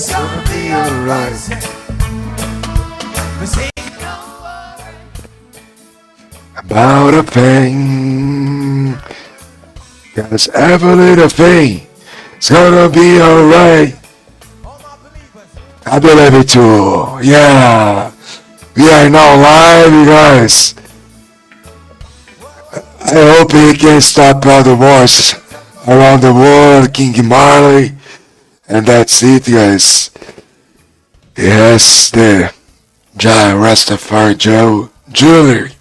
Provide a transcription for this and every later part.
It's gonna be alright. About a thing, cause every little thing, it's gonna be alright. I believe it too. Yeah, we are now live, you guys. I hope he can stop all the wars around the world, King Marley, and that's it, guys. He has the Jah Rastafari Joe Jewelry.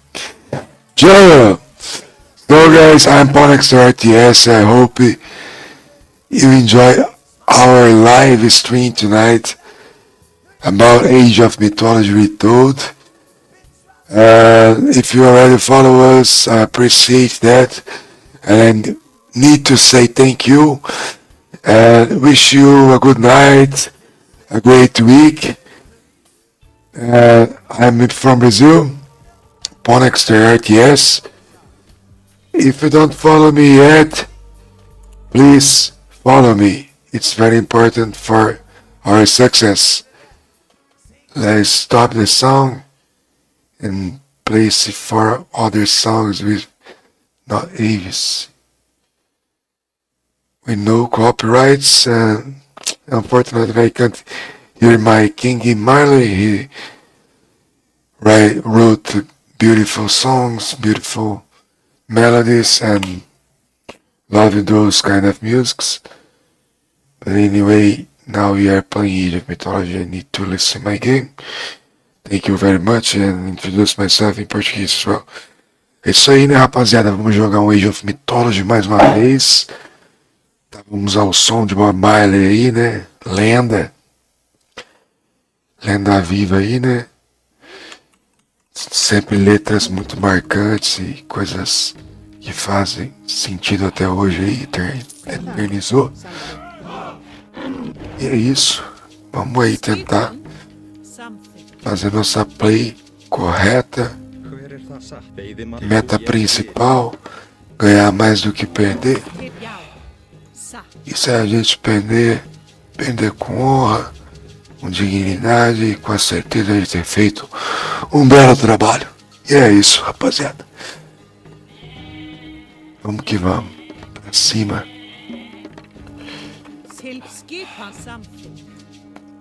Joe! So guys, I'm Ponexter RTS. I hope you enjoy our live stream tonight about Age of Mythology Retold. If you already follow us, I appreciate that. And I need to say thank you and wish you a good night, a great week. I'm from Brazil, Ponexter RTS. If you don't follow me yet, please follow me. It's very important for our success. Let's stop the song and place it for other songs with not Avis. With no copyrights. Unfortunately, I can't hear my King Marley. He wrote beautiful songs, beautiful melodies, and love those kind of musics. But anyway, now we are playing Age of Mythology. I need to listen my game. Thank you very much and introduce myself in português as well. É isso aí, né, rapaziada? Vamos jogar um Age of Mythology mais uma vez. Vamos ao som de Bob Marley aí, né? Lenda. Lenda viva aí, né? Sempre letras muito marcantes e coisas que fazem sentido até hoje aí, eternizou. E é isso. Vamos aí tentar fazer nossa play correta. Meta principal, ganhar mais do que perder. E se a gente perder com honra, com dignidade e com a certeza de ter feito um belo trabalho. E é isso, rapaziada. Vamos que vamos. Pra cima.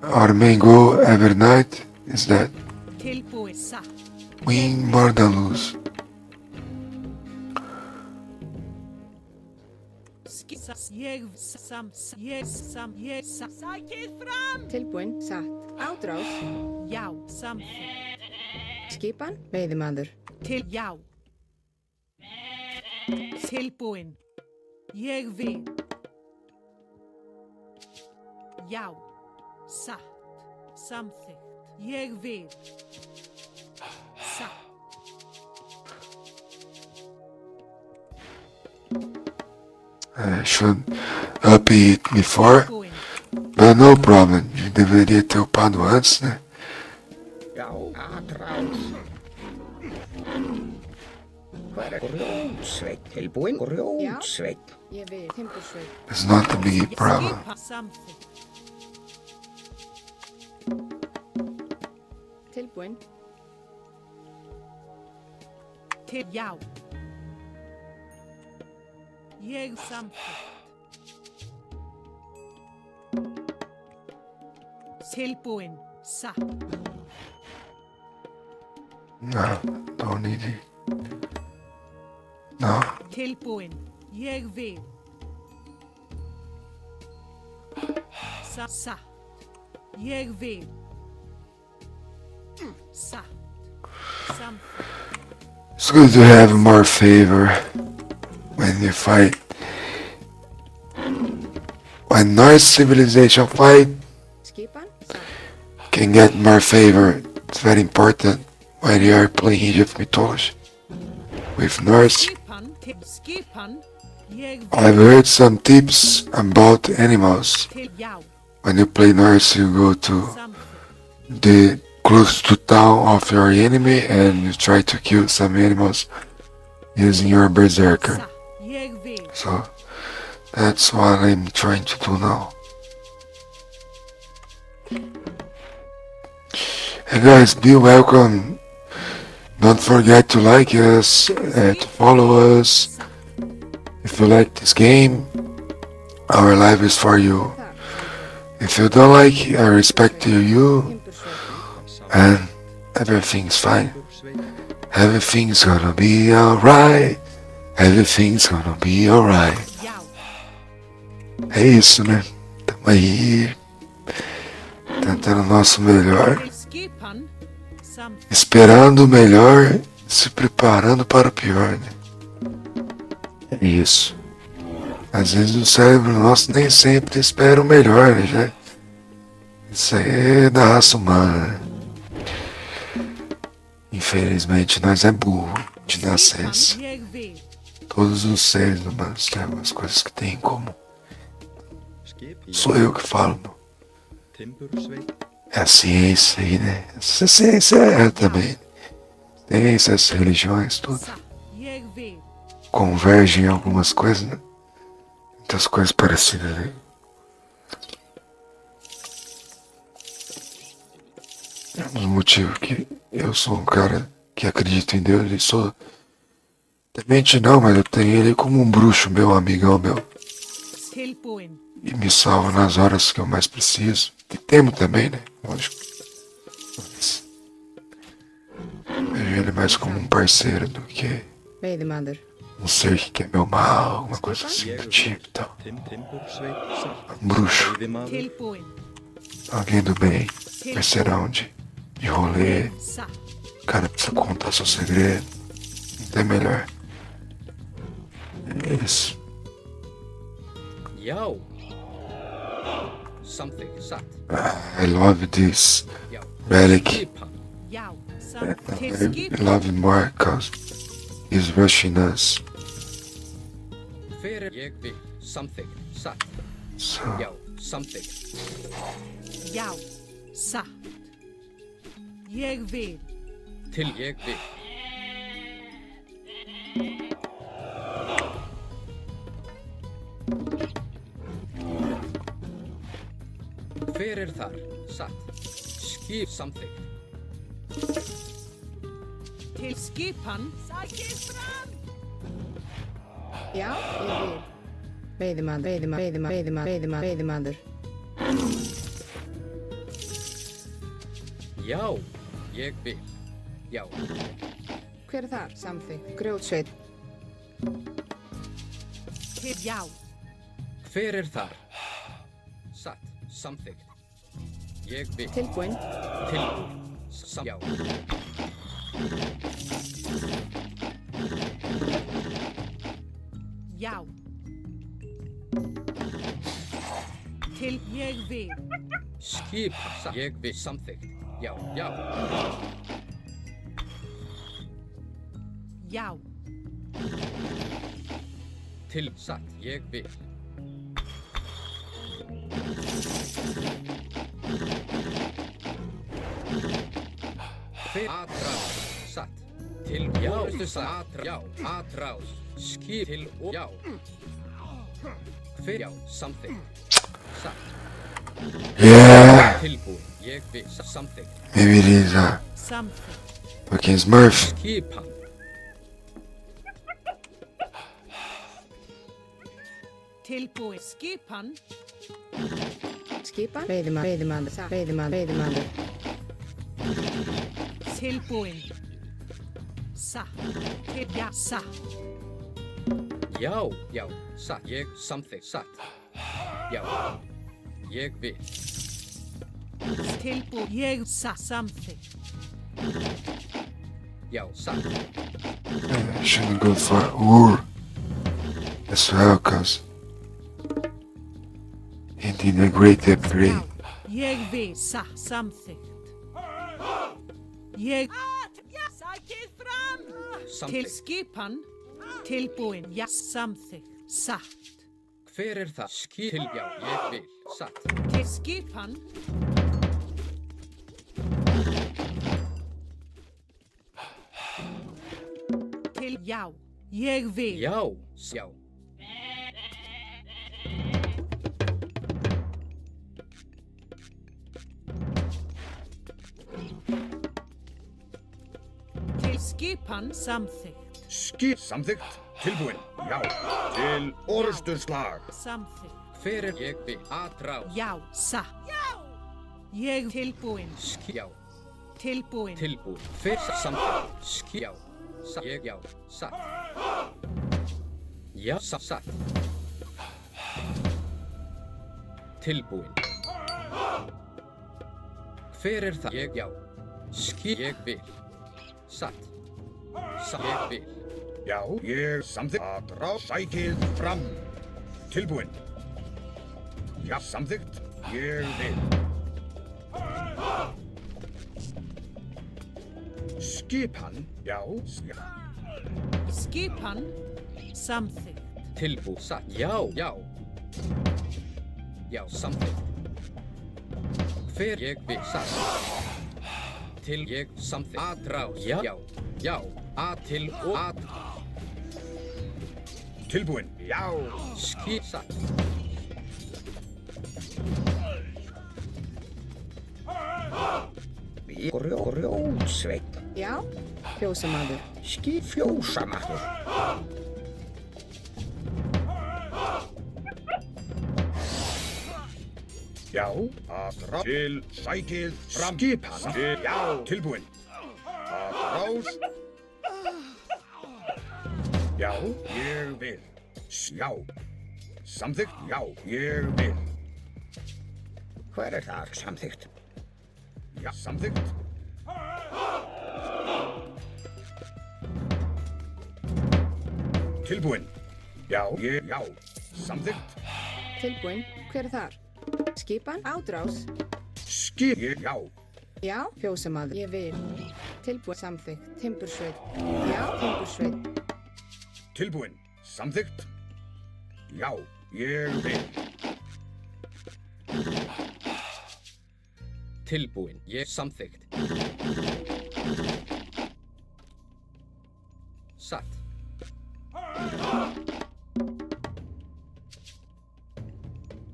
Our main goal every night is that win more than lose. Tilbúin, satt, ádráð. Já, samþykkt. Skipan, veiðimaður. Já. Tilbúin. Ég vil. Já, satt, samþykkt. Ég vil. Satt. I should up it before, but no problem. Eu deveria ter upado antes, né? It's not a big problem. Tilbúin. Já. Ég samþykkt. Tilbúin, satt. No, don't need it. No. Tilbúin, ég vil. Satt. Ég vil. Satt. Samþykkt. It's good to have more favor when you fight. When Norse civilization fight, can get more favor. It's very important when you are playing Age of Mythology. With Norse, I've heard some tips about animals. When you play Norse, you go to the close to town of your enemy and you try to kill some animals using your berserker. So that's what I'm trying to do now. And guys, be welcome. Don't forget to like us, to follow us. If you like this game, our life is for you. If you don't like, I respect you, and everything's fine. Everything's gonna be alright. Everything's gonna be alright. Yau. É isso, né? Tamo aí, tentando o nosso melhor, Til skipan. Something. esperando o melhor, se preparando para o pior, né? É isso. Às vezes o cérebro nosso nem sempre espera o melhor, né? Isso aí é da raça humana, né? Infelizmente nós é burro de nascença. Jeg ved. Todos os seres humanos têm algumas coisas que têm em comum. Sou eu que falo, não. É a ciência aí, né? Essa ciência é também. Ciência, as religiões, tudo Sa. Jeg ved. convergem em algumas coisas, né? Muitas coisas parecidas, né? É um dos motivos que eu sou um cara que acredita em Deus e sou temente não, mas eu tenho ele como um bruxo, meu amigão meu. Tilbúin. E me salva nas horas que eu mais preciso. E temo também, né? Lógico. Mas vejo ele mais como um parceiro do que Veiðimaður. um ser que quer meu mal, alguma coisa assim do tipo e tal. Um bruxo, Tilbúin. alguém do bem, parceirão de rolê. Sa. O cara precisa contar seu segredo. Não tem melhor. É isso. Yo. Something sat. I love this Yo. relic. Skipan. Yau. Some. Til I skipan. love him more because he's rushing us. Fyrir ég við. Something sat. So, Yo. Something. Yau. Satt. Jeg ved. Til ég við. Fyrir þar. Sat. Skip something. Til skipan. Sækir fram. Já, ég vil. Veiðimaður. Já. Ég vil. Já. Hver er þar? Samþykkt. Grjótsveit. Til já. Fyrir þar. Sat. Samþykkt. Ég vil. Tilbúin. Tilbúin. Já. Já. Til ég ved. Skip. Ég vil. Samþykkt. Já. Já. Já. Til. Satt. Ég vil. Atrás. Satt. Til. Já. Atrás. Já. Atrás. Skip. Til. Og. Já. Hver. Já. Samþykkt. Satt. yeah, Tilbúin. Ég vil. Samþykkt. maybe it is Something. fucking Smurf. Skipan. Tilbúin. Skipan. Skipan. Veiðimaður. Tilbúin. Satt. Til já. Satt. Já. Já. Satt. Ég. Samþykkt. Satt. Já. Ég vil. Tilbúin. Ég. Satt. Something. Já. Satt. I shouldn't go for Ur as well, cause he did a great upgrade. Jeg ved. Satt. Something. Jeg. Sækir fram. Til Samþykkt. skipan. Tilbúin. Já. Something. Satt. Hver er það? Skip. Til. Já. Ég vil. Satt. Til skipan. Til já. Ég ved. Já. Já. Skipan samþykkt. Samþykkt. Tilbúin. Já. Til orusturslag. Samþykkt. Hver er ég vil? Atrás. Já, satt. Já! Ég tilbúin. Já. Tilbúin. Tilbúin. Hver samþykkt? Já. Satt. Ég já. Satt. Já. Satt. Tilbúin. Hver er það? Ég já. Ég vil. Satt. Ég vil. Já. Ég samþykkt. Atrás. Sækið fram. Tilbúin. Já. Samþykkt. Ég vil. Skipan. Já. Skipan samþykkt. Tilbúin. Satt. Já. Já. Já. Samþykkt. Hver ég vil. Satt. Til ég samþykkt. Atrás. Já. Já. Já. Til og Tilbúin. Já. Satt. Grjótsveinn. Já, fjósamaður. Fjósamaður. Já. Atrás. Til sækið fram. Skipan. Já. Tilbúin. Atrás. Já. Ég vil. Já. Samþykkt. Já. Ég vil. Hver er það? Samþykkt. Já. Samþykkt. Tilbúin. Já. Já. Samþykkt. Tilbúin. Hver er þar? Skipan, ádrás. Já. Já, fjósamaður. Ég vil. Tilbúin, samþykkt. Timbursveit. Já, timbursveit. Tilbúin. Samþykkt. Já. Ég vil. Tilbúin. Ég samþykkt. Satt.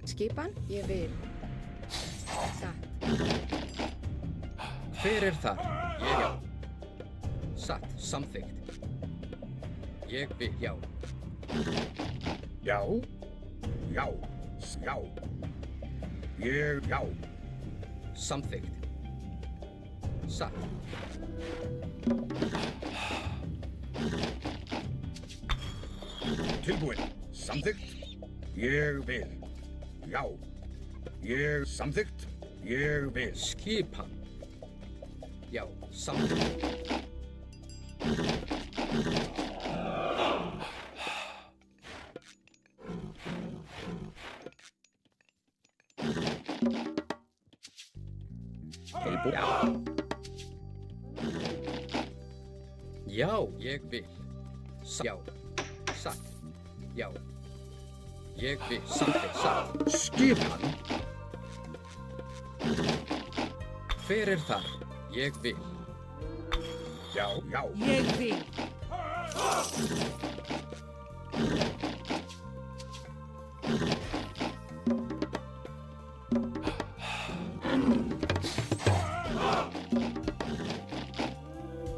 Skipan, ég vil. Satt. Hver er þar? Ég já. Satt. Samþykkt. Ég vil. Já. Já. Já. Já. Ég. Já. Samþykkt. Satt. Tilbúin. Samþykkt. Ég vil. Já. Ég samþykkt. Ég vil. Skipan. Já. Samþykkt. Tilbúin. Já. Ég vil. Já. Satt. Já. Ég vil. Samþykkt. Satt. Skipan. Hver er þar? Ég vil. Já. Já. Ég vil.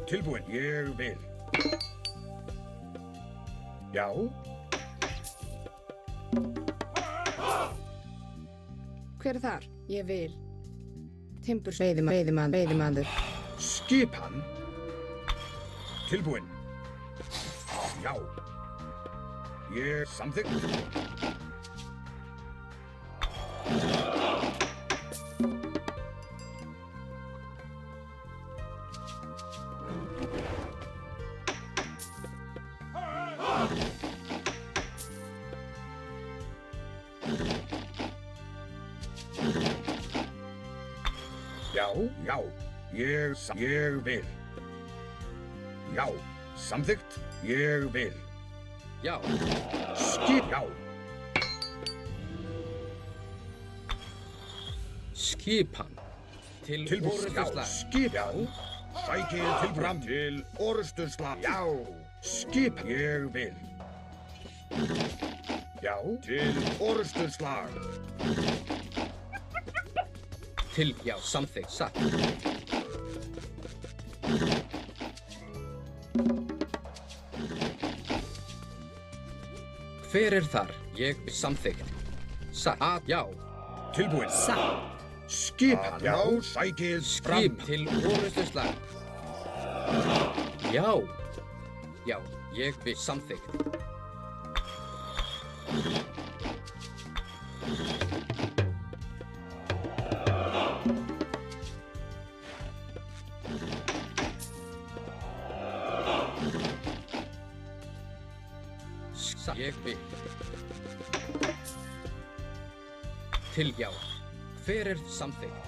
Tilbúin. Ég vil. Já. Hver er þar? Ég vil. Timbursveit. Veiðimaður. Skipan. Tilbúin. Já. Ég samþykkt. Já. Já. Ég vil. Já. Samþykkt. Ég vil. Já. Já. Skipan. Tilbúin. Já. Já. Sækið til fram til orusturslag. Já. Ég vil. Já. Til orusturslag. Já. Samþykkt. Satt. Hver er þar? Ég samþykkt. Satt. Já. Tilbúin. Satt. Skipan. Já, sækið fram. Skip til orustuslag. Já. Já, ég samþykkt. Ég vil. Til já. Hver er samþykkt?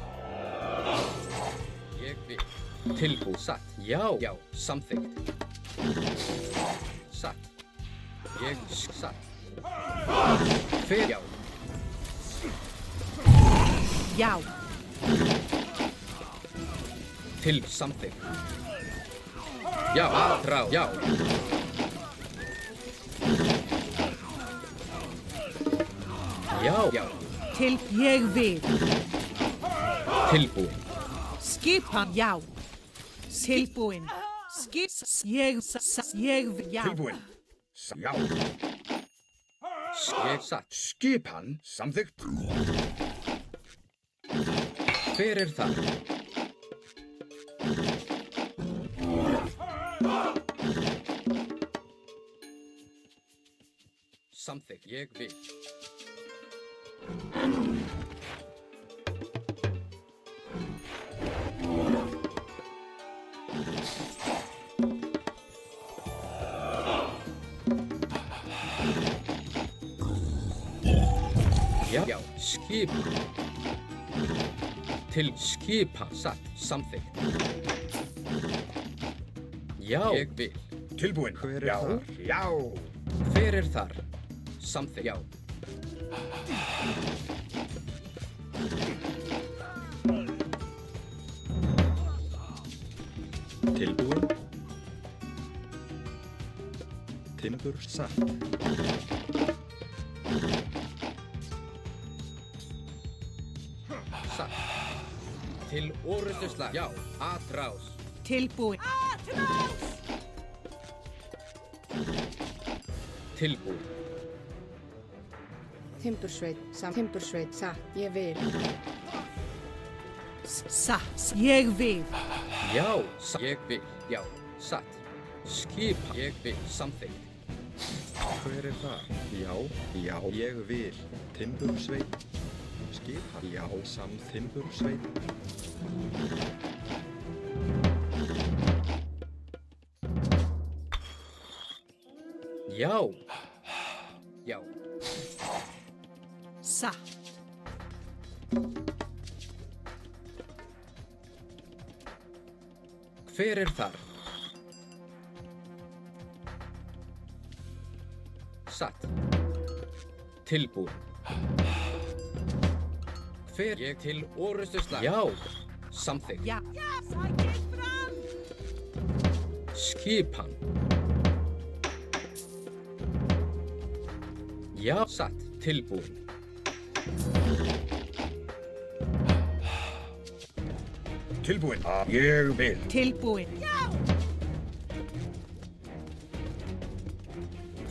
Ég vil. Tilbú. Satt. Já. Já. Samþykkt. Satt. Ég satt. Hver já. Já. Til samþykkt. Já. Aðrá. Já. Já. Já. Til ég vil. Tilbúin. Skipan. Já. Tilbúin. Ég vil. Já. Tilbúin. Já. Ég satt. Skipan. Samþykkt. Hver er það? Samþykkt. Ég vil. Já. Já. Skip. Til skipa. Satt. Samþykkt. Já. Ég vil. Tilbúin. Hver er Já. þar? Já. Hver er þar? Samþykkt. Já. Tilbúin. Timbur satt. Satt. Til orustuslag. Já. Atrás. Tilbúin. Tilbúin. Timbursveit. Timbursveit. Satt. Ég vil. Satt. Ég vil. Já. Ég vil. Já. Satt. Skipa. Ég vil. Samþykkt. Hver er það? Já, já, ég vil. Timbursveit. Skipa. Já, Timbursveit. Já. Já. Satt. Hver er þar? Satt. Tilbúin. Hver ég til orustuslag? Já. Samþykkt. Já. Sækið fram. Skipan. Já. Satt. Tilbúin. Tilbúin. Ég vil. Tilbúin.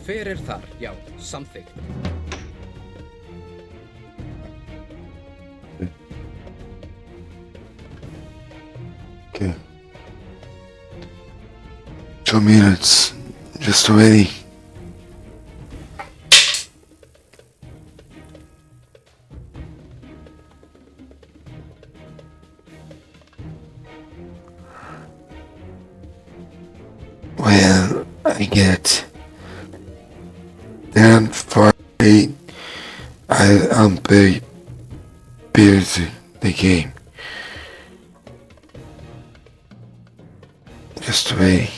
Hver er þar? Já. Samþykkt. Okay. 2 minutes. Just waiting. Well, I get 10 for 8. I'm very busy the game. Just waiting.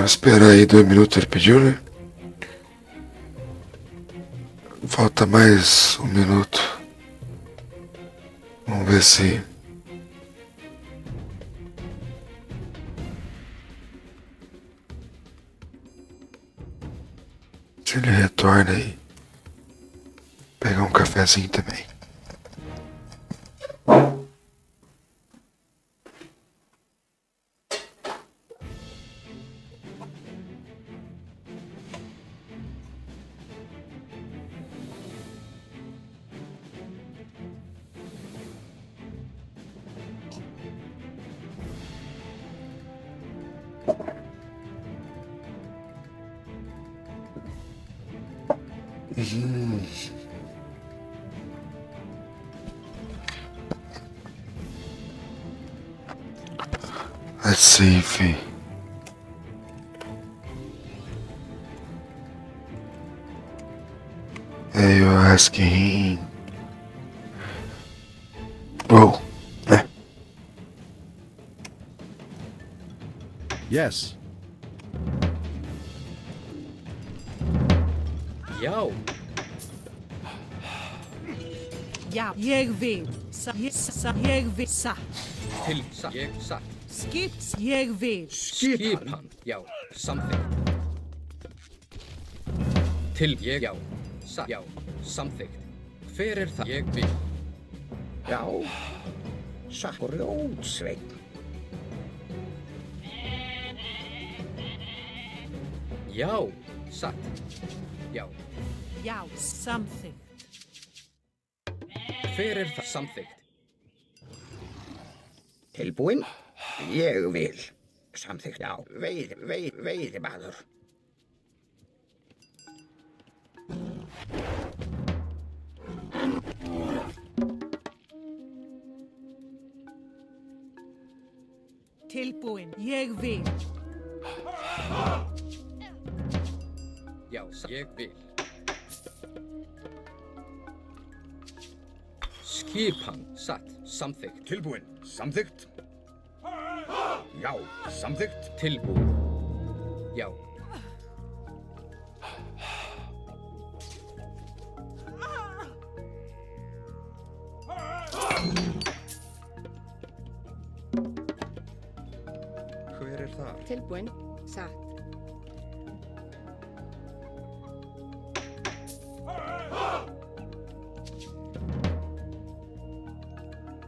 Espera aí 2 minutos, ele pediu, né? Falta mais 1 minuto. Vamos ver se ele retorna aí. Pegar um cafezinho também. Let's see if he... Hey, you're asking him. Bro. Yes. Já. Já, ég vil. Ég vil satt. Til satt. Ég satt. Skipt, ég vil. Skipan. Já. Samþykkt. Til ég. Já. Satt. Já. Samþykkt. Hver er það? Ég vil. Já. Satt. Grjótsveinn. Já. Satt. Já. Já, samþykkt. Hver er það? Samþykkt. Tilbúinn? Ég vil. Samþykkt, já. Veiðimaður. Tilbúin, ég vil. Já. Ég vil. Skipan. Satt. Samþykkt. Tilbúinn? Samþykkt? Já. Samþykkt? Tilbúin. Já. Hver er þar? Tilbúin. Satt.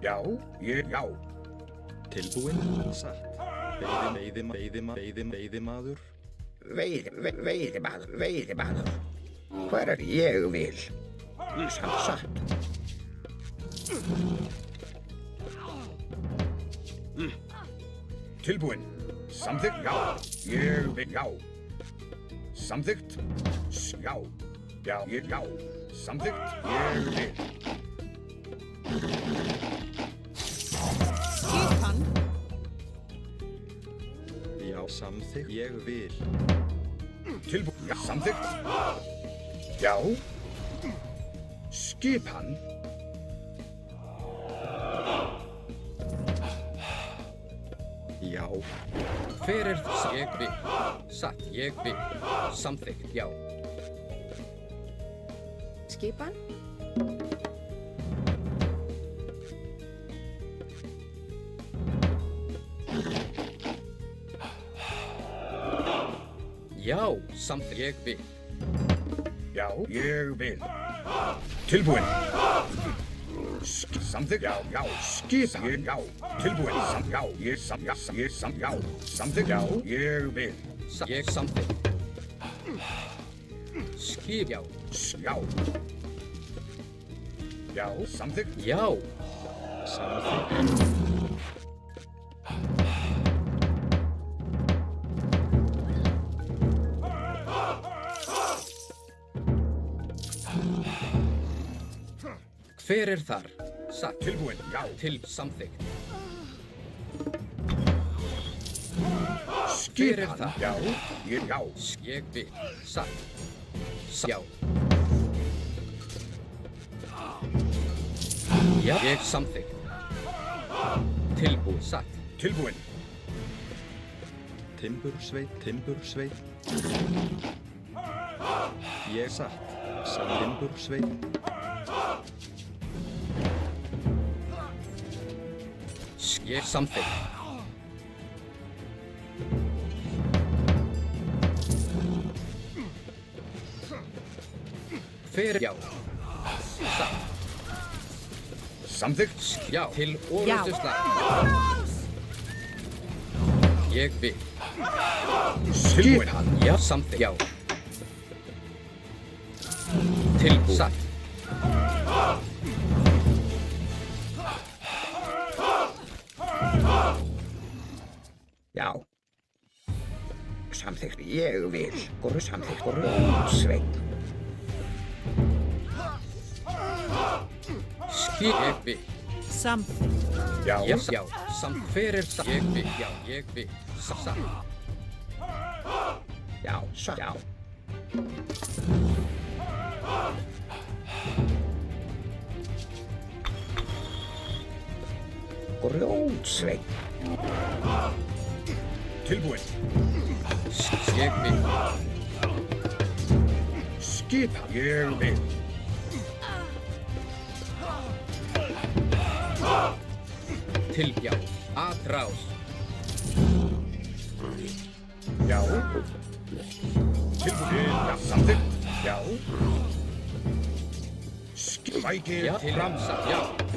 Já. Já. Tilbúinn? Satt. Veiðimaður. Veiðimaður. Hver er ég vil? Satt. Tilbúinn? Samþykkt? Já. Ég vil. Já. Samþykkt? Já. Já. Já. Samþykkt? Ég vil. Skipan, Já, samþykkt. Ég vil. Tilbúinn? Já. Samþykkt? Já. Skipan? Já. Hver er það? Ég vil. Satt. Ég vil. Samþykkt. Já. Skipan. Já. Samþykkt. Ég vil. Já. Ég vil. Tilbúinn? Samþykkt? Já. Já. Skipan? Já. Tilbúinn? Já. Já. Samþykkt? Já. Ég vil. Ég samþykkt. Skip. Já. Já. Já. Samþykkt? Já. Samþykkt. Hver er þar? Satt. Tilbúinn? Já. Til samþykkt. Skipan? er það? Já. Já. Ég vil. Satt. Já. Já. Ég samþykkt. Tilbúið. Satt. Tilbúinn? Timbursveit. Ég satt. Timbursveit. Ég samþykkt. Hver? Já. Satt. Samþykkt? Já. Til orðustu slag. Ég vil. Tilbúinn? Já. Samþykkt. Já. Tilbúið. Satt. Já. Samþykkt? Ég vil. Samþykkt? Grjótsveinn. Ég vil. Samþykkt. Já. Já. Fyrir satt. Ég vil. Já. Ég vil. Satt. Já, satt. Já. Grjótsveinn. Tilbúinn. Ég vil. Skipa. Ég vil. Til. Já. Atrás. Já. Tilbúinn. Já, samþykkt. Já. Skvækir Já. Til. Framsatt. Já.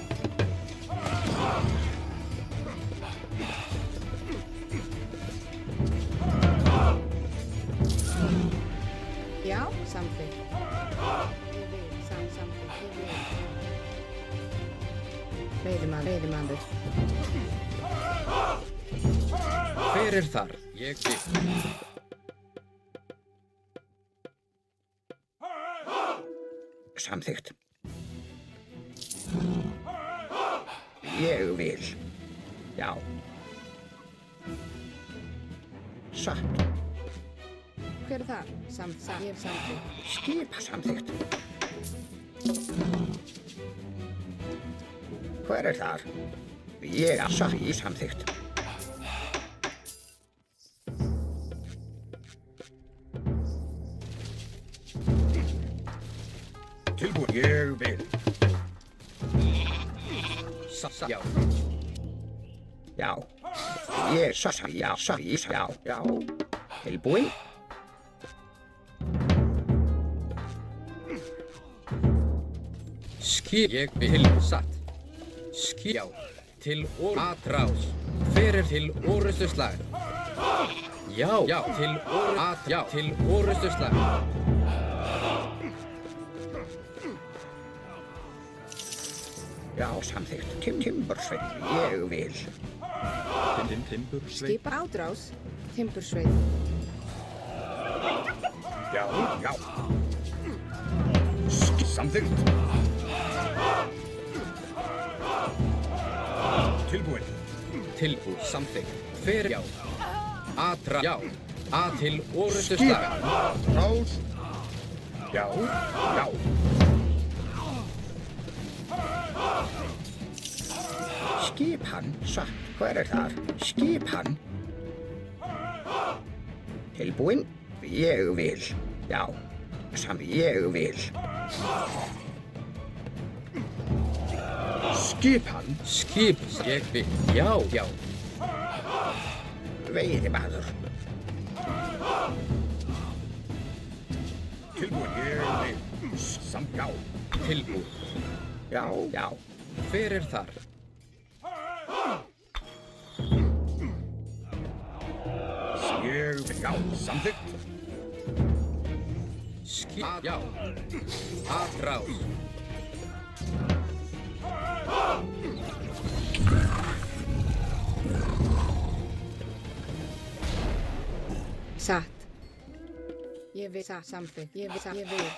Já, samþykkt. Ég vil, samþykkt, ég vil. Veiðimaður. Fyrir þar. Ég vil. Samþykkt. Ég vil. Já. Satt. Hver er þar? Ég hef samþykkt. Skipa samþykkt. Hver er þar? Ég er satt í samþykkt. Tilbúinn. Ég vil. Satt. Já. Já. Ég satt. Já, satt. Já, já. Tilbúinn. Ég vil. Satt. Já. Til atrás. Fyrir til orustu slag. Já. Já. Til Já. Til orustu slag. Já, samþykkt. Timbursveinn. Ég vil. Timbursveinn. Skipa ádrás. Timbursveinn. Já, já. Samþykkt. Tilbúinn. Tilbúið. Samþykkt. Fyrir. Já. Já. Til orustu slag. Rás. Já, já. Skipan. Satt. Hver er þar? Skipan. Tilbúinn. Ég vil. Já. Ég vil. Skipan. Ég vil. Já. Já. Veiðimaður. Tilbúinn. Ég vil. Já. Tilbúið. Já, já. Fyrir þar. Ég vil. Já, samþykkt. Já. Atrás. Satt. Ég vil, samþykkt. Ég vil.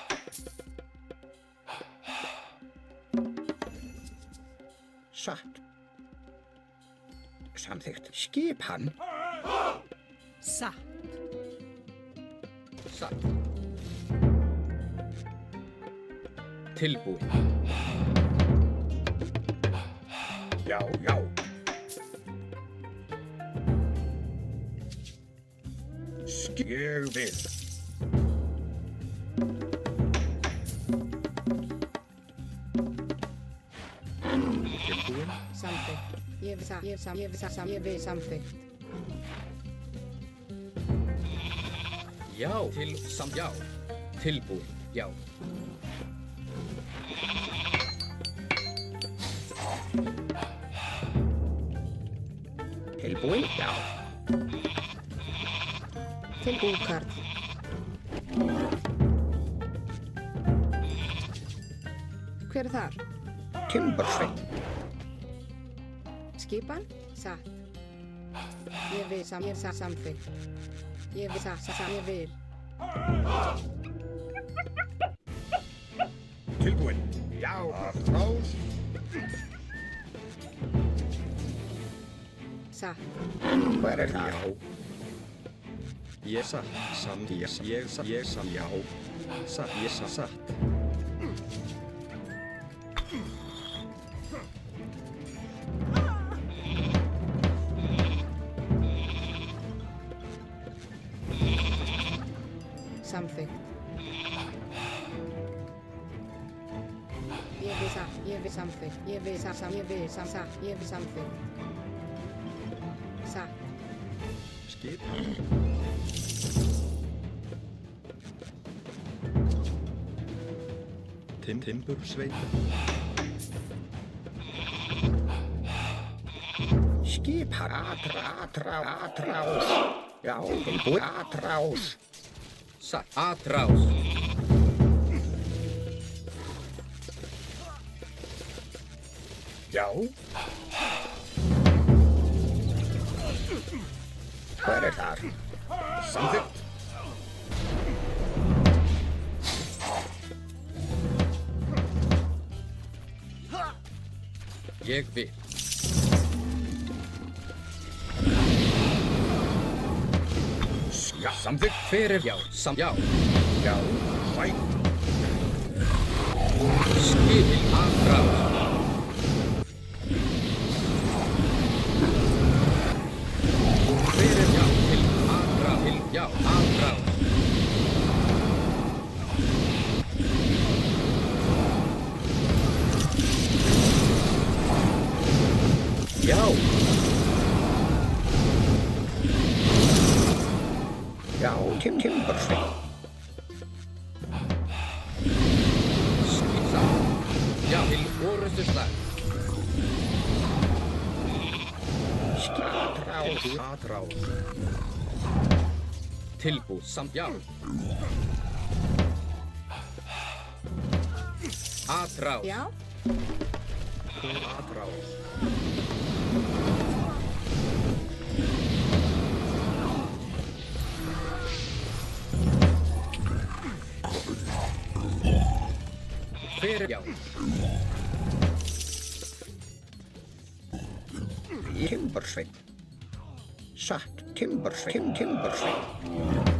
Satt. Samþykkt. Skipan. Satt. Satt. Tilbúið. Já, já. Ég vil. Tilbúinn. Samþykkt. Ég vil, samþykkt. Já. Já. Tilbúið. Já. Tilbúinn. Já. Tilbúið, Karl. Hver er þar? Timbursveinn. Skipan? Satt. Ég vil, samþykkt. Ég vil, ég vil. Tilbúinn. Já, rás. Satt. Hver það? Já. Ég satt. Samt. Ég satt. Já. Satt. Ég satt. Samþykkt. Ég vil satt. Ég vil samþykkt. Ég vil satt. Ég vil satt. Ég vil samþykkt. Satt. Skipan. Timbursveita. Skipar. Atrás. Já, tilbúin. Atrás. Satt. Atrás. Já. Hver þar? Samþykkt. Ég vil. Já, samþykkt. Hver já. Já. Já, sæt. Skil. Atrás. Hver já. Til atrás. Til já. Atrás. Já. Já, timbursveita. Skýt. Já. Til orustu slag. Atrás. Tilbúð. Samt. Já. Atrás. Já. Atrás. Hver já. Timbursveita. Satt. Timbursveita. Timbursveita.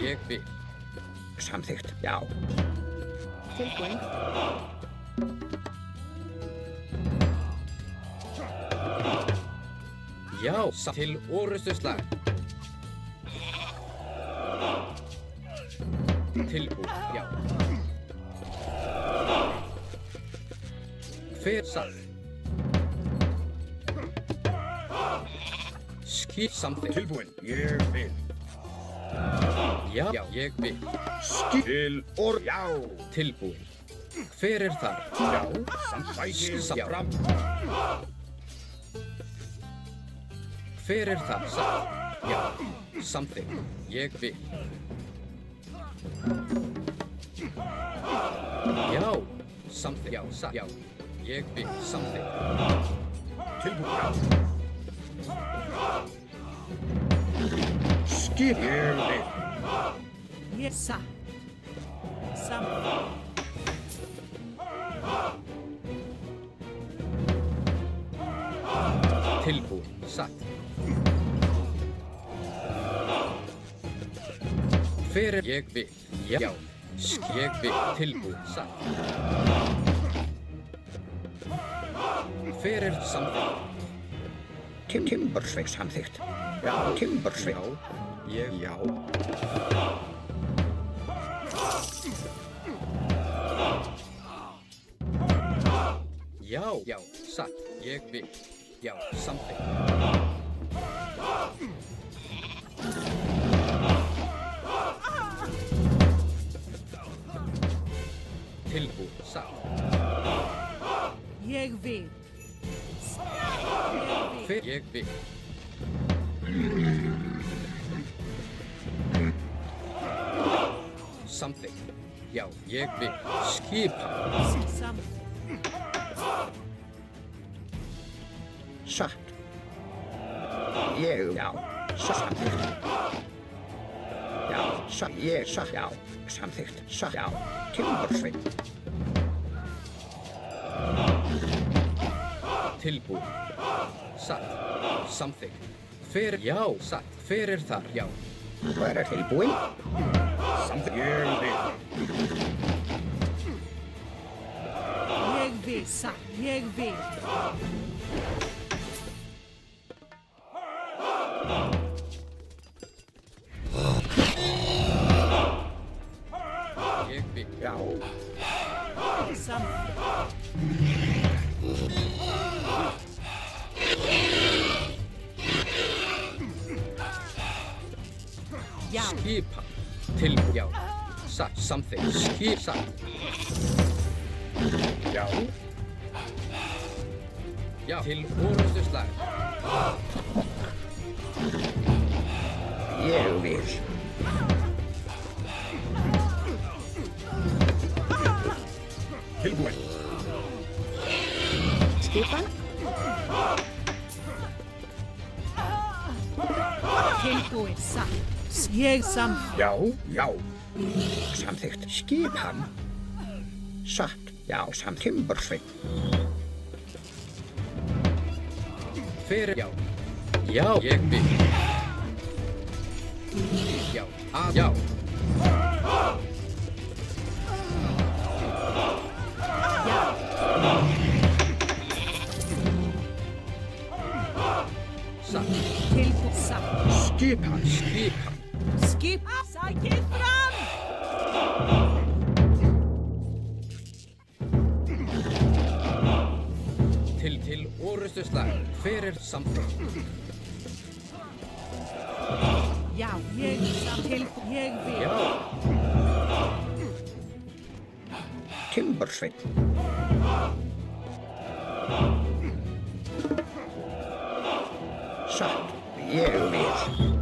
Ég vil. Samþykkt. Já. Tilbúin. Já. Til orustu slag. Tilbúð. Já. Hver satt. Skýt. Samþykkt. Tilbúin. Ég vil. Já. Já. Ég vil. Til já. Tilbúin. Hver þar? Já. Samþækið. Já. Fram. Hver þar? Satt. Já. Samþykkt. Ég vil. Já. Samþykkt. Já. Satt. Já. Ég vil. Samþykkt. Tilbúin. Já. Skip. Ég vil. Ég satt. Samt. Tilbúin. Satt. Hver ég vil. Já. Ég vil. Tilbúin. Satt. Hver samþykkt. Timbursveita. Samþykkt. Já. Timbursveita. Já. Já. Já. Satt. Ég vil. Já. Samþykkt. Tilbúin. Satt. Ég vil. Hver ég vil. Samþykkt. Já, ég vil. Skipan. Samþykkt. Satt. Ég, já, samþykkt. Já, ég, já, samþykkt. Já, Timbursveinn. Tilbúin. Satt. Samþykkt. Fyrir, já, satt. Fyrir þar, já. Hver tilbúin? Samþykkt. Ég vil. Ég vil. Satt. Ég vil. Ég vil. Já, Samþykkt. Já. Skipan. Já. Satt. Samþykkt. Satt. já, Já. Til orustu slag. ég vil. Tilbúin. Skipan. Tilbúin. Satt. Ég samþykkt. Já, já. Samþykkt. Skipan. Satt. Já, Timbursveinn. Fyrir, já. Já, ég vil. Já. Já. Satt. Tilbúin. Satt. Skipan. Skipan. Skip. Sækið fram. Til orustu slag. Fyrir samþykkt. Já. Ég samþykkt. Ég vil. Já. Timbursveinn. Satt. Ég vil.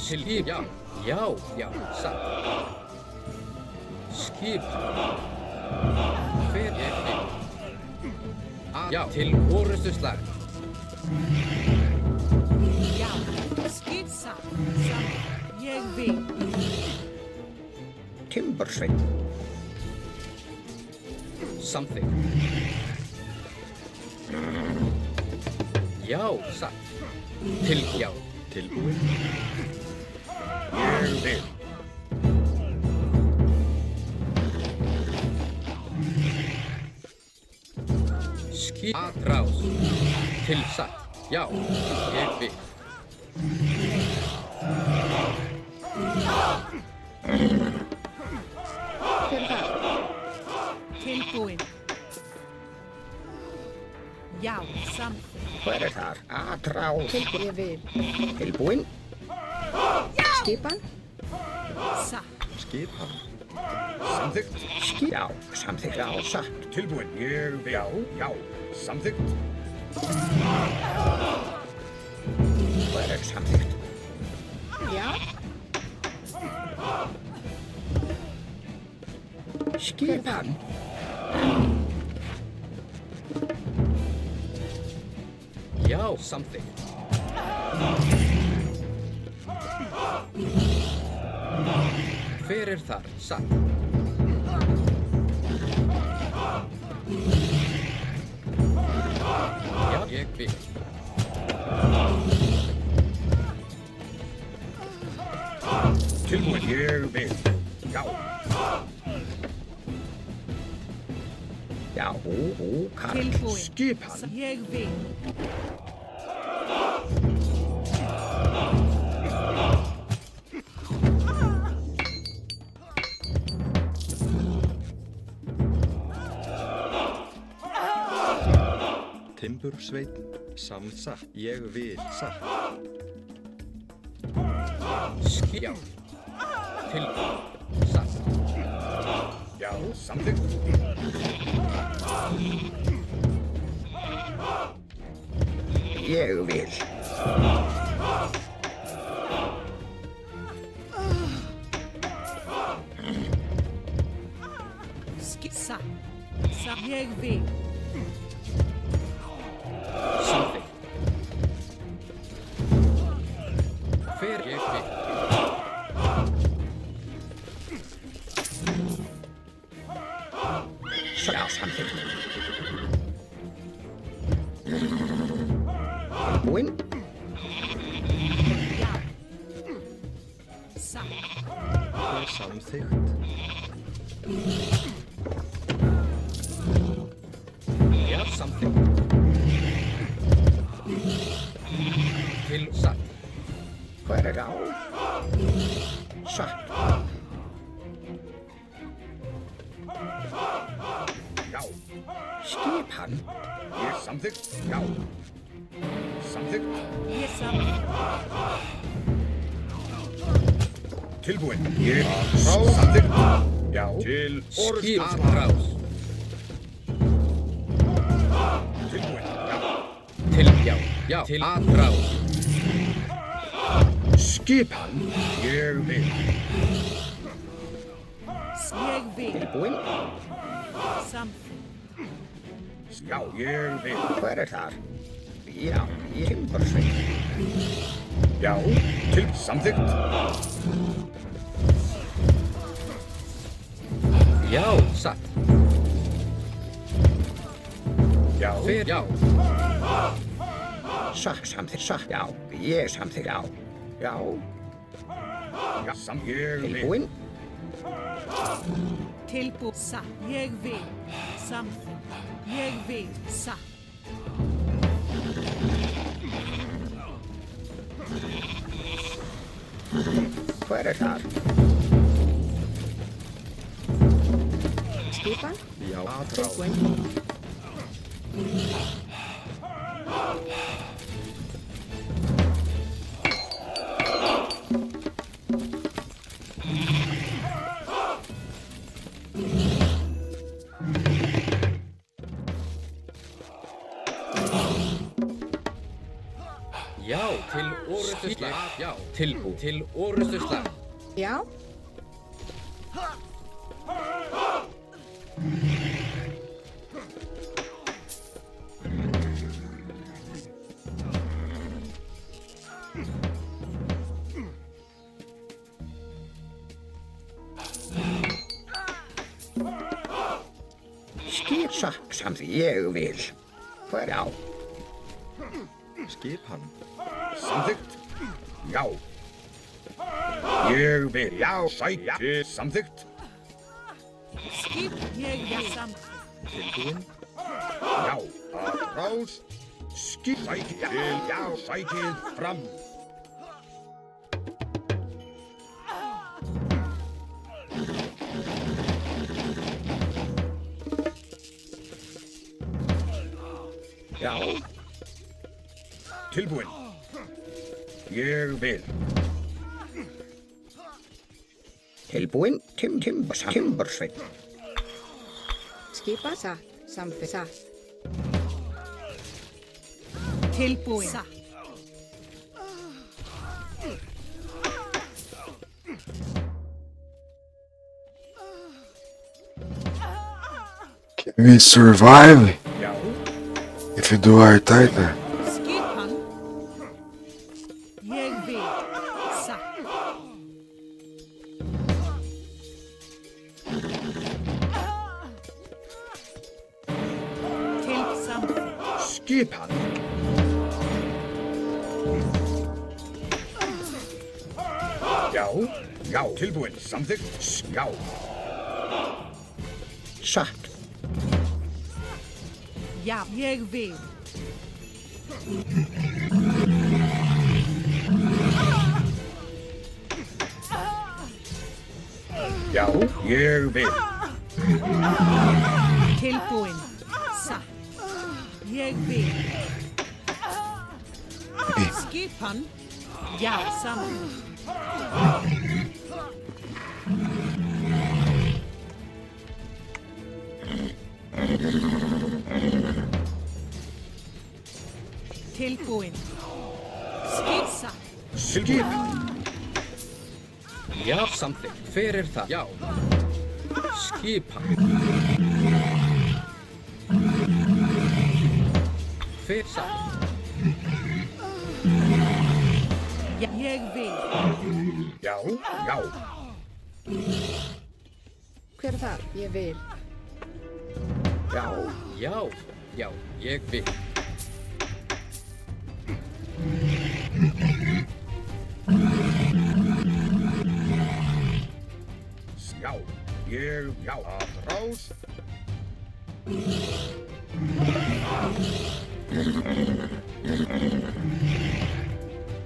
Skip. Já. Já. Já. Satt. Skipan. Fyrir, ég vil. Já. Til orustu slag. Já. Skip. Satt. Samþykkt. Ég vil. Timbursveinn. Samþykkt. Já. Satt. Já. Tilbúin. Ég vil. Atrás. Til satt. Já. Ég vil. Hver er það? Tilbúin. Já. Samþykkt. Hver er þar? Atrás. Tilbúin. Ég vil. Tilbúin. Skipan. Satt. Skipan. Samþykkt. Já, samþykkt. Já, satt. Tilbúin. Ég vil. Já, já. Samþykkt. Hver er samþykkt? Já. Skipan. Já. Samþykkt. Fyrir þar. Satt. Já. Ég vil. Tilbúin. Ég vil. Já. Já, Karl. Tilbúin. Skipan. Ég vil. Timbursveinn. Satt. Ég vil. Satt. Já. Til satt. Já, samþykkt. ég vil. Satt. Satt. Ég vil. Samþykkt. Hver ég vil. Já, samþykkt. Tilbúinn. Satt. Það er samþykkt. Já, samþykkt. Til satt. Hver er á? Satt. Já. Skipan. Ég samþykkt. Já. Samþykkt. Ég satt. Tilbúinn. Ég samþykkt. Já. Til Skip atrás. Tilbúinn. Já. Til já. Já. Til atrás. Skipan. Ég vil. Ég vil. Tilbúinn. Samþykkt. Já, ég vil. Hver er þar? Já, ég Timbursveit. Já, til samþykkt. Já, satt. Já. Hver já. Samþykkt, satt. Já, ég samþykkt. Já. Já. Já, ég vil. Tilbúinn. Tilbú. Satt. Ég vil. Samþykkt. Ég vil. Satt. Hver er þar? Skipan. Já, Tilbúinn. Já, til orustu slag. Já, tilbú. Til orustu slag. Já. Skip samt ég vil. Hver á? skipan. Samþykkt. Já. Ég vil. Já, sæti. Samþykkt. Skip. Ég vil. Samþykkt. Tilbúin. Já. Að rás. Skip. Sætið. Já, sætið. Fram. Já. Tilbúin. Ég vil. Tilbúin. Timbursveinn. Skipa satt. Samþykkt satt. Tilbúin. Satt. Can we survive Já. if we do our title? Skipan. Ég vil. Satt. Til samþykkt. Skipan. Já. Já. Tilbúin. Samþykkt. Já. Satt. Já, ég vil. Já. Ég vil. Tilbúin. Satt. Ég vil. Skipan. Já, samþykkt. Tilbúin. Skipsa. Skipan. Já, samþykkt. Hver er það? Já. Skipan. Hver satt? Ég vil. Já, já. Hver er það? Ég vil. Já, Já, já, ég vil. já. Ég, já. Atrás.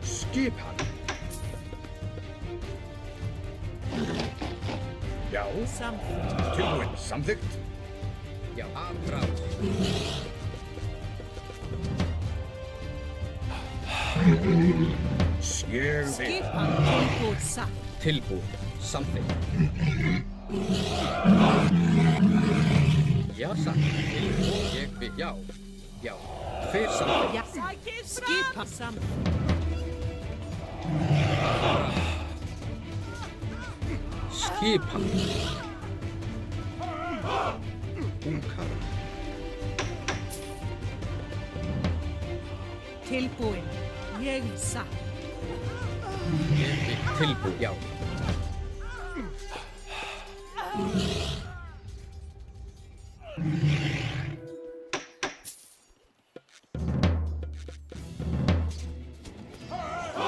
Skipan. Já, Samþykkt. tilbúin. Samþykkt. Já, atrás. Ég vil. Skipan. Tilbúin. Satt. Tilbúin. Samþykkt. Já, satt. Tilbúin. Ég vil. Já. Já. Hver samþykkt? Já. Skipan. Samþykkt. Skipan. Búkar. Tilbúin. Ég satt. Ég vil. Tilbúin. Já.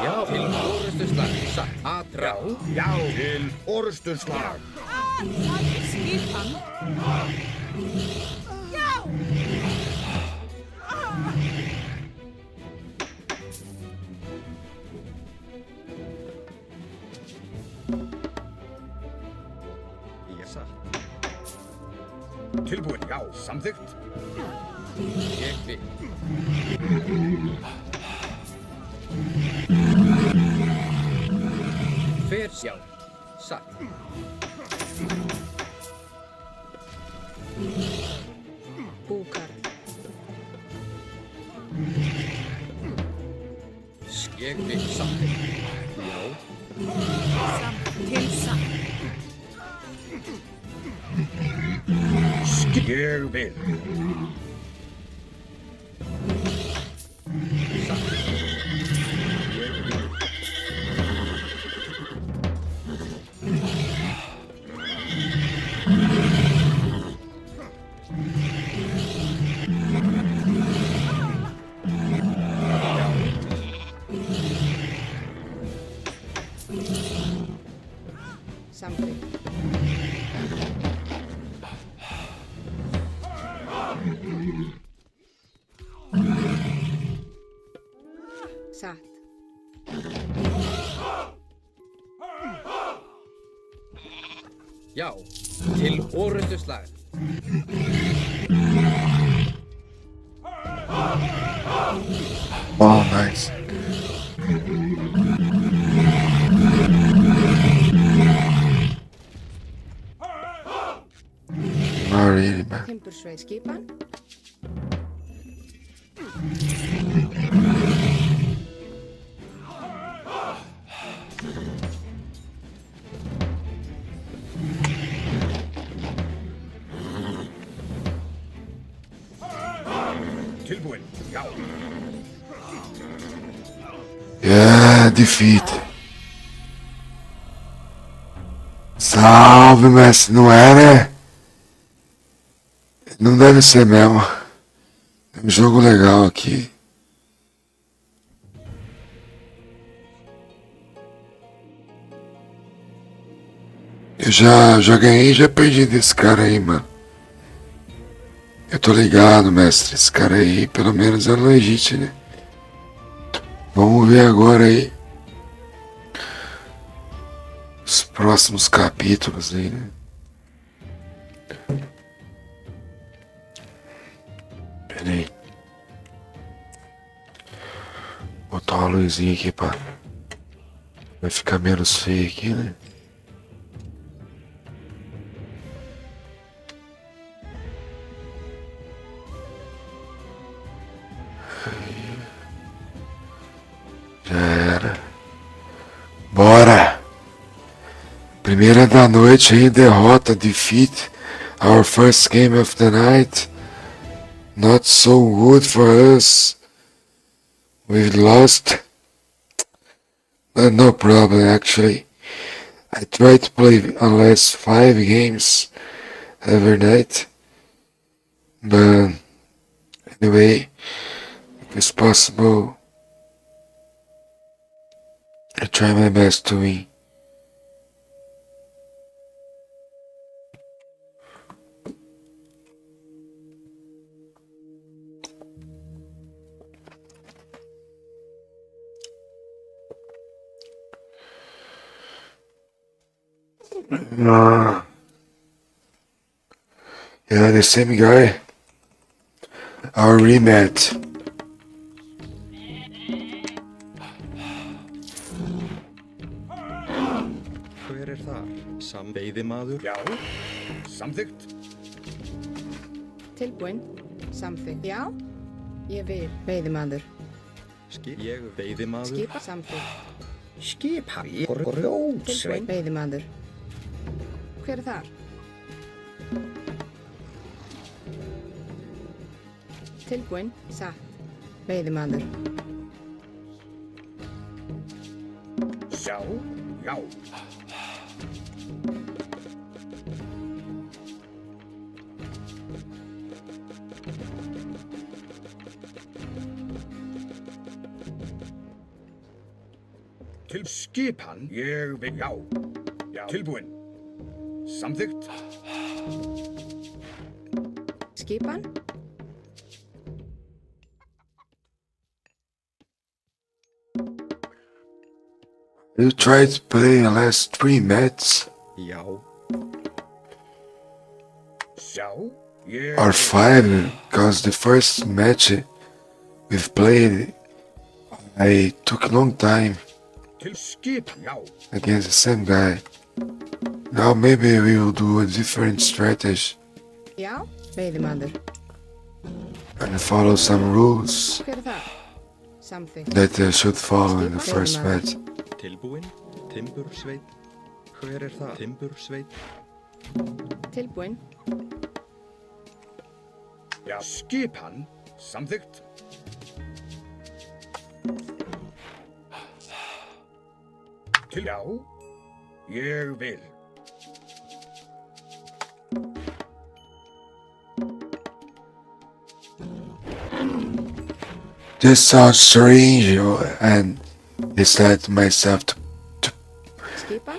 Já, til orustu slag. Satt. Atrás. Já, til orustu slag. Skipan. Ég satt. Tilbúin. Já, samþykkt. Ég vil. Hver sjá? Satt. Búkar. Ég vil. Samþykkt. Já. Til satt. Ég vil. Satt. Ég vil. Samþykkt. Satt. Já. Til orustu slag. Oh, nice. Not really, man. Timbursveit. Skipan. Tilbúin. Já. Yeah, defeat. Salve, mestre. Não é, né? Não deve ser mesmo. Tem um jogo legal aqui. Eu já ganhei e já perdi desse cara aí, mano. Eu tô ligado, mestre. Esse cara aí, pelo menos é legítimo, né? Vamos ver agora aí os próximos capítulos aí, né? Pera aí. Vou botar uma luzinha aqui pra... Vai ficar menos feio aqui, né? Primeira da noite em derrota, defeat. Our first game of the night. Not so good for us. We've lost. But no problem actually. I try to play unless 5 games every night. But anyway, if it's possible, I try my best to win. Yeah, the same guy. Our rematch. Hver er þar? Veiðimaður? Já, samþykkt. Tilbúin. Samþykkt. Já. Ég vil. Veiðimaður. Ég veiðimaður? Skipa. Samþykkt. Skipari Tilbúin. grjótsveinn. Veiðimaður. Hver er þar? Tilbúin. Satt. Veiðimaður. Sjá, já. Til skipan, ég vil, já. Já. Tilbúin. Samþykkt. Skipan. You tried to play the last 3 matches Já. Sjá, ég or 5 because the first match we've played I took a long time til skipan, já. against the same guy. Now maybe we will do a different strategy Já. Veiðimaður. and follow some rules Hver er þar? Samþykkt. that I should follow in the first match. Tilbúin? Timbursveit? Hver er það? Timbursveit? Tilbúin. Já. Skipan, samþykkt. Til, já. Ég vil. This sounds strange and decided to myself to Skipan.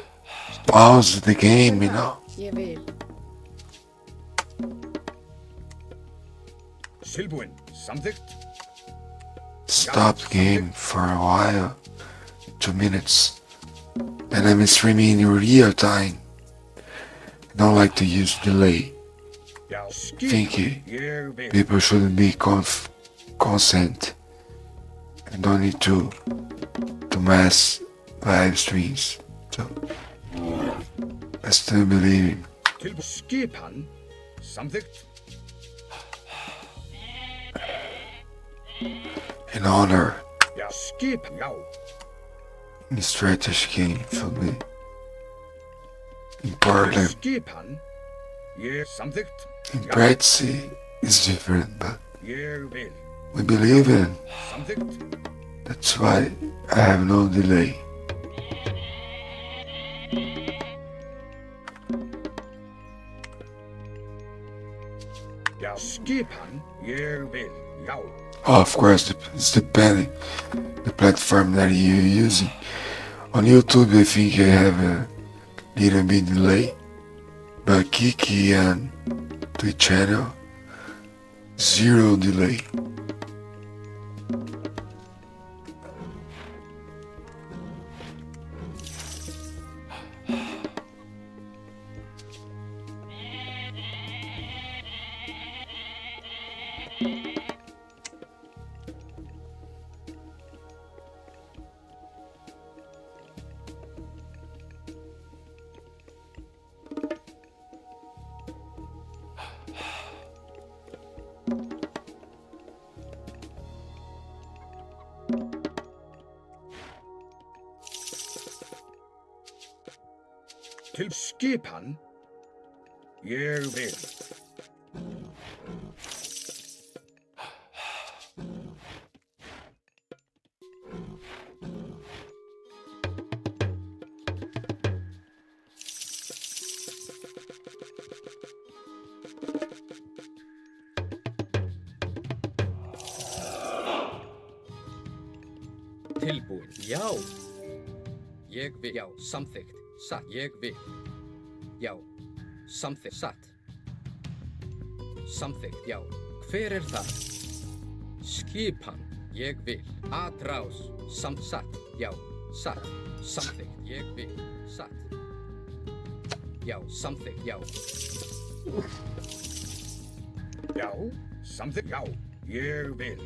pause the game, you know. Ég vil. Tilbúin, samþykkt. Stop the game for a while, 2 minutes, and I'm streaming in real time. I don't like to use delay. Já. Think Skipan, ég vil. people shouldn't be consent and don't need to mess live streams. So I still believe in Tilbúin. Skipan, samþykkt. an honor Já. Skipan, já. in strategy game for me. Important. Skipan, ég samþykkt. In practice is different, but Ég vil. we believe in. Samþykkt. That's why I have no delay. Já. Skipan, ég vil. Já. Of course, it's depending the platform that you're using. On YouTube, I think I have a little bit delay, but Kiki and Twitch channel, 0 delay. til skipan. Ég vil. Tilbúin. Já. Ég vil. Já, samþykkt. Satt. Ég vil. Já. Samþykkt. Satt. Samþykkt. Já. Hver er það? Skipan. Ég vil. Atrás. Satt. Já. Satt. Samþykkt. Ég vil. Satt. Já. Samþykkt. Já. Já, samþykkt. Já, ég vil.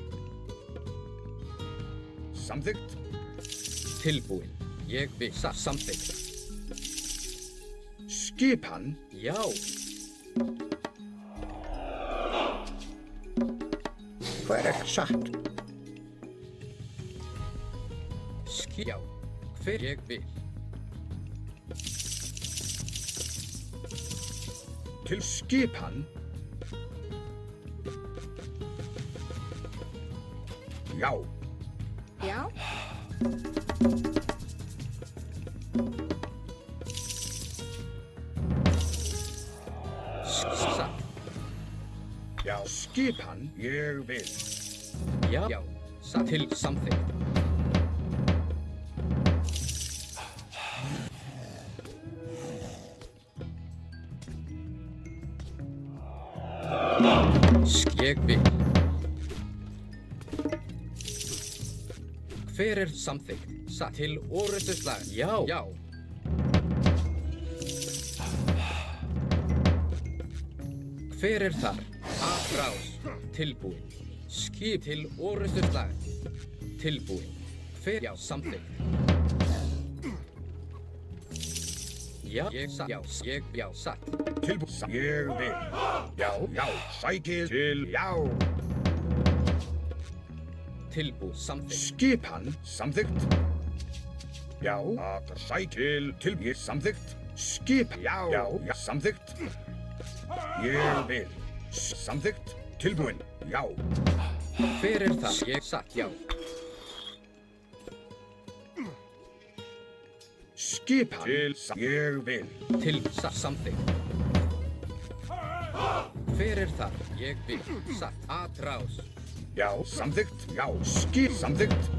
Samþykkt. Tilbúin. Ég vil. Satt. Samþykkt. Skipan. Já. Korrekt satt. Já. Hver ég vil. Til skipan. Já, Já. Satt. já, skipan. Ég vil. Já. Já. Satt. Til samþykkt. Ég vil. Hver er samþykkt? Satt. Til orrustuslag. Já. Já. Hver er þar? Atrás. Tilbúin. Skip til orrustuslag. Tilbúin. Hver? Já. Samþykkt. Já. Ég satt. Já. Ég. Já. Satt. Tilbúin. Ég vil. Já, já, sækið til. Já. Tilbúin. Samþykkt. Skipan. Samþykkt. Já, að sækið til. Ég samþykkt. Skip. Já, já, já, samþykkt. Ég vil. Samþykkt. Tilbúin. Já. Hver er það? Ég satt. Já. Skipan. Til. Ég vil. Til. Satt. Samþykkt. Hver er þar? Ég vil. Satt. Atrás. Já, samþykkt. Já, skip. Samþykkt.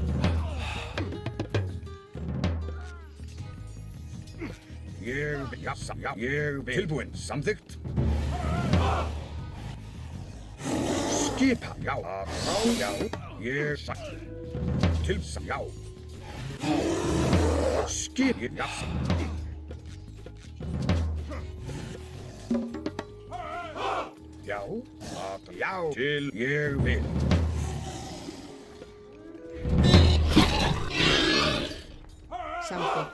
Ég vil. Já, já, ég vil. Tilbúin. Samþykkt. Skipan. Já, já, ég sagt. Til. Já. Skip. Já. Já, já, til. Ég vil. Samþykkt.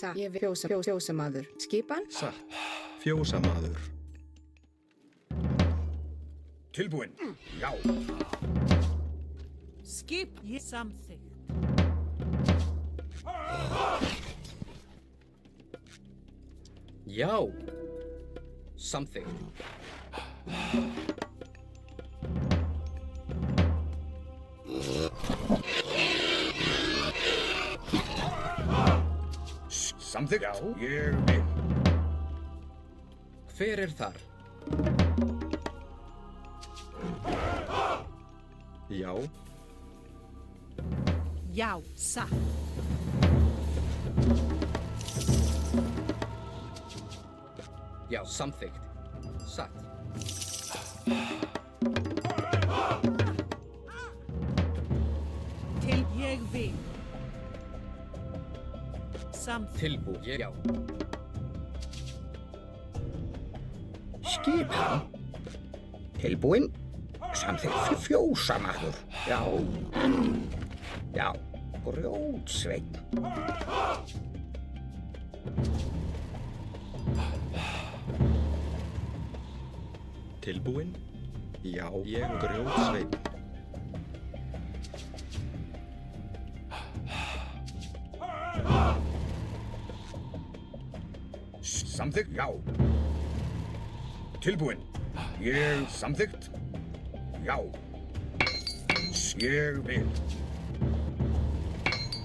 Satt. Ég vil. Fjósamaður. Skipan. Satt. Fjósamaður. Tilbúin. Já. Skip. Ég samþykkt. Já. Samþykkt. Samþykkt. Já, ég vil. Hver er þar? Já. Já. Satt. Já. Samþykkt. Satt. Til ég vil. Samþykkt. Tilbúin. Ég. Já. Skipan. Tilbúin. Samþykkt. Fjósamaður. Já. Já. Grjótsveinn. Tilbúin? Já, ég grjótsveinn. Samþykkt, já. Tilbúinn. Ég samþykkt. Já. Ég vil.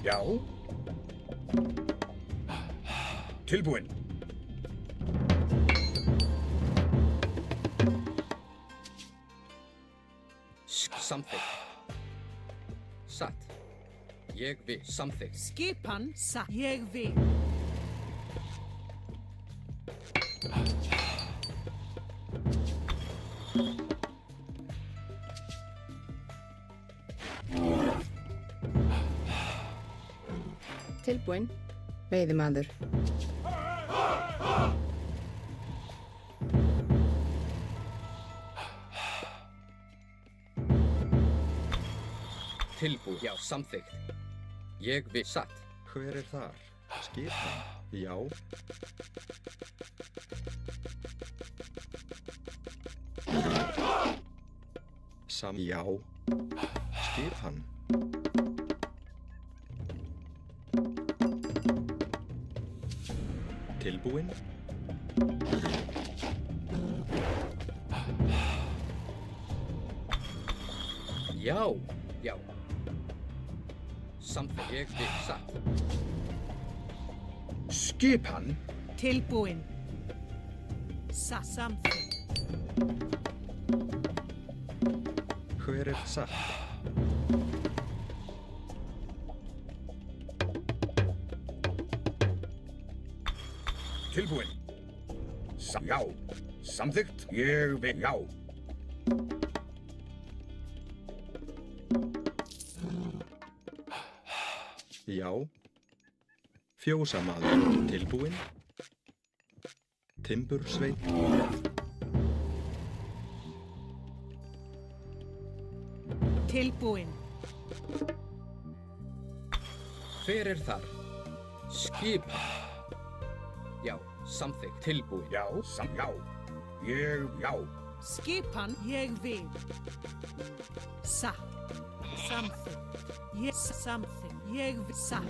Já. Tilbúinn. Samþykkt. Satt. Ég vil. Samþykkt. Skipan satt. Ég vil. Tilbúinn. Veiðimaður. Tilbúið. Já, samþykkt. Ég vil. Satt. Hver er þar? Skipan. Já. Já. Skipan. Tilbúinn. Já. Já. Samþykkt. Ég vil. Satt. Skipan. Tilbúinn. Samþykkt. Hver er satt? Tilbúinn. Já. Samþykkt. Ég vil. Já. Já. Fjósamaður. Tilbúinn. Timbursveit. Tilbúinn. Hver er þar? Skipan. Já, samþykkt. Tilbúinn. Já. Já. Ég. Já. Skipan. Ég vil. Satt. Samþykkt. Ég samþykkt. Ég vil. Satt.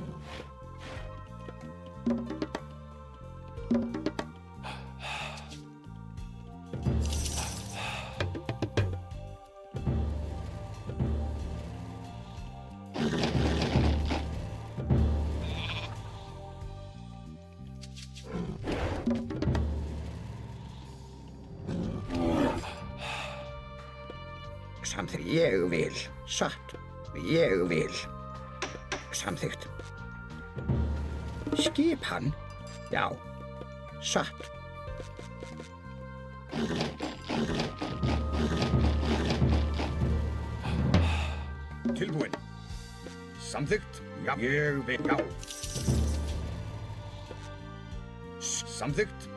Samþykkt. Ég vil. Satt. Ég vil. Samþykkt. Skipan. Já. Satt. Tilbúinn. Samþykkt. Já. Ég vil. Já. Samþykkt.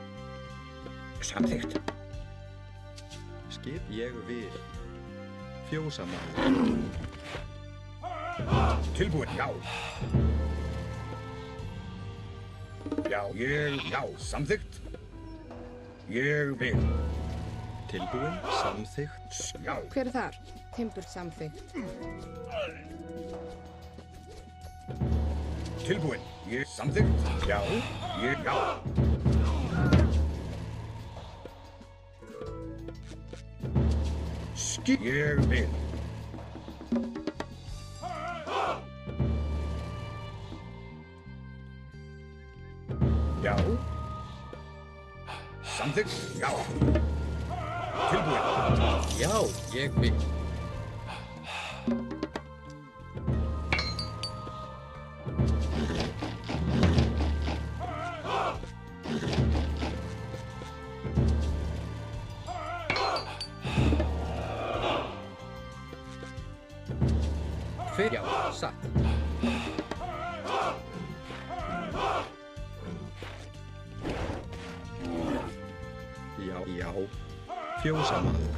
Samþykkt. Skip. Ég vil. Fjósamaður. Tilbúinn. Já. Já. Ég. Já. Samþykkt. Ég vil. Tilbúinn. Samþykkt. Já. Hver er þar? Timbur samþykkt. Tilbúinn. Ég samþykkt. Já. Ég. Já. Ég vil. Já. Samþykkt. Já. Tilbúinn. Já, ég vil. Já, satt. Já, já. Fjósamaður.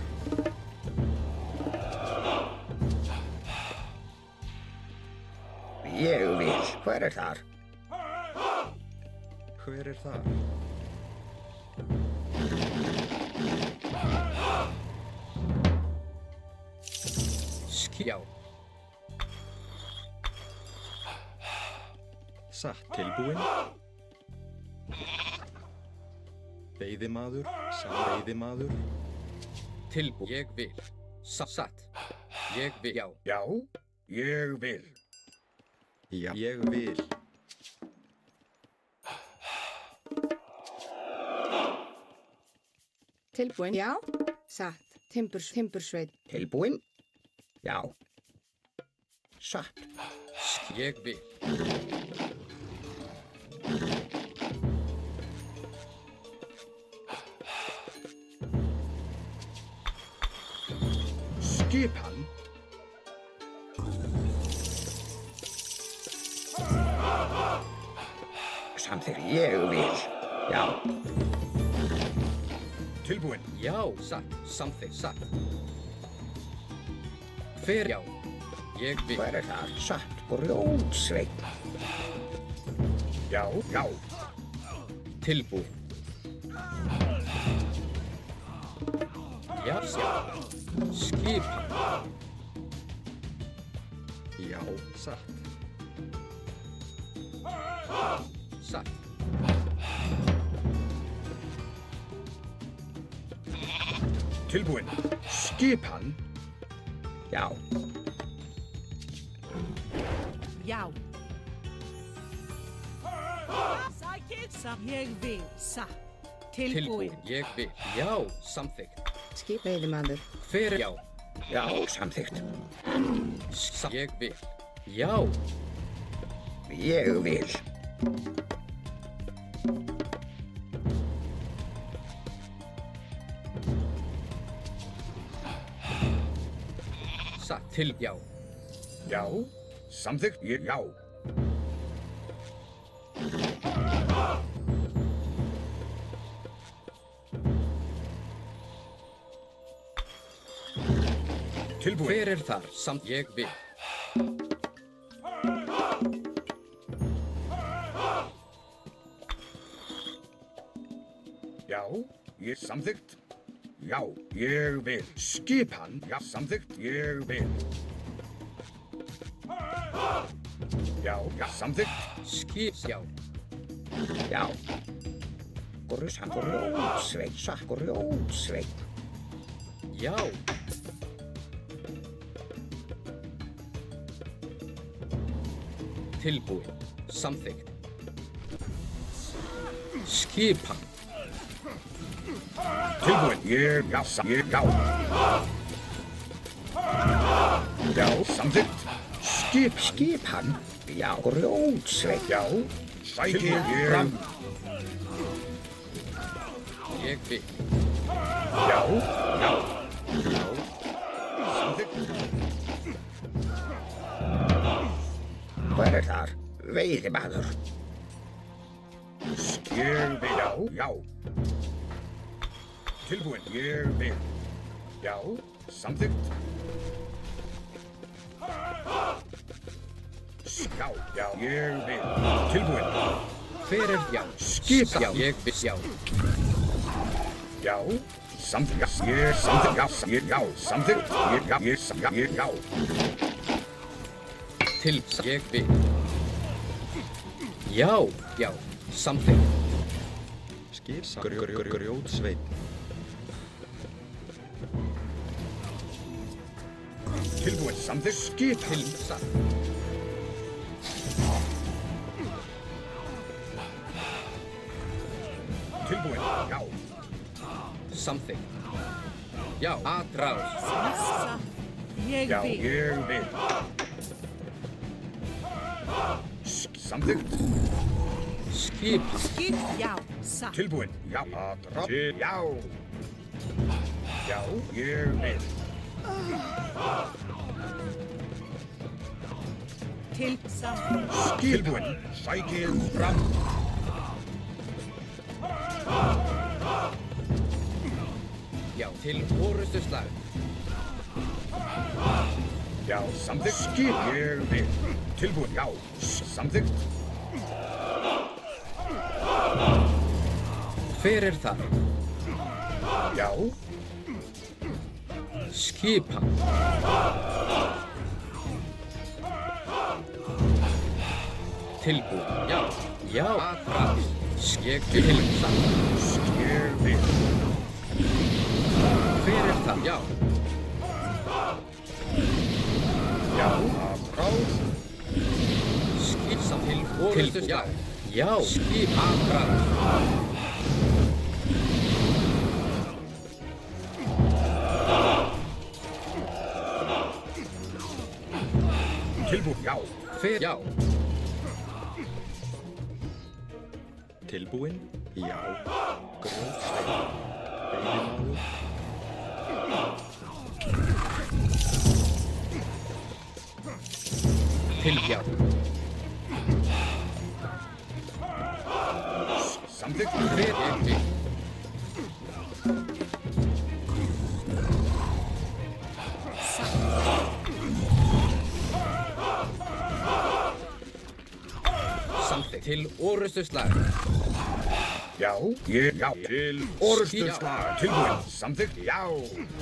Ég vil. Hver er þar? Hver er þar? Já. Satt. Tilbúinn. Veiðimaður, veiðimaður. Tilbúin. Ég vil. Satt. Ég vil. Já. Já, ég vil. Já, ég vil. Tilbúin. Já. Satt. Timbursveit. Tilbúin? Já. Satt. Ég vil. Skipan. Samþykkt. Ég vil. Já. Tilbúin. Já. Satt. Samþykkt. Satt. Hver? Já. Ég vil. Hver er það? Satt. Grjótsveinn. Já, já. Tilbúin. Já. Skipan. Já, satt. Satt. Tilbúin. Skipan. Já. Já. Sækið samt. Ég vil. Satt. Tilbúin. Ég vil. Já. Samþykkt. Skip. Veiðimaður. Hver? Já. Já, samþykkt. Ég vil. Já. Ég vil. Satt. Til. Já. Já. Samþykkt. Ég, já. Tilbúin. Hver er þar? Samt. Ég vil. Já, ég samþykkt. Já, ég vil. Skipan. Já, samþykkt. Ég vil. Já, já, samþykkt. Skip. Já. Já. Grjótsveinn. Satt. Grjótsveinn. Já. Tilbúin. Samþykkt. Skipan. Tilbúin. Ég, já, ég, já. Já, samþykkt. Skipan. Já, grjótsveinn. Já. Sækið ég. Fram. Ég vil. Já, já. Já. Samþykkt. Hver er þar? Veiðimaður. Ég vil. Já, já. Tilbúin. Ég vil. Já, samþykkt. Já, já, ég vil. Tilbúin. Hver er? Já. Skipan. Já. Ég vil. Já. Já, samþykkt. Ég samþykkt. Já, ég, já, samþykkt. Ég, já, ég, já, ég, já. Til. Ég vil. Já. Já. Samþykkt. Skip, grjótsveinn. Tilbúin. Samþykkt. Skipan. Til. Satt. Tilbúin. Já. Samþykkt. Já. Atrás. Satt. Ég Já, vil. ég vil. Samþykkt. Skipan. Skip. Já. Satt. Tilbúin. Já. Til. Já. Já, ég vil. Til. Satt. Tilbúin. Sækið fram. Já. Til orustu slag. Já, samþykkt. Skip. Ég vil. Tilbúin. Já. Samþykkt. Hver er þar? Já. Skipan. Tilbúin. Já. Já. Atrás. Ég vil. Satt. Ég vil. Hver er það? Já. Já, atrás. Skip samt til orrustuslag. Já. Skip atrás. Tilbúin, já. Hver? Já. Tilbúinn? Já. Grjótsteinn. Veiðimaður. Til já. Samþykkt. Hver ég vil. Samþykkt. Til orrustuslag. Já, ég, já. Til orrustuslag. Tilbúin. Samþykkt. Já.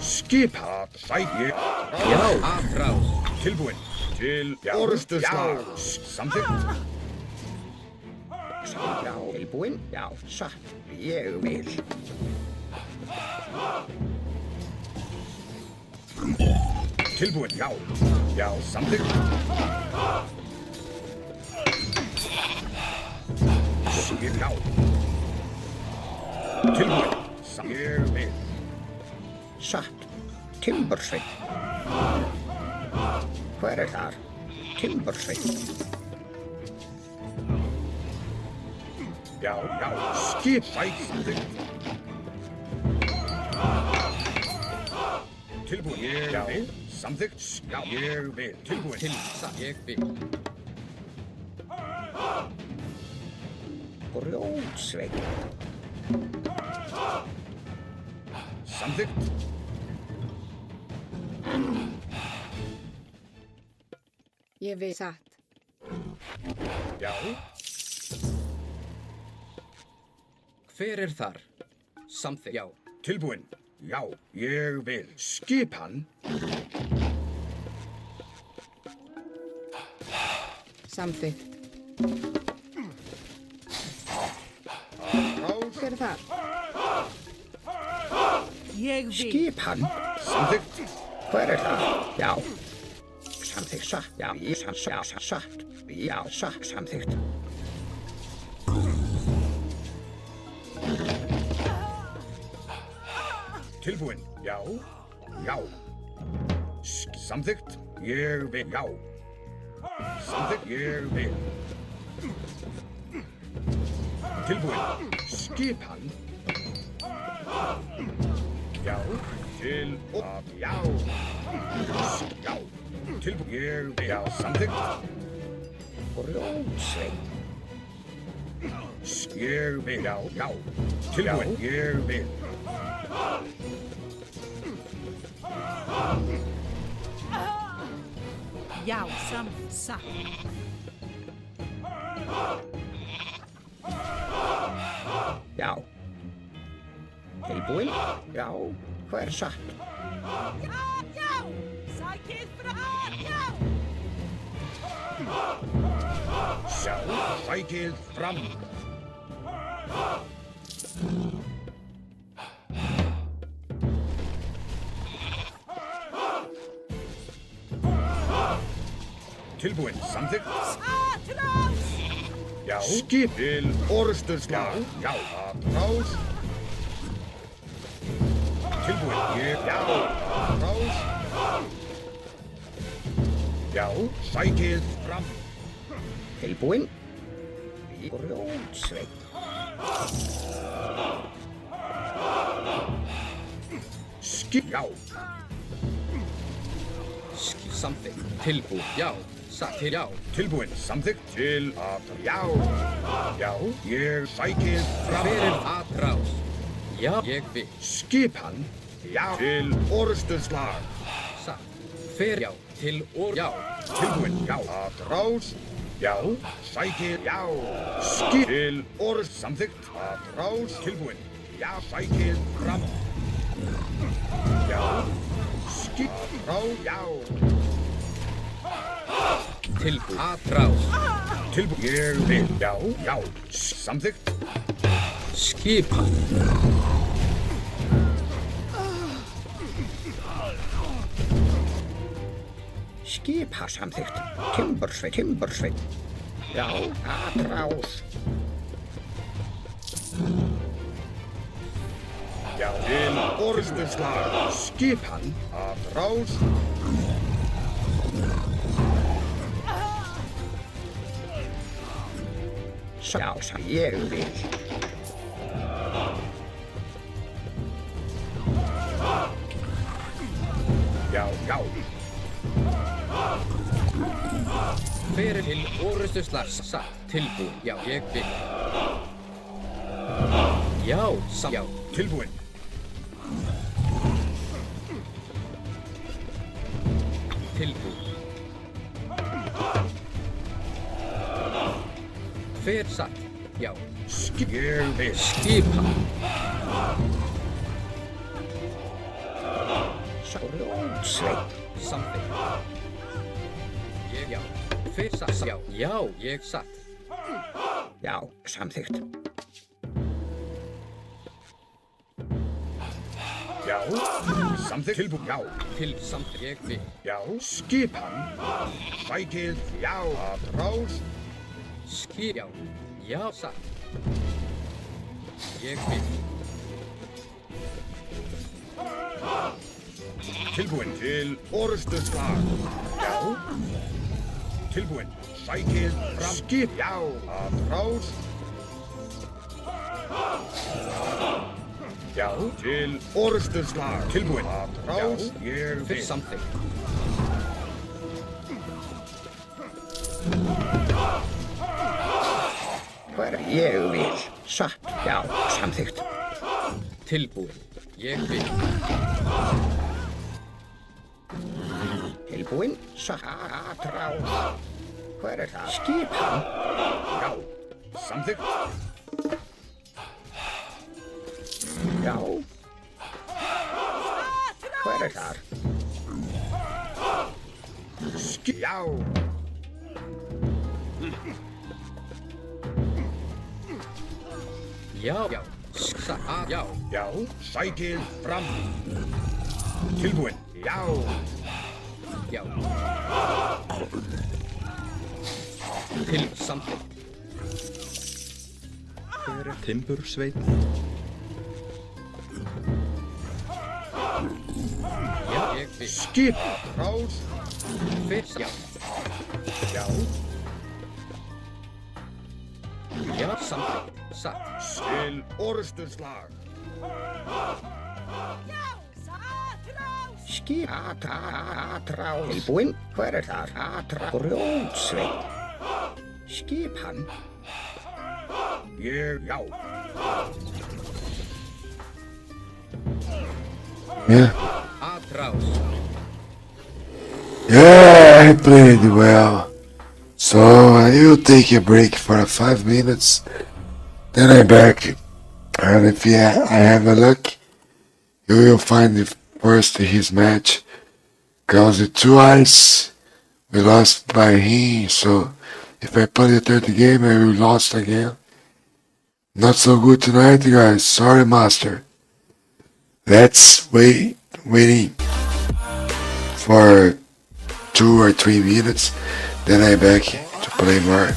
Skipa. Sæt ég. Já. Atrás. Tilbúin. Til orrustuslag. Samþykkt. Já, tilbúinn? Já, satt. Ég vil. Tilbúin, já. Já, samþykkt. Ég, já. Tilbúin. Ég vil. Satt. Timbursveinn. Hver er þar? Timbursveinn. Já, já. Skip. Sæt. Samþykkt. Tilbúin. Ég vil. Samþykkt. Já, ég vil. Tilbúin. Til satt. Ég vil. Grjótsveinn. Samþykkt. Ég vil. Satt. Já. Hver er þar? Samþykkt. Já. Tilbúin. Já, ég vil. Skipan. Samþykkt. Hver er þar? Ég vil. Skipan. Samþykkt. Hver er þar? Já. Samþykkt, satt. Já, satt. Já, satt. Samþykkt. Tilbúin. Já. Já. Samþykkt. Ég vil. Já. Samþykkt. Ég vil. Tilbúin. Skipan. Já. Til og já. Já. Tilbúin. Ég vil. Já. Samþykkt. Grjótsveinn. Ég vil. Já. Já. Tilbúin. Ég vil. Já, satt. Já. Tilbúinn? Já. Hver satt? Já. Sækið frá. Já. Sjá. Sækið fram. Tilbúin. Samþykkt. Atrás. Já. Skip til orrustuslag. Já. Atrás. Tilbúin. Ég. Já. Atrás. Já. Sækið fram. Tilbúinn? Grjótsveinn. Skip. Já. Skip samþykkt. Tilbúið. Já. Satt. Til já. Tilbúin. Samþykkt. Til atrás. Já. Já. Ég sækið fram. Hver er atrás? Já. Ég vil. Skipan. Já. Til orrustuslag. Satt. Hver já. Til já. Tilbúin. Já. Atrás. Já. Sækið. Já. Skip. Til orrust. Samþykkt. Atrás. Tilbúin. Já. Sækið fram. Já. Skip. Atrás. Já. Tilbúið. Atrás. Tilbúin. Ég vil. Já. Já. Samþykkt. skipan, Skipa samþykkt. Timbursveit. Já, atrás. Já, til orðstuslag. Skipan, atrás. Já, ég vil. Já. hver er til orustu slags satt tilbúin, já, ég vil. Já. Tilbúin. Tilbúin. Hver satt, já. Ég vil. Skipa, Grjótsveit. samþykkt. Já. Hver satt, já, ég satt. Já, samþykkt. Já. Samþykkt. Tilbúin. Já. Til samþykkt, ég vil. Já. Skipan. Sækið. Já. Atrás. Já, satt. Ég vil. Tilbúin til orðstuslag. Já. Tilbúin. Sækið fram. Skip. Já. Atrás. Já. Til orðstuslag. Tilbúin. Atrás. Ég Til vil. samþykkt. Hver ég vil. Satt. Já, samþykkt. Tilbúin, ég vil. Tilbúin. Satt. Atrás. Hver er það? Skipan. Já. Samþykkt. Já. Hver er þar? Já. Já. Satt, já. Já. Sækið fram. Tilbúin. Já. Já. Til samþykkt. Hver er timbursveit? Já, ég vil. Skip. Rás. Hver, já. Já. Já, samþykkt. Satt. Til orðstuslag. Skip. Atrás. Tilbúin. Hver er þar? Atrás. Grjótsveit. Skipan. Ég. Já. Yeah. Atrás. Yeah, I played well. So I will take a break for 5 minutes. Then I'm back. And if I have a luck, you will find the first his match. Cause twice we lost by him, so if I play the third game I will lost again. Not so good tonight, guys. Sorry, master. Let's waiting for 2 or 3 minutes. Then I'm back to play more.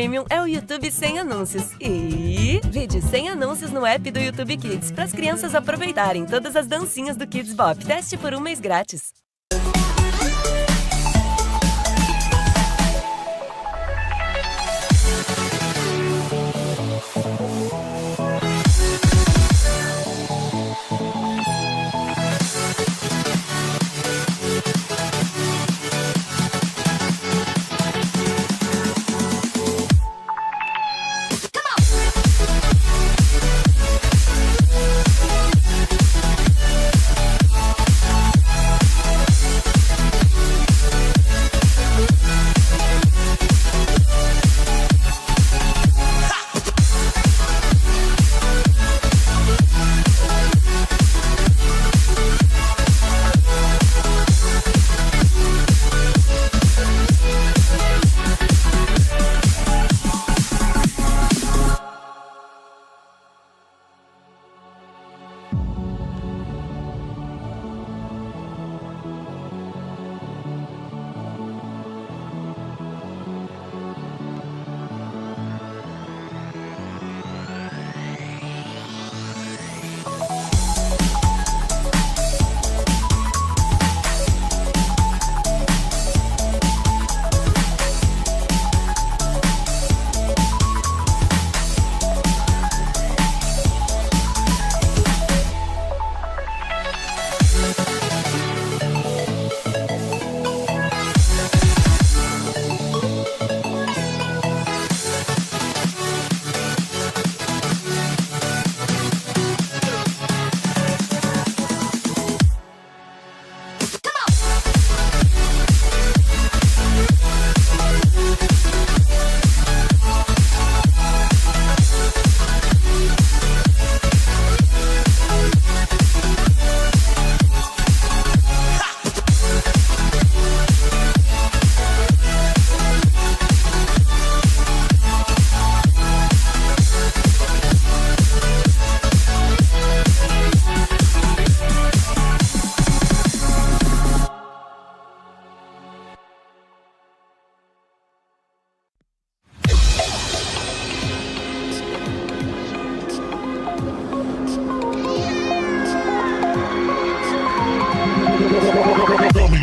Premium é o YouTube sem anúncios. E vídeos sem anúncios no app do YouTube Kids para as crianças aproveitarem todas as dancinhas do Kids Bop. Teste por 1 mês grátis.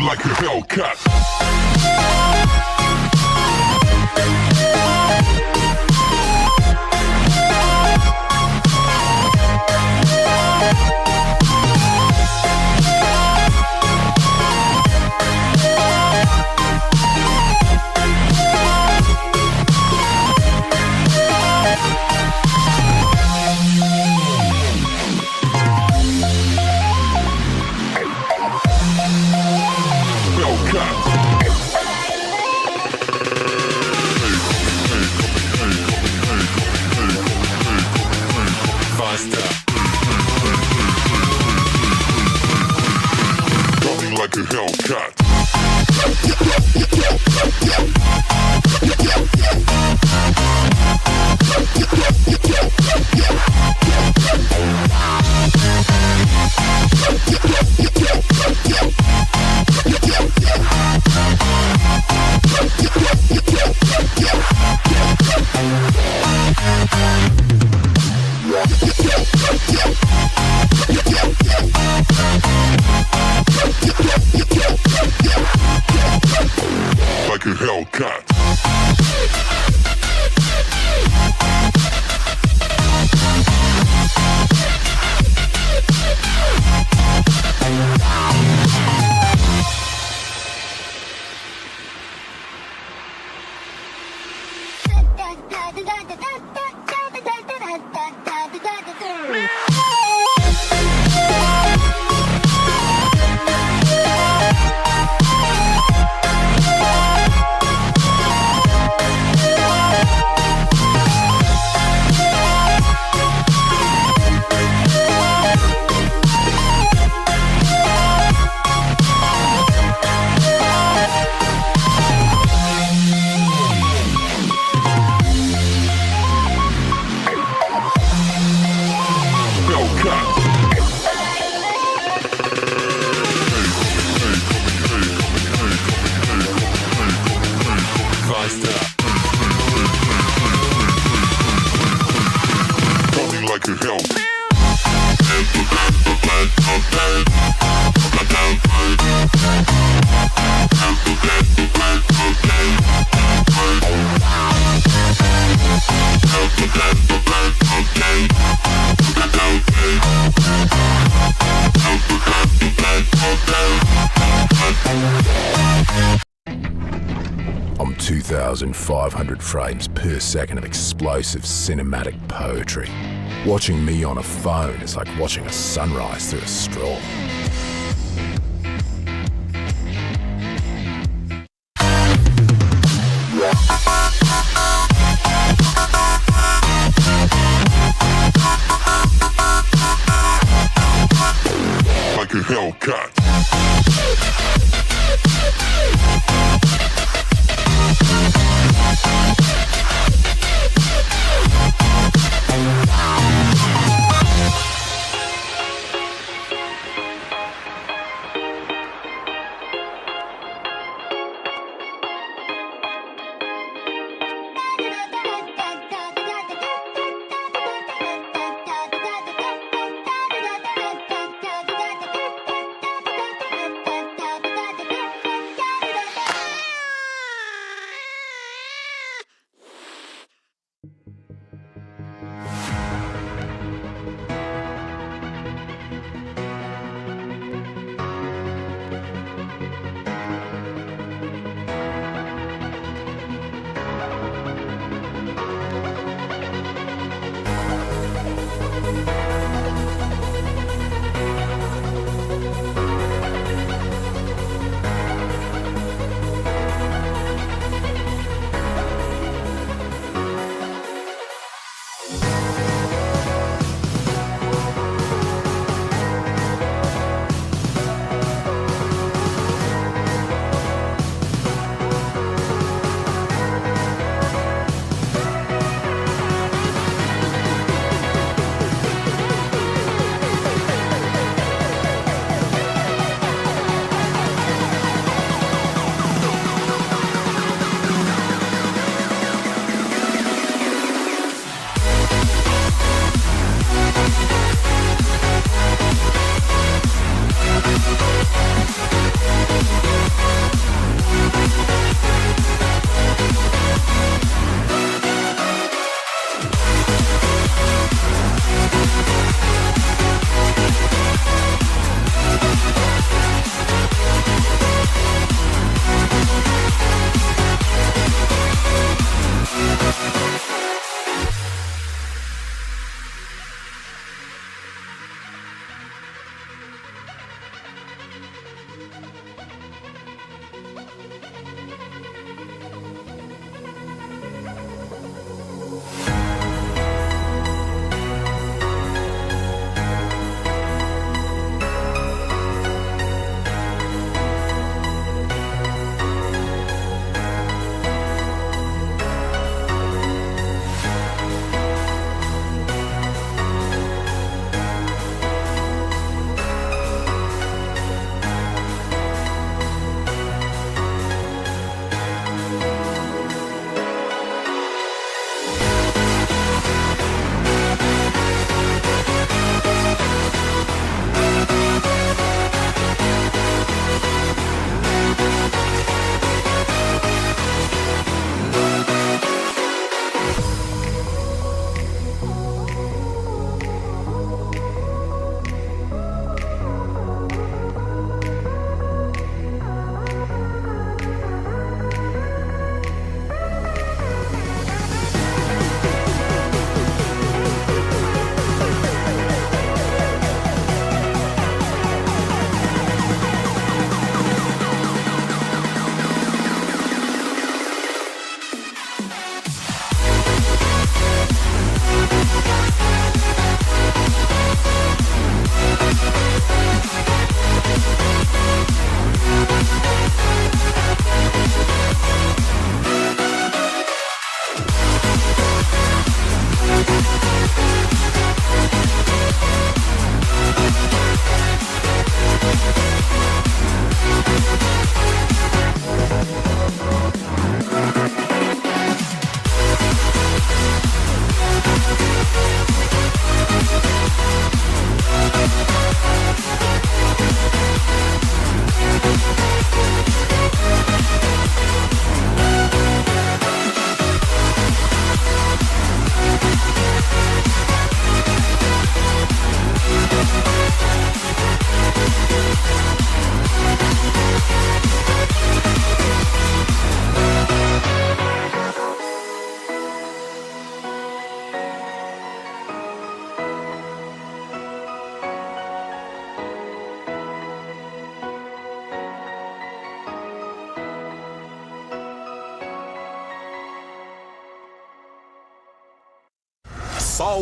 Like a Hellcat. Like a Hellcat. Like a Hellcat. Wow. I'm 2,500 frames per second of explosive cinematic poetry. Watching me on a phone is like watching a sunrise through a straw. Like a Hellcat. só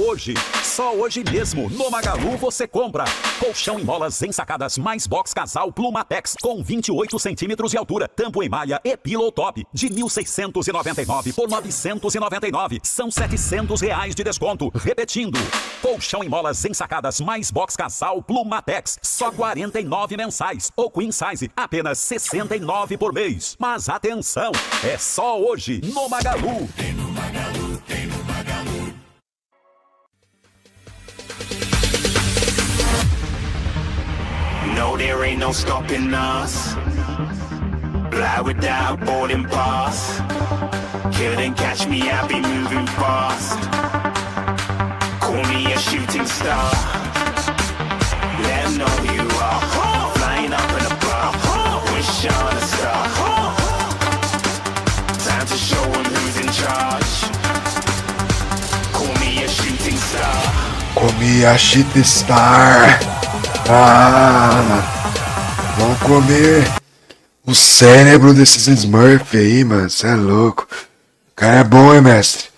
hoje mesmo, no Magalu você compra colchão em molas ensacadas mais box casal Plumatex com 28 centímetros de altura, tampo em malha e pillow top de 1.699 por 999, são R$700 de desconto. Repetindo, colchão em molas ensacadas mais box casal Plumatex, só 49 mensais, ou queen size, apenas 69 por mês. Mas atenção, é só hoje no Magalu. No, there ain't no stopping us. Fly without boarding pass. Couldn't catch me, I'll be moving fast. Call me a shooting star. Let 'em know who you are. Flying up in a bar. Wish on a star. Time to show 'em who's in charge. Call me a shooting star. Comi a Shit Star. Vamos comer o cérebro desses Smurf aí, mano. Cê é louco. O cara é bom, hein, mestre?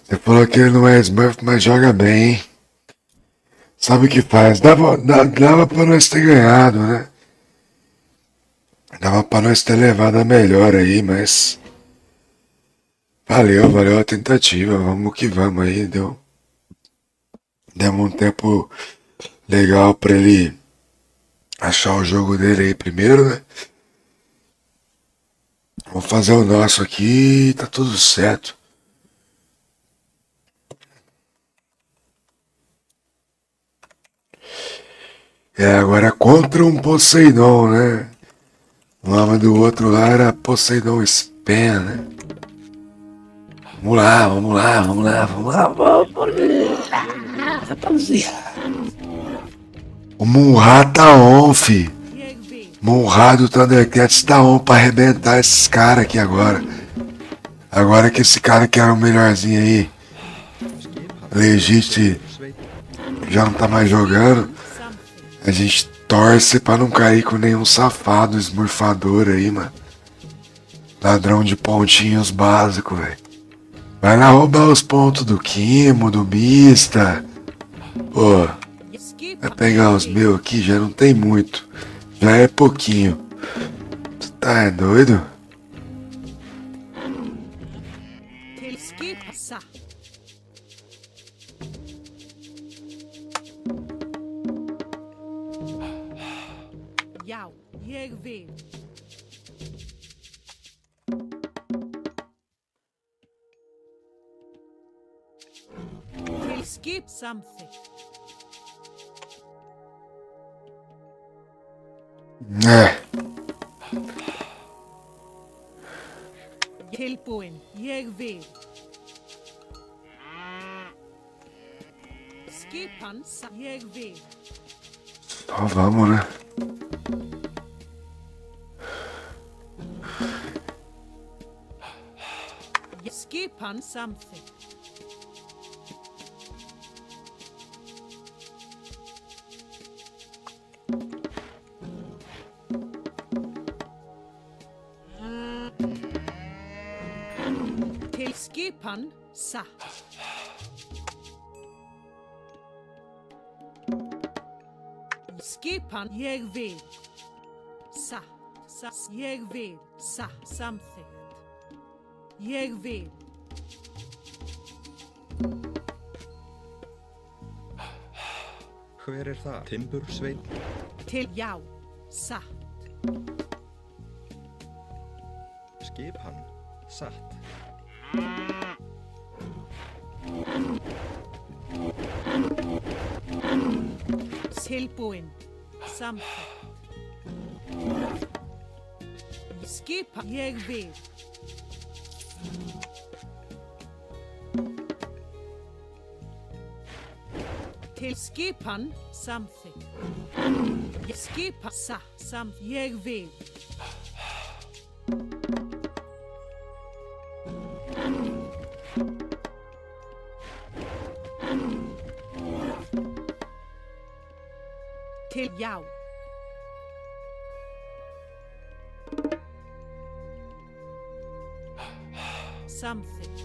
Você falou que ele não é Smurf, mas joga bem, hein? Sabe o que faz? Dava pra nós ter ganhado, né? Dava pra nós ter levado a melhor aí, mas... Valeu a tentativa. Vamos que vamos aí, deu um tempo legal pra ele achar o jogo dele aí primeiro, né? Vamos fazer o nosso aqui e tá tudo certo. Agora contra um Poseidon, né? O nome do outro lá era Poseidon Span, né? Vamos lá, rapaziada. O Munra tá on, fi. Munra do Thundercats tá on pra arrebentar esses caras aqui agora. Agora que esse cara que era o melhorzinho aí, Legit, já não tá mais jogando, a gente torce pra não cair com nenhum safado esmurfador aí, mano. Ladrão de pontinhos básico, velho. Vai lá roubar os pontos do Kimo, do Mista. Pô, vai pegar os meus aqui, já não tem muito. Já é pouquinho. Tu tá doido? Skip something. Tilbúin, ég vil. Skipan, ég vil. Só vamos, né? Skipan something. Skipan satt. Skipan ég vil. Satt. Ég vil. Satt. Samþykkt. Ég vil. Hver er það? Timbursveinn? Til já. Satt. Skipan. Satt. Tilbúin. Samþykkt. Skipa ég vil. Til skipan samþykkt. Skipa ég vil. Til já. Samþykkt.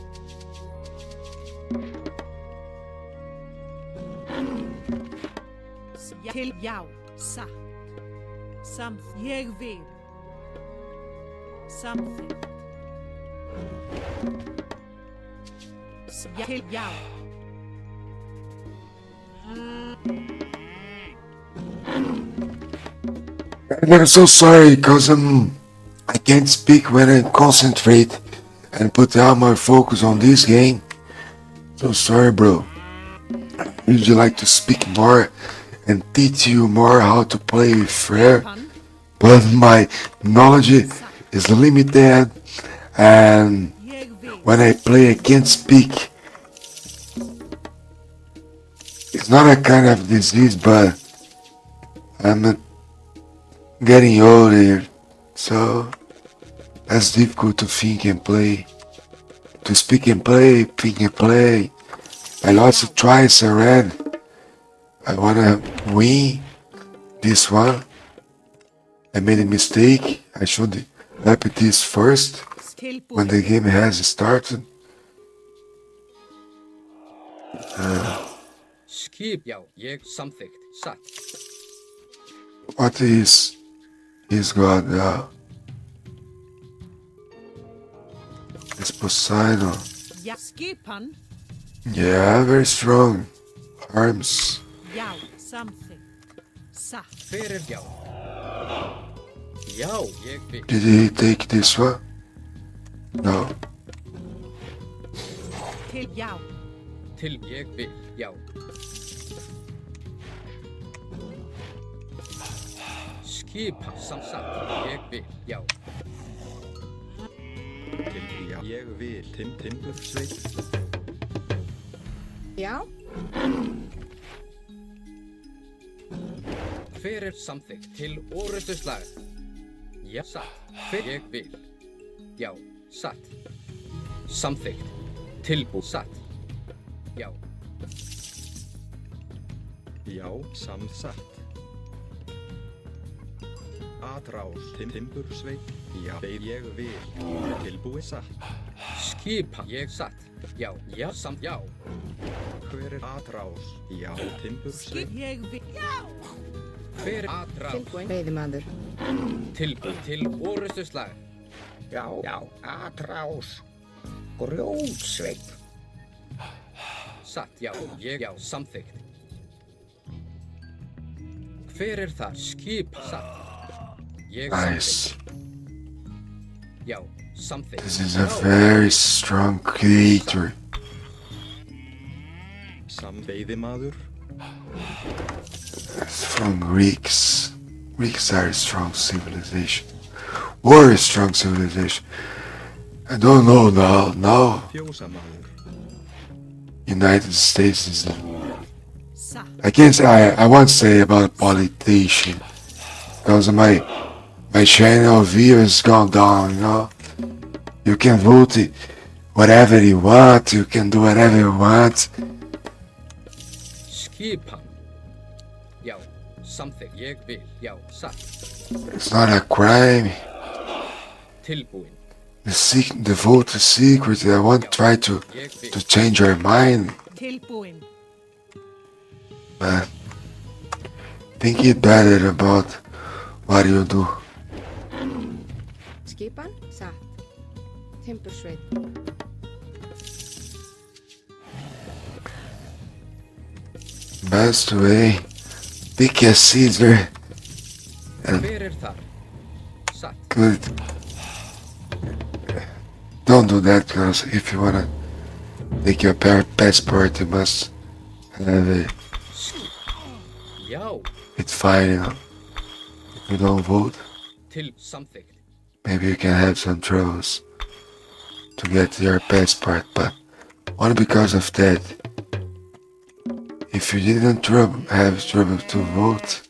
Til, já, satt. Ég vil. Samþykkt. Til, já. I'm so sorry, cause I can't speak when I concentrate and put all my focus on this game. So sorry, bro. I usually like to speak more and teach you more how to play with Frere, but my knowledge is limited, and when I play I can't speak. It's not a kind of disease, but I'm getting older, so that's difficult to think and play. To speak and play, think and play. I lost it twice already. I wanna win this one. I made a mistake. I should repeat this first when the game has started. Skip, já, ég samþykkt, satt. What is God now? It's Poseidon. Já, skipan. Yeah, very strong arms. Já, samþykkt. Satt. Hver já? Já, ég vil. Did he take this one? No. Til, já. Til, ég vil, já. Skipa, samsatt, ég vil, já. Til, já. Ég vil. Timbursveit. Já. Hver samþykkt til orrustuslaga? Já, satt. Hver ég vil. Já, satt. Samþykkt. Tilbúið, satt. Já. Já, samsatt. Atrás, timbursveit. Já, ég vil. Tilbúið, satt. Skipa, ég satt. Já, já, já. Hver atrás? Já, timbursveit. Ég vil. Já. Hver atrás? Tilbúin. Veiðimaður. Tilbúið til orrustuslaga. Já, já, atrás. Grjótsveit. Satt, já, ég, já, samþykkt. Hver það? Skipa, satt. Ég Nice. Já, samþykkt. This is a very strong creator. Samveiðimaður. It's from Greeks. Greeks are a strong civilization. Were a strong civilization. I don't know now. Now, Fjósamaður. United States is. Satt. I can't say. I won't say about politician because my channel view has gone down. You know, you can vote whatever you want. You can do whatever you want. Skipan. Já, samþykkt. Ég vil, já, satt. It's not a crime. Tilbúin. The vote is secret. I won't try to change your mind, Tilbúin. but think it better about what you do. Skipan. Satt. Timbursveit. Best way, pick a Caesar and Hver þar? Satt. good. Don't do that, because if you wanna take your passport, you must have Já, it fine, you know. If you don't vote, til samþykkt. maybe you can have some troubles to get your passport, but only because of that. If you didn't have trouble to vote,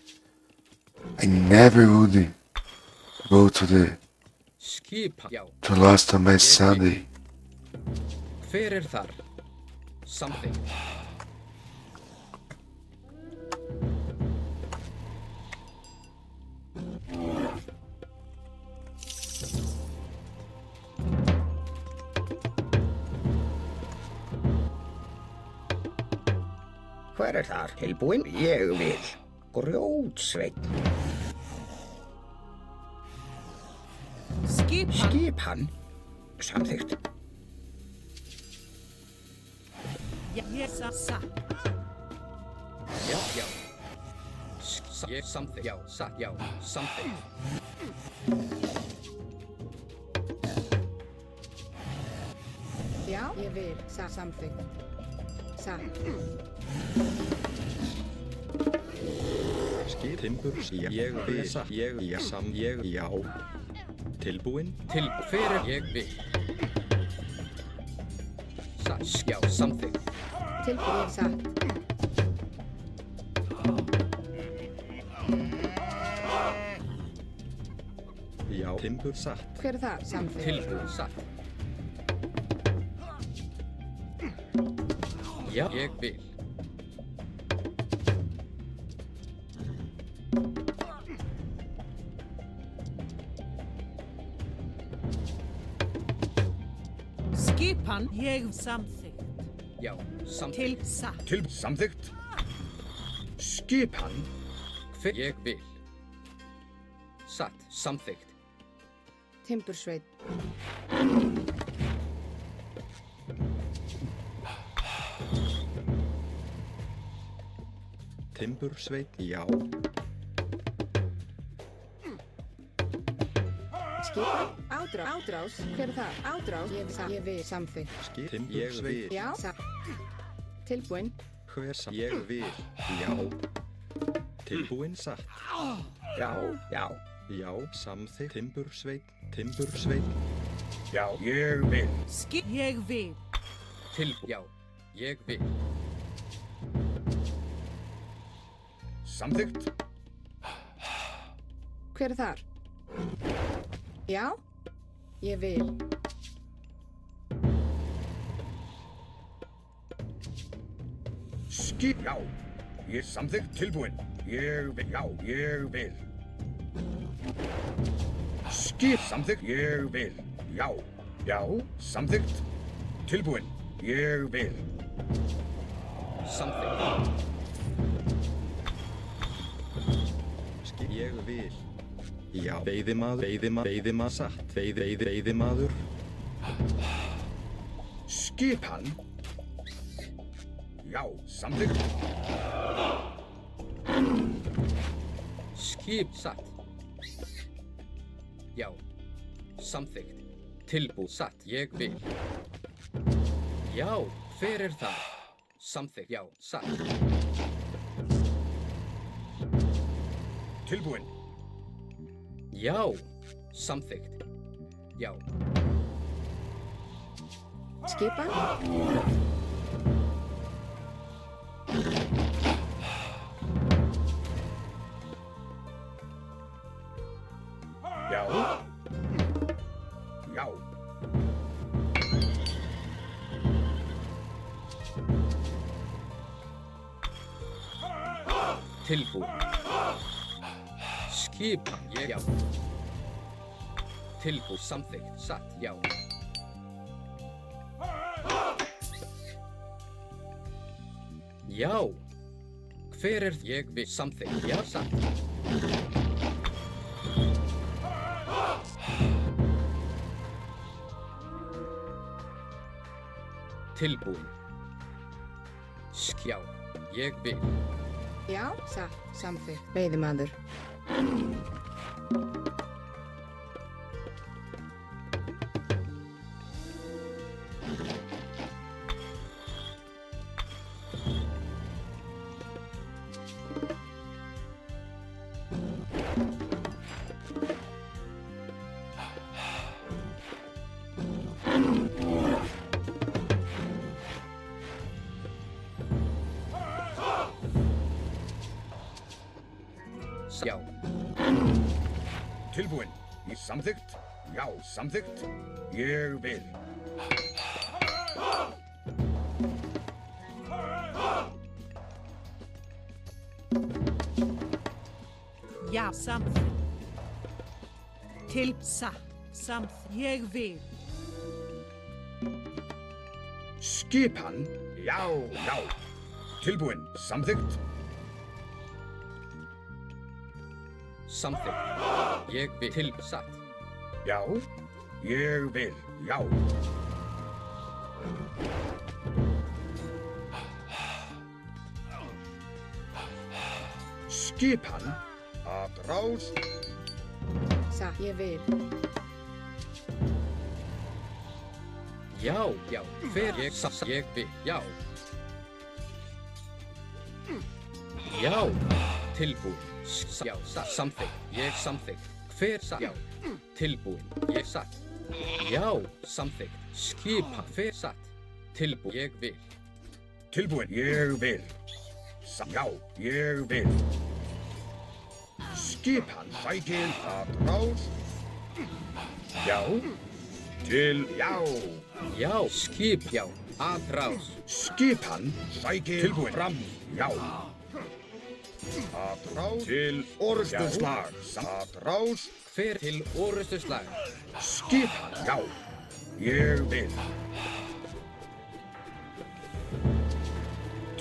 I never would go to Skipan. Já, last on my Sunday. hver þar? Samþykkt. Hver þar? Tilbúin? Ég vil. Grjótsveinn. Skipan. Skipan. Samþykkt. Ég satt. Já, já. Ég samþykkt. Já, satt, já, samþykkt. Já, ég vil. Samþykkt. Satt. Timbur, ég vil, já. Tilbúinn? Fyrir ég vil. Satt, já, samþykkt. Tilbúin satt. Já, timbur satt. Hver er það? Samþykkt. Tilbúin satt. Já, ég vil. Skipan. Ég samþykkt. Já, samþykkt. Til satt. Til samþykkt. Skipan. Hver ég vil. Satt, samþykkt. Timbursveit. Timbursveit, já. Skipan. Ádrás. Hver er það? Ádrás. Ég vil. Samþykkt. Timbursveit. Já. Satt. Tilbúin. Ég vil, já. Tilbúinn satt. Já, já. Já, samþykkt. Timbursveit. Já, ég vil. Ég vil. Já, ég vil. Samþykkt. Hver er þar? Já. Ég vil. Já. Ég samþykkt. Tilbúinn. Ég vil. Já, ég vil. Samþykkt. Ég vil. Já. Já, samþykkt. Tilbúinn. Ég vil. Samþykkt. Ég vil. Já, veiðimaður satt. Veiðimaður. Skipan. Já, samþykkt. Skip satt. Já, samþykkt. Tilbúið satt, ég vil. Já, hver er það? Samþykkt, já, satt. Tilbúinn. Já, samþykkt. Já. Skipan. Já. Já. Tilbúið. Skipan, já. Tilbúið, samþykkt, satt, já. Já. Hver er ég við samþykkt, já, satt. Tilbúin. Já, ég vil. Já, satt, samþykkt. Veiðimaður. Já. Tilbúinn. Ég samþykkt. Já, samþykkt. Ég vil. Já, samþykkt. Til satt, samþykkt. Ég vil. Skipan. Já, já. Tilbúinn. Samþykkt. Samþykkt. Ég vil. Til. Satt. Já. Ég vil. Já. Skipan að rás. Satt. Ég vil. Já, já. Hver ég satt. Ég vil. Já. Já. Tilbúin. Já. Satt. Samþykkt. Ég samþykkt. Hver satt. Já. Tilbúin. Ég satt. Já. Samþykkt. Skipan. Hver satt. Tilbúin. Ég vil. Tilbúin. Ég vil. Já. Ég vil. Skipan sækir að rás. Já. Til. Já. Já. Skip. Já. Að rás. Skipan sækir. Tilbúin. Fram. Já. Að rás. Til orrustuslag. Að rás. Hver til orrustuslag. Skipan. Já. Ég vil.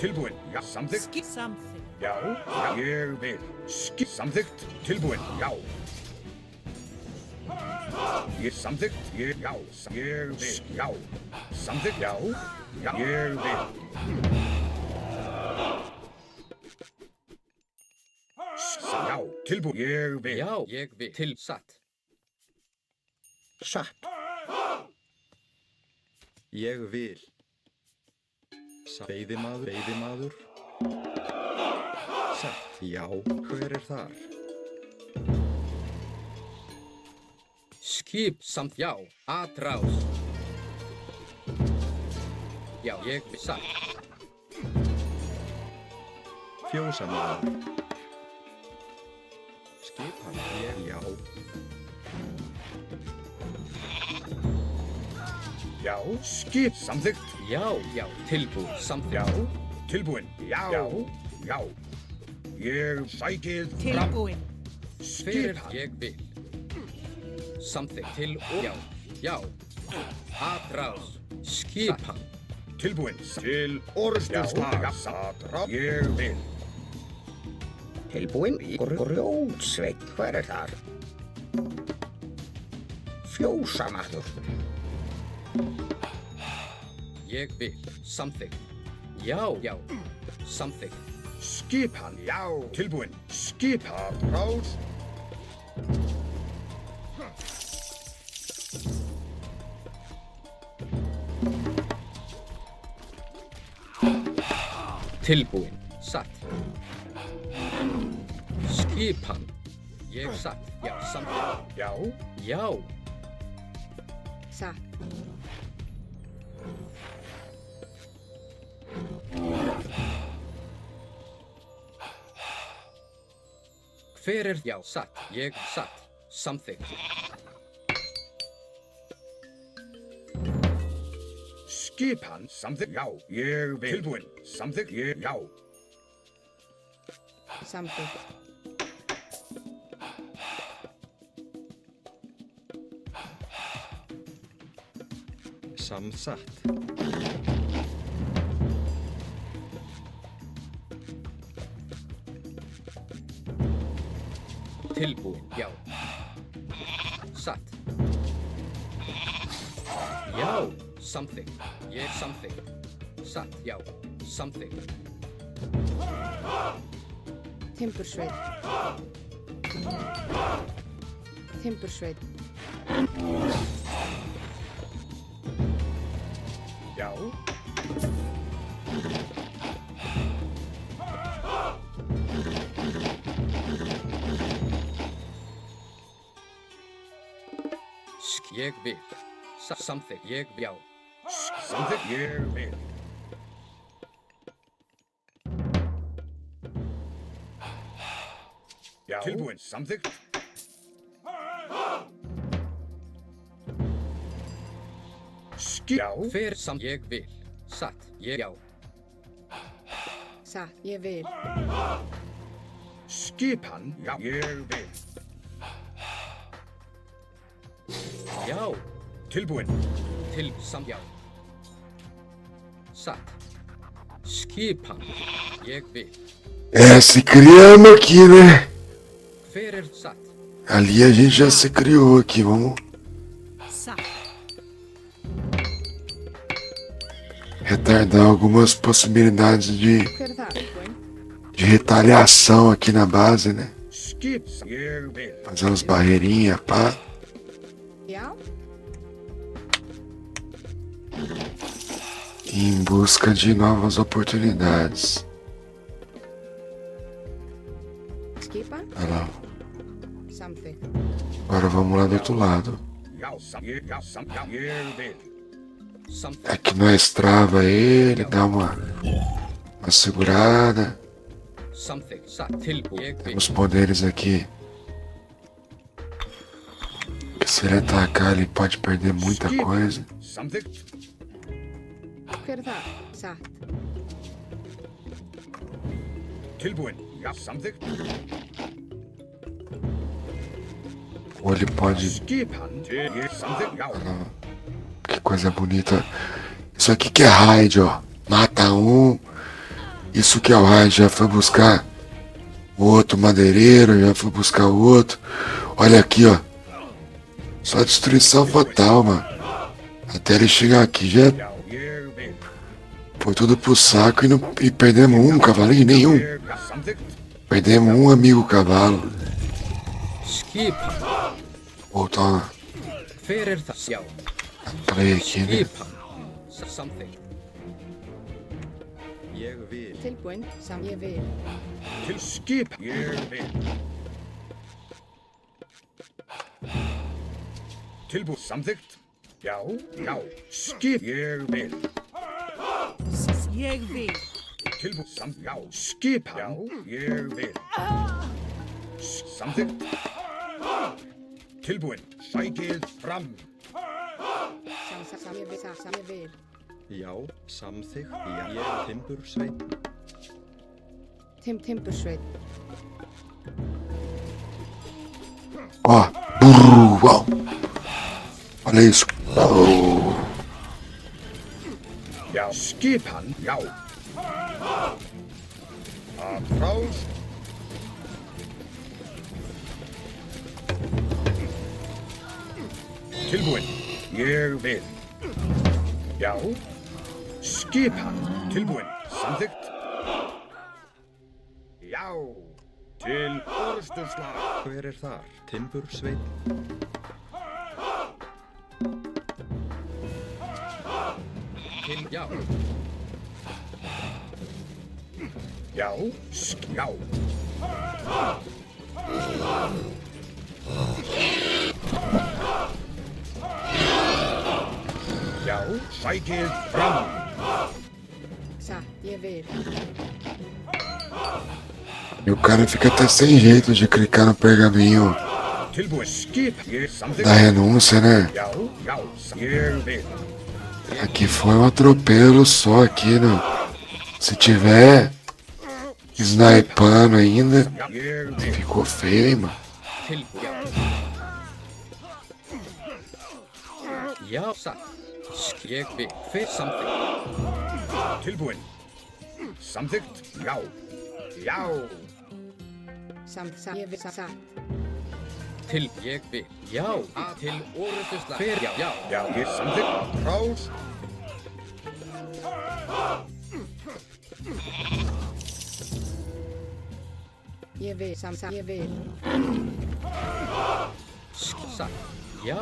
Tilbúin. Já. Samþykkt. Skip something. Já. Já. Ég vil. Samþykkt. Tilbúin. Já. Ég samþykkt. Ég. Já. Ég vil. Já. Samþykkt. Já. Já. Ég vil. Já. Tilbúin. Ég vil. Já. Ég vil. Til. Satt. Satt. Ég vil. Veiðimaður. Veiðimaður. Satt. Já. Hver er þar? Skip. Samt. Já. Að rás. Já. Ég vil. Satt. Fjósamaður. Skipan. Ég. Já. Já. Skip. Samþykkt. Já. Já. Tilbúin. Samþykkt. Já. Tilbúin. Já. Já. Já. Ég sækið fram. Tilbúin. Hver er ég vil. Samþykkt. Til og. Já. Já. Að rás. Skipan. Tilbúin. Til orrustuslag. Að rás. Ég vil. Tilbúin. Grjótsveit. Hver er þar? Fjósamaður. Ég vil. Samþykkt. Já. Já. Samþykkt. Skipan. Já. Tilbúin. Skipan. Rás. Tilbúin. Satt. Skipan. Ég satt. Já. Samþykkt. Já. Já. Satt. Hver er. Já. Satt. Ég satt. Samþykkt. Skipan. Samþykkt. Já. Ég vil. Tilbúin. Samþykkt. Ég. Já. Samþykkt. Samsatt. Tilbúin. Já. Satt. Já. Samþykkt. Ég samþykkt. Satt. Já. Samþykkt. Timbursveit. Timbursveit. Já. Ég vil. Samþykkt. Ég. Já. Samþykkt. Ég vil. Já. Tilbúin. Samþykkt. Já. Hver ég vil. Satt. Ég. Já. Satt. Ég vil. Skipan. Já. Ég vil. Já. Tilbúin. Til. Já. Satt. Skipan. Ég vil. Esse criama aqui, né? Hver er satt? Ali a gente já se criou aqui, vamos Satt. retardar algumas possibilidades Hver er það? Tilbúin. de retaliação aqui na base, né? Skip. Ég vil. Fazer umas barreirinhas, pá. Já. Em busca de novas oportunidades. Skipan. Olha lá. Samþykkt. Agora vamos lá do outro lado. Já, ég vil. Aqui nós trava ele, dá uma segurada. Samþykkt. Satt. Tilbúið. Ég vil. Temos poderes aqui. Que se ele atacar, ele pode perder muita coisa. Samþykkt. Hver er það? Satt. Tilbúin. Já, samþykkt. Ou ele pode... Skipan. Ég samþykkt. Já. Que coisa bonita. Isso aqui que é raid, ó. Mata um. Isso que é o raid. Já foi buscar o outro madeireiro. Já foi buscar o outro. Olha aqui, ó. Só destruição fatal, mano. Até ele chegar aqui já Já, ég vil. foi tudo pro saco e perdemos um cavalinho, nenhum. Já, samþykkt. Perdemos um amigo cavalo. Skipan. Voltar Hver er það? Já. play aqui, né? Skipan. Samþykkt. Ég vil. Tilbúin. Ég vil. Til skip. Ég vil. Tilbúið. Samþykkt. Já, já. Skip. Ég vil. Ég vil. Tilbúið. Já. Skipan. Já, ég vil. Samþykkt. Tilbúin. Sækið fram. Ég vil. Ég vil. Já, samþykkt. Já, ég timbursveit. Timbursveit. Ó, burro, ó. Olha isso. Oh. Já, skipan. Já. Atrás. Tilbúin. Ég vil. Já. Skipan. Tilbúin. Samþykkt. Já. Til orðsturslag. Hver er þar? Timbursveit. Til. Já. Já. Já. Já, sækið fram. Satt. Ég vil. E o cara fica até sem jeito de clicar no pergaminho Tilbúið. Skip. Ég samþykkt. da renúncia, né? Já, já. Ég vil. Aqui foi um atropelo só aqui, né? Se tiver snipando ainda, Já, ég vil. ficou feio, hein, mano? Tilbúið. Já. Já. Satt. Ég vil. Hver samþykkt? Tilbúin. Samþykkt. Já. Já. Ég vil. Satt. Til. Ég vil. Já. Til orðsturslag. Hver? Já. Já. Já, ég samþykkt. Atrás. Ég vil. Ég vil. Satt. Já.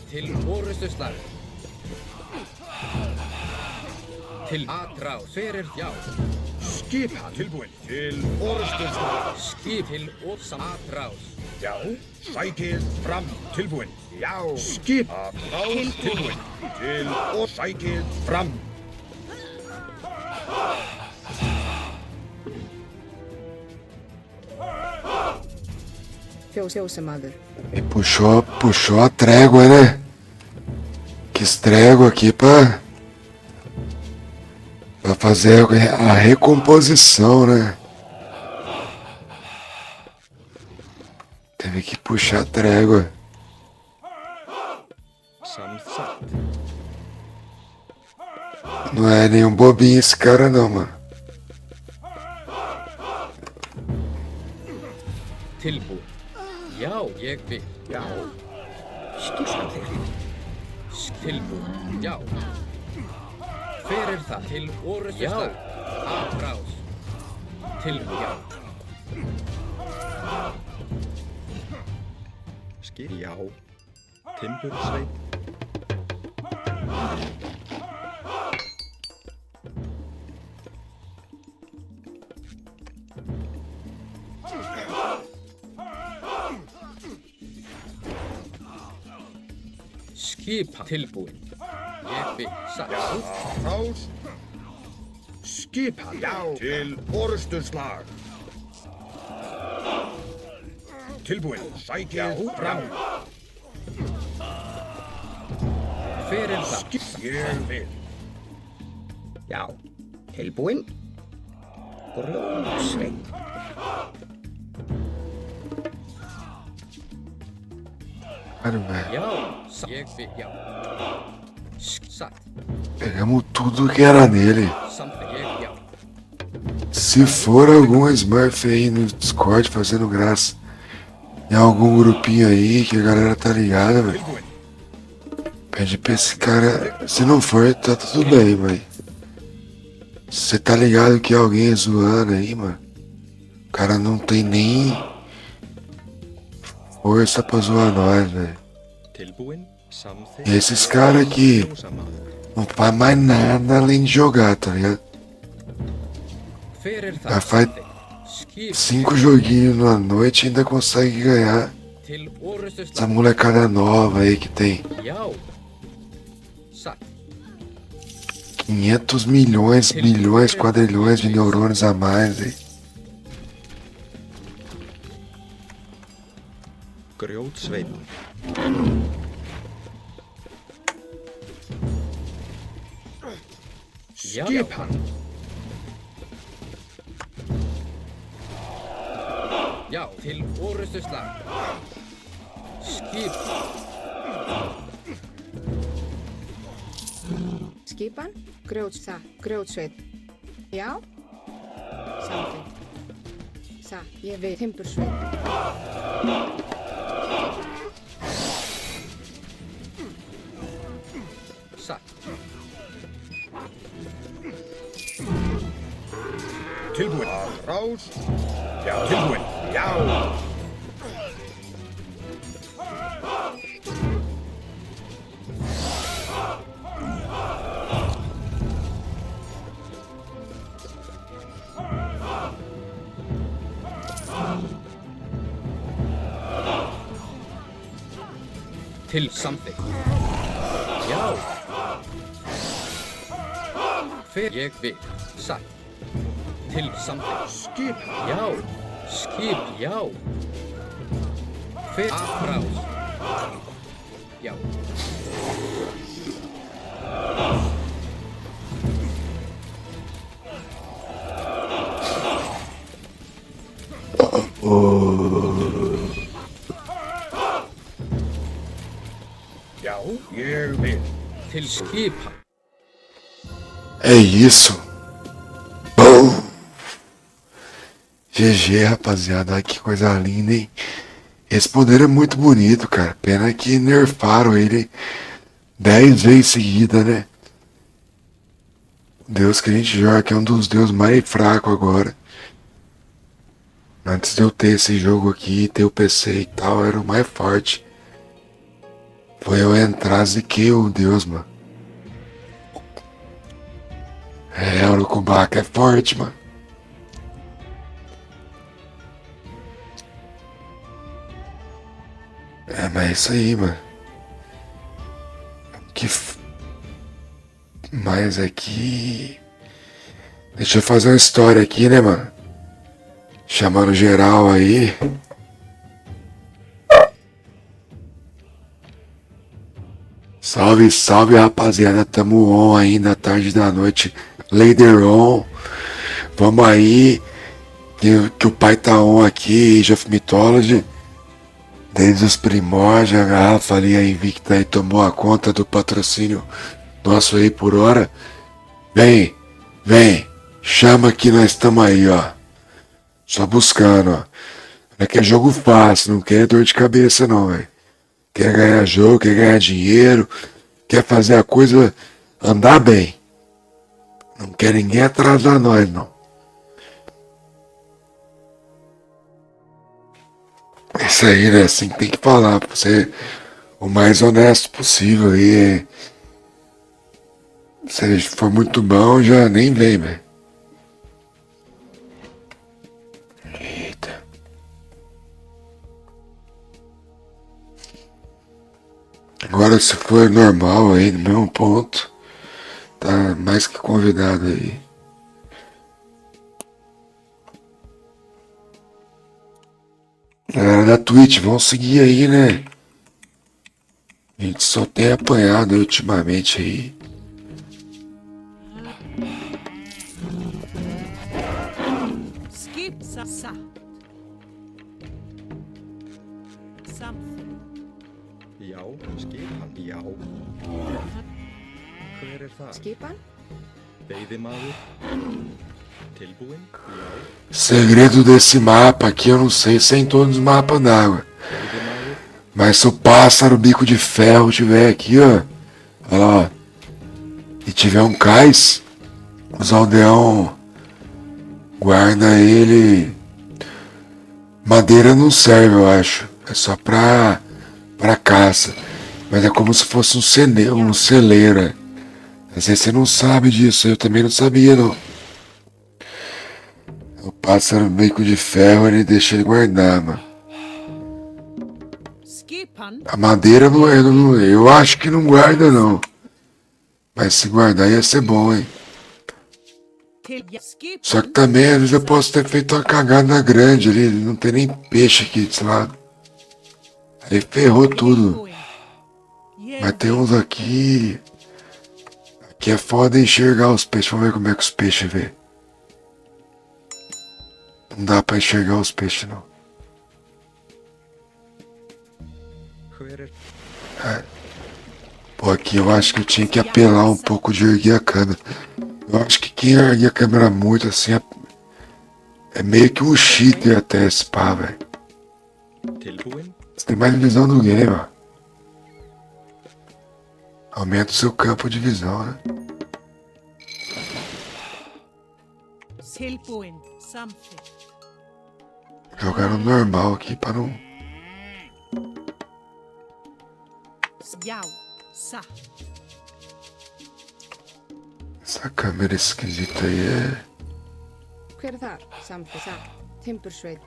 Til orðsturslag. Til atrás. Hver er já? Skipan. Tilbúin. Til orðsturslag. Skip til og atrás. Já. Sækið fram. Tilbúin. Já. Skip. Atrás. Tilbúin. Til og sækið fram. Fjósamaður. E puxou a trégua, né? Quis trégua aqui pra fazer a recomposição, né? Teve que puxar a trégua. Samþykkt. Não é nenhum bobinho esse cara não, mano. Tilbúið. Já. Já, ég vil. Já. Samþykkt. Tilbúin. Já. Hver er það? Til orustuslag. Atrás. Tilbúin. Já. Já. Timbursveit. Skipan. Tilbúin. Ég vil. Satt. Rás. Skipan. Já. Til orustuslag. Tilbúin. Sækið fram. Hver er það? Ég vil. Já. Tilbúin. Grjótsveit. Cara, velho. Já. Ég vil. Já. Satt. Pegamos tudo que era nele. Samþykkt. Ég, já. Se for algum Smurf aí no Discord fazendo graça em algum grupinho aí que a galera tá ligada, velho, pede pra esse cara. Se não for, tá tudo bem, mas se você tá ligado que alguém é zoando aí, mano, o cara não tem nem força pra zoar nós, velho. E esses caras aqui não faz mais nada além de jogar, tá ligado? Hver er Já það? faz 5 joguinhos na noite e ainda consegue ganhar. Til orustuslag. Essa molecada nova aí que tem Já. Satt. 500 milhões, bilhões, quadrilhões de neurônios a mais aí. Grjótsveit. Skipan. Já. Til orustuslag. Skipan. Skipan. Grjótsveit. Já. Samþykkt. Satt. Ég vil. Timbursveit. Satt. Tilbúin. Rás. Já. Tilbúin. Já. Til samþykkt. Já. Hver ég vil. Satt. Til samþykkt. Skipan. Já. Skip. Já. Hver. Atrás. Já. Já. Ég vil. Til skipan. É isso. Bom. GG, rapaziada. Olha que coisa linda, hein? Esse poder é muito bonito, cara. Pena que nerfaram ele 10 vezes seguida, né? O deus que a gente joga que é um dos deuses mais fracos agora. Antes de eu ter esse jogo aqui, ter o PC e tal, era o mais forte. Foi eu entrar, ziquei o deus, mano. É, o Urucubaca é forte, mano. É, mas é isso aí, mano. Mas aqui... Deixa eu fazer uma história aqui, né, mano? Chamando geral aí. Salve, salve, rapaziada. Tamo on aí na tarde da noite. Later on. Vamos aí. Que o pai tá on aqui, Age of Mythology. Desde os primórdios, a garrafa ali, a Invicta aí tomou a conta do patrocínio nosso aí por hora. Vem, vem. Chama que nós estamos aí, ó. Só buscando, ó. Não é que é jogo fácil, não quer dor de cabeça não, velho. Quer ganhar jogo, quer ganhar dinheiro, quer fazer a coisa andar bem. Não quer ninguém atrasar nós, não. Isso aí, né? Assim que tem que falar, pra ser o mais honesto possível aí. Se for muito bom, já nem vem, velho. Eita. Agora, se for normal aí, no mesmo ponto, tá mais que convidado aí. Galera da Twitch, vão seguir aí, né? A gente só tem apanhado aí ultimamente aí. Skip sa. Something. Já, skipan, já. Hver það? Skipan? Veiðimaður? Tilbúin? Já. Segredo desse mapa aqui, eu não sei se é em todos os mapas d'água. Veiðimaður? Mas se o pássaro bico de ferro tiver aqui, ó. Olha lá, ó. E tiver um cais, os aldeão guarda ele. Madeira não serve, eu acho. É só pra caça. Mas é como se fosse um celeiro. É. Às vezes você não sabe disso, eu também não sabia, não. O pássaro bico de ferro, ele deixa ele guardar, mano. Skipan. A madeira não é, eu acho que não guarda, não. Mas se guardar ia ser bom, hein. Skip. Só que também, às vezes eu posso ter feito uma cagada grande ali, não tem nem peixe aqui desse lado. Aí ferrou tudo. Mas tem uns aqui. Aqui é foda enxergar os peixes. Vamos ver como é que os peixes vê. Não dá pra enxergar os peixes, não. Hver Pô, aqui eu acho que eu tinha que apelar um pouco de erguer a câmera. Eu acho que quem ergue a câmera muito assim é meio que um cheater até esse pá, velho. Tilbúin? Você tem mais visão do game, ó. Aumenta o seu campo de visão, né? Tilbúin. Something. Jogar no normal aqui pra não... Já. Sa. Essa câmera esquisita aí é... Hver er þar? Samþykkt. Sa. Timbursveit.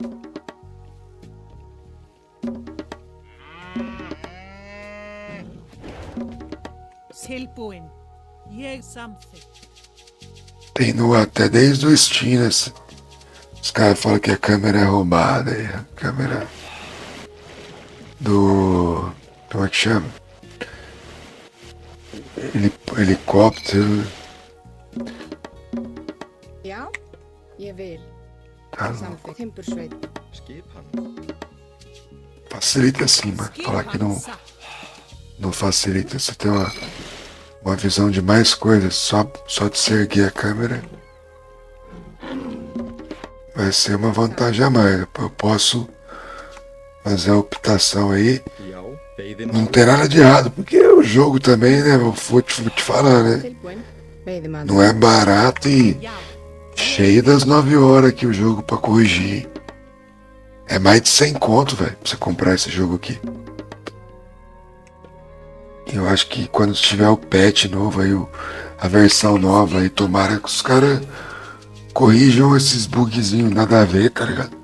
Tilbúin. Ég samþykkt. Tem no até desde o Steam, né? Os caras falam que a câmera é roubada aí. A câmera... Do... Como é que chama? Helicóptero. Já. Ég vil. Tá, Samþykkt. Timbursveit. Skipan? facilita assim, mano. Falar que não facilita. Você tem uma visão de mais coisas. Só de você erguer a câmera vai ser uma vantagem a mais. Eu posso fazer a optação aí. Já. Não Veiðimaður? tem nada de errado, porque o jogo também, né? Eu vou te falar, né? Tilbúin. Veiðimaður. Não é barato e cheio das 9 horas aqui o jogo pra corrigir. É mais de 100 conto, velho, pra você comprar esse jogo aqui. Eu acho que quando tiver o patch novo aí, a versão nova aí, tomara que os caras corrijam esses bugzinhos nada a ver, tá ligado?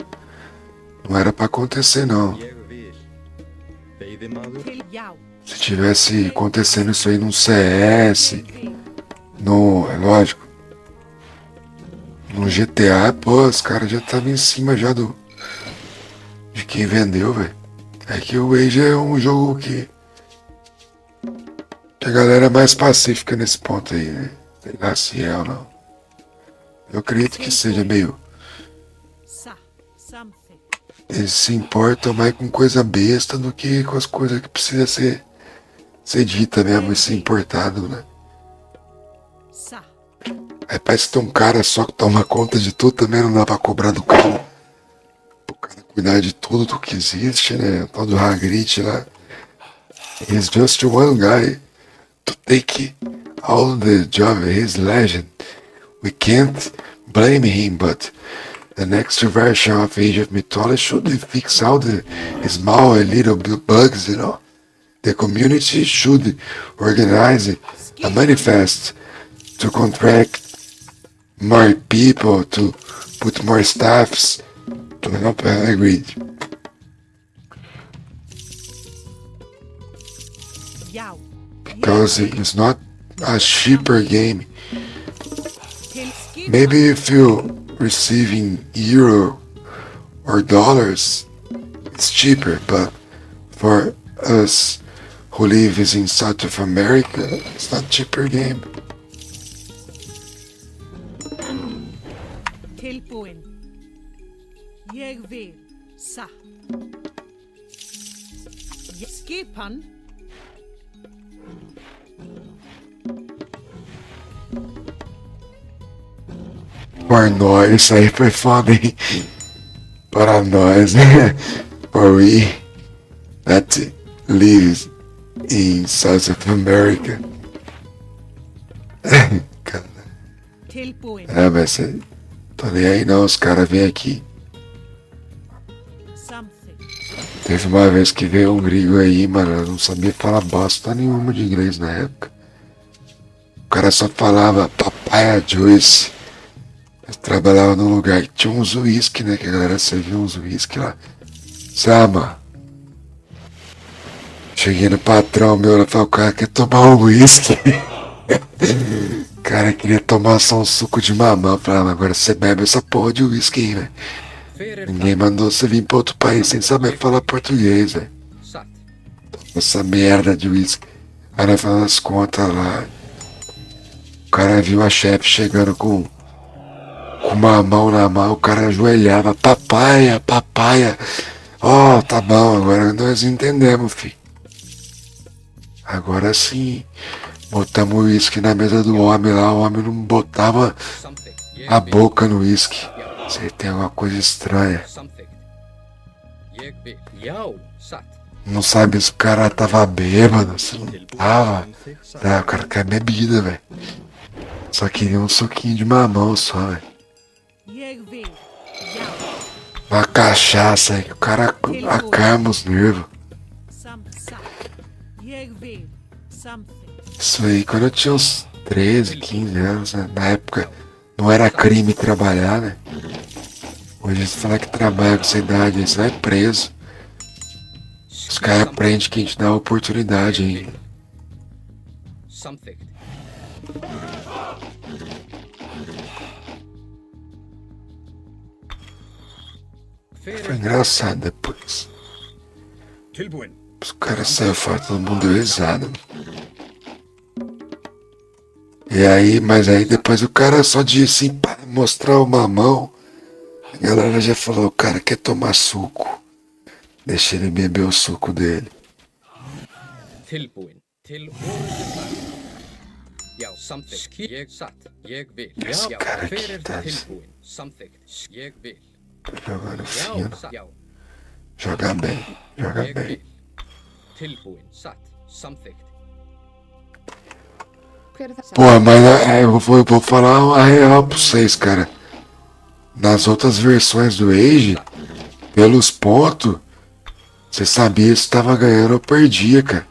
Não era pra acontecer, não. Ég vil. Veiðimaður? Já. Se tivesse acontecendo isso aí num CS, é lógico, no GTA, pô, os caras já estavam em cima já de quem vendeu, velho. É que o Age é um jogo que a galera é mais pacífica nesse ponto aí, né? Sei lá se é ou não. Eu acredito que seja meio... Sa. Something. Eles se importam mais com coisa besta do que com as coisas que precisa ser dita mesmo e ser importado, né? Sa. Aí parece que tem um cara só que toma conta de tudo, também não dá pra cobrar do cara. O cara cuidar de tudo do que existe, né? O tal do Hagrid lá. He's just one guy to take all the job. He's legend. We can't blame him, but the next version of Age of Mythology should fix all the small and little bugs, you know. The community should organize a manifest to contract more people, to put more staffs to help Hagrid. Yao. Because it's not a cheaper game. Till skipan. Maybe if you receiving euro or dollars, it's cheaper, but for us who live in South of America, it's not cheaper game. Tilbúin. Ég vil. Satt. Skipan. For nós, isso aí foi foda, hein? Para nós, for we that live in South of America. Cara, Tilbúin. mas cê, tô nem aí não, os caras vêm aqui. Something. Teve uma vez que veio um gringo aí, mano, eu não sabia falar bosta nenhuma de inglês na época. O cara só falava papaya juice. Eu trabalhava num lugar que tinha uns uísque, né? Que a galera servia uns uísque lá. Sabe? Cheguei no patrão meu, ele falou, o cara quer tomar um uísque. O cara queria tomar só um suco de mamão. Eu falei, agora você bebe essa porra de uísque aí, velho. Ninguém mandou você vir pra outro país sem saber falar português, velho. Essa merda de uísque. Aí nós falamos as contas lá. O cara viu a chefe chegando com uma mão na mão, o cara ajoelhava, papaya, papaya. Ó, tá bom, agora nós entendemos, filho. Agora sim, botamos o uísque na mesa do homem lá, o homem não botava a boca no uísque. Você tem alguma coisa estranha. Não sabe se o cara tava bêbado, se não tava. Ah, o cara quer bebida, velho. Só queria um suquinho de mamão só, velho. Jeg vil. Yao. Uma cachaça aí que o cara acalma os nervos. Satt. Jeg vil. Something. Isso aí, quando eu tinha uns 13, 15 anos, né? Na época não era crime trabalhar, né? Hoje você fala que trabalha com essa idade, aí você vai preso. Os caras aprendem que a gente dá oportunidade ainda. Something. Foi engraçado depois. Tilbúin. Os caras saíram fora, todo mundo deu risada. E aí, mas aí depois o cara só disse assim, para mostrar o mamão. A galera já falou, o cara quer tomar suco. Deixa ele beber o suco dele. Tilbúin. Til Já, samþykkt. Ég satt. Ég vil. Esse Já, cara hver aqui tá tilbúin? Samþykkt. Ég vil. jogando Já, fino. satt. Já. Joga bem, joga Ég bem. vil. Tilbúin. Satt. Samþykkt. Hver er það? Pô, mas eu vou falar a real pra vocês, cara. Nas outras versões do Age, pelos pontos, você sabia se tava ganhando ou perdia, cara.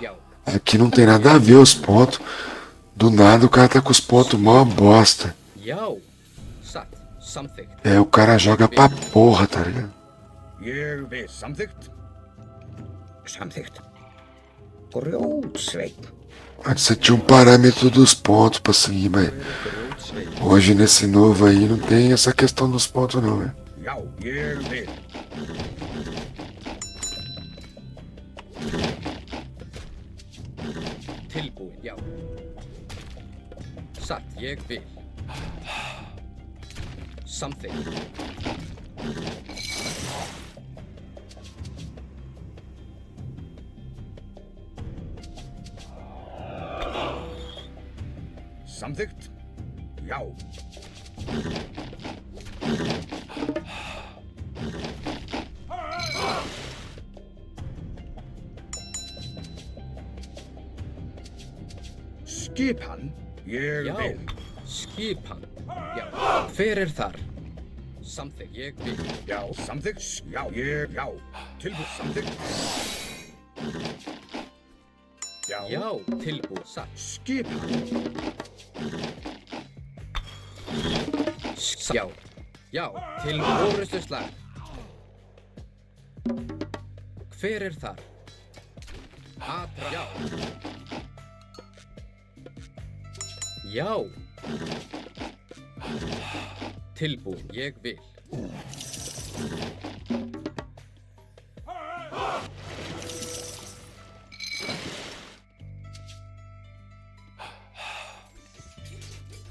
Já. Aqui não tem nada a ver os pontos. Do nada o cara tá com os pontos mó bosta. Já. Satt. Samþykkt. É, o cara joga pra porra, tá ligado? Ég vil. Samþykkt. Samþykkt. Grjótsveinn. Antes você tinha um parâmetro dos pontos pra seguir, mas hoje nesse novo aí não tem essa questão dos pontos não, né? Já, ég vil. Tilbúin. Já. Satt. Ég vil. Samþykkt. Samþykkt. Já. Skipan. Ég Já. vil. Skipan. Já. Hver er þar? Samþykkt. Ég vil. Já, samþykkt. Já, já. Tilbúið, samþykkt. Já. Já. Tilbúið. Satt. Skipan. Já. Já. Til orustuslag. Hver er þar? Já. Já. Tilbúin. Ég vil.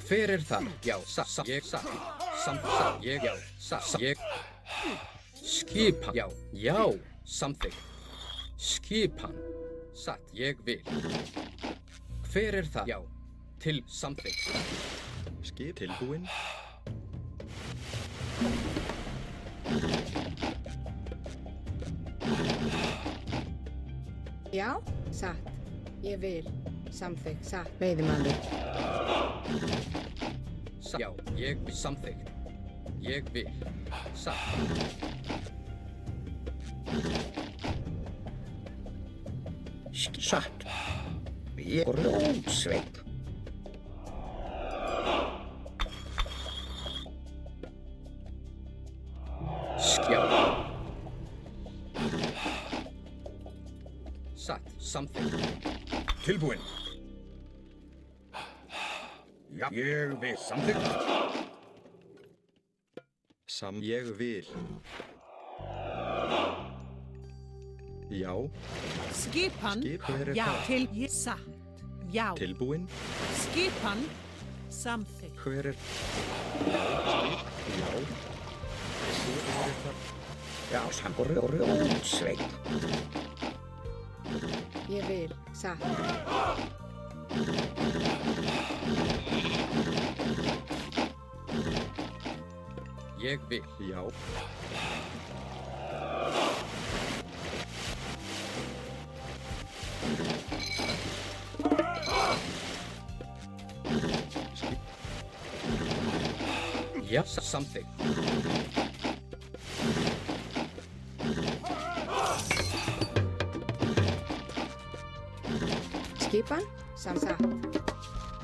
Hver er þar? Já. Ég satt. Samt. Ég. Já. Ég. Skipan. Já. Já. Samþykkt. Skipan. Satt. Ég vil. Hver er það? Já. Til samþykkt. Skip tilbúinn. Já, satt. Ég vil. Samþykkt, satt. Veiðimaður. Já, ég vil samþykkt. Ég vil. Satt. Satt. Ég grjótsveinn. Já. Satt. Samþykkt. Tilbúinn. Já, ég vil. Samþykkt. Ég vil. Já. Skipan. Hver er Já. það? Til. Ég satt. Já. Tilbúinn. Skipan. Samþykkt. Hver er... Já. Hver er það? Já, samt. Grjótsveinn. Ég vil. Satt. Ég vil. Já. Já. Samþykkt. Skipan. Satt.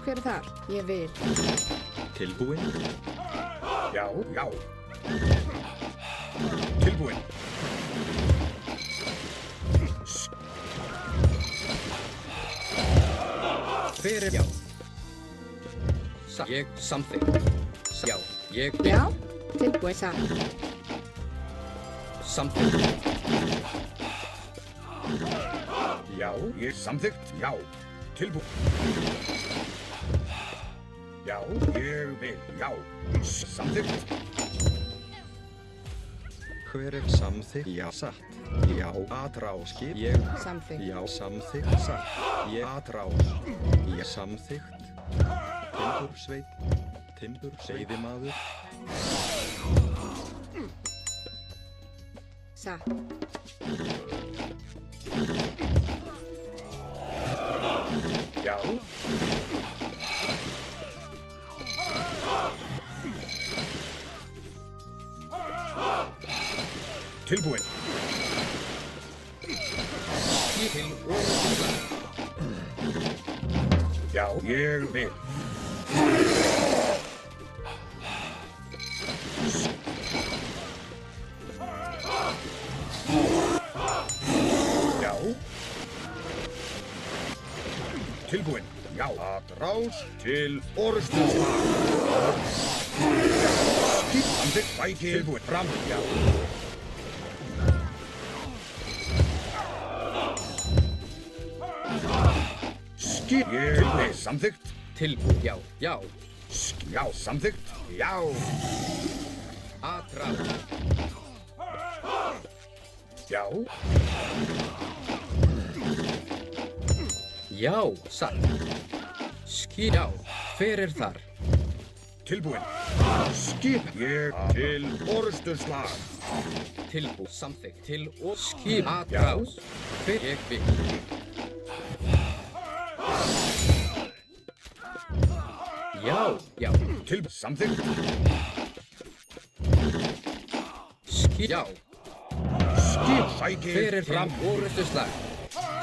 Hver er þar? Ég vil. Tilbúinn. Já. Tilbúinn. Hver er... Já. Satt. Ég samþykkt. Já. Ég vil. Já. Tilbúið, satt. Samþykkt. Já, ég samþykkt. Já. Tilbúinn. Já, ég vil. Já. Samþykkt. Hver er samþykkt? Já, satt. Já, atrás. Skip. Ég. Samþykkt. Já, samþykkt. Satt. Ég. Atrás. Ég samþykkt. Timbursveinn. Veiðimaður. Satt. Já. Tilbúinn. Til orustuslag. Já, ég vil. Já. Tilbúinn. Já. Atrás til orustuslag. Skipandi bæti. Tilbúinn. Fram. Já. Skip. Ég vil. Samþykkt. Tilbúin. Já. Já. Já, samþykkt. Já. Atrás. Já. Já. Satt. Já. Hver er þar? Tilbúinn. Skip. Ég til orustuslag. Tilbúin. Samþykkt. Til og skip. Atrás. Hver ég vil. Já, já. Samþykkt. Já. Skip sækir Hver er fram orustuslag?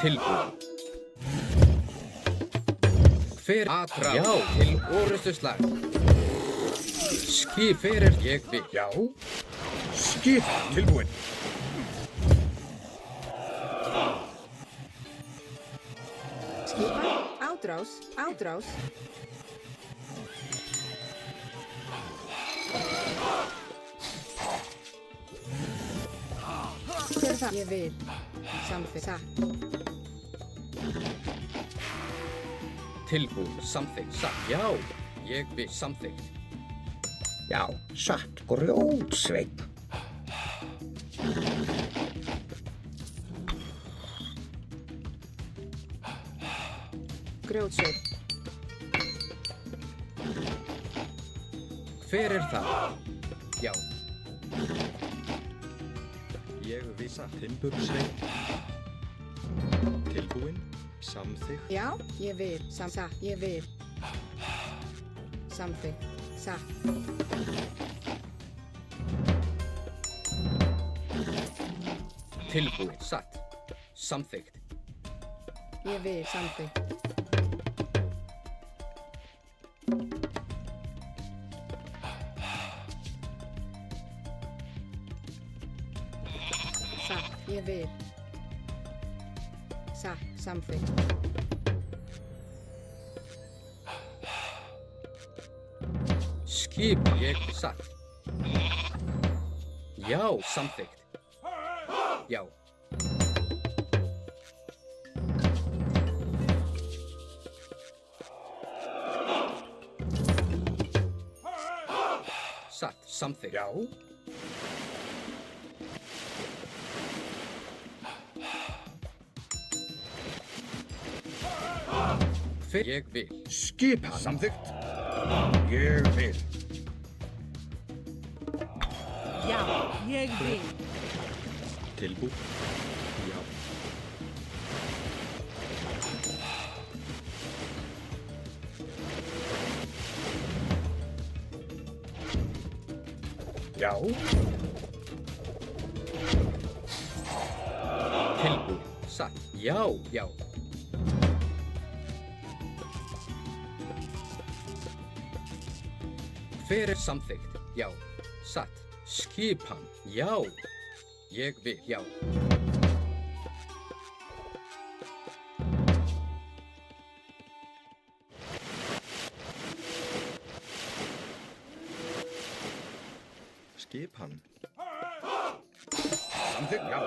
Tilbúin. Hver atrás? Já, til orustuslag. Skip, hver er ég vil? Já. Skip tilbúin. Skipan, átrás, átrás. Hver er það? Ég vil. Samþykkt. Satt. Tilbúin, samþykkt, satt. Já, ég vil, samþykkt. Já, satt. Grjótsveinn. Grjótsveinn. Hver er það? Já. Ég vísa timbursveinn. Tilbúin. Samþykkt. Já, ég vil. Satt. Ég vil. Samþykkt. Satt. Tilbúin, satt. Samþykkt. Ég vil. Samþykkt. Satt. Ég vil. Satt. Samþykkt. Skip, ég satt. Já, samþykkt. Já. Satt, samþykkt. Já. Hver ég vil. Skip samþykkt. Ég vil. Já, ég vil. Tilbúin. Já. Já. Tilbúin, satt. Já, já. Hver er samþykkt? Já. Satt. Skipan. Já. Ég vil. Já. Skipan. Samþykkt. Já.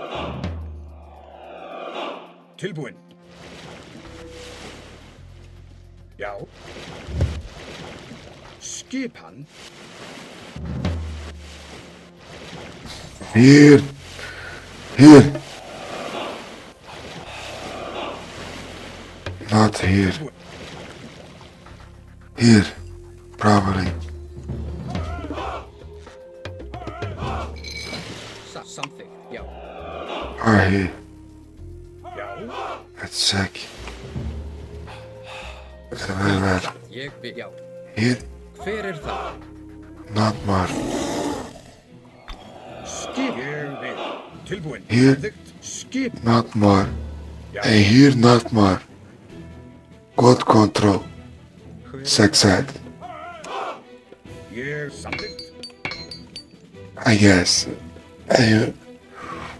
Tilbúin. Já. Skipan. Here. Here. Not here. Here. Probably. Samþykkt. Já. Or here. Já. Let's check. Very well. Ég vil. Já. Here. Hver er það? Not more. Skip. Ég vil. Tilbúin. Here. Samþykkt. Skip. Not more. Já. And here not more. Good control. Success. Ég samþykkt. I guess. I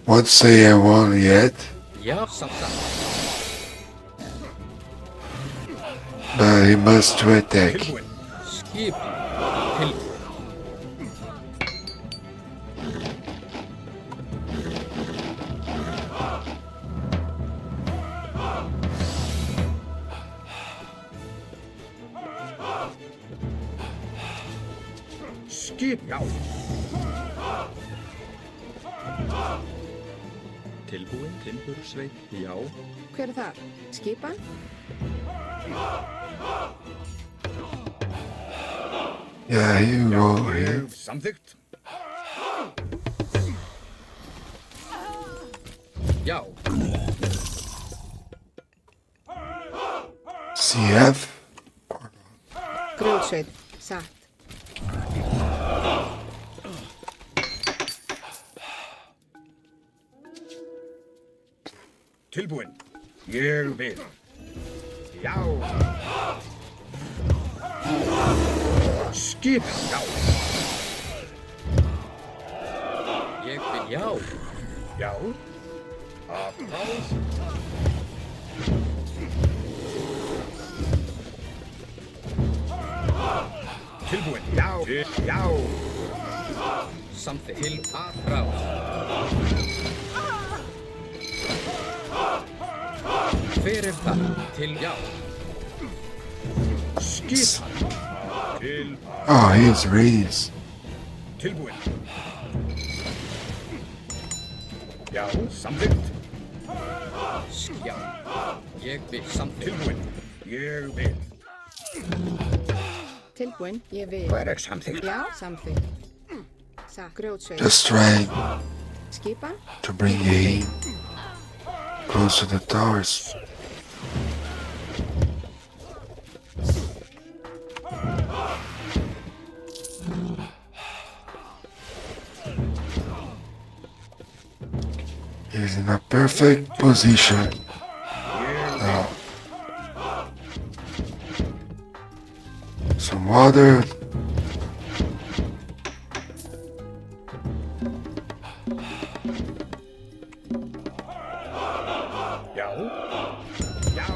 won't say I won yet, Já, samþykkt. but he must to attack. Tilbúin. Skipan. Tilbúin. Skip. Já. Tilbúin. Timbursveinn. Já. Hver er það? Skipan? Yeah, here you go. Here. Ég samþykkt. Já. CF. Grjótsveit. Satt. Tilbúinn. Ég vil. Já. Skip. Já. Ég vil. Já. Já. Apprás. Tilbúinn. Já. Já. Samþykkt. Til aðrás. Hver er það? Til já. Skipan. Til. Oh, he's raised. Tilbúinn. Já, samþykkt. Já. Ég vil. Samþykkt. Tilbúinn. Ég vil. Tilbúinn. Ég vil. Hver er samþykkt? Já, samþykkt. Satt. Grjótsveit. Just trying Skipan. to bring you in close to the towers. He's in a perfect position. Now, some water. Já. Já.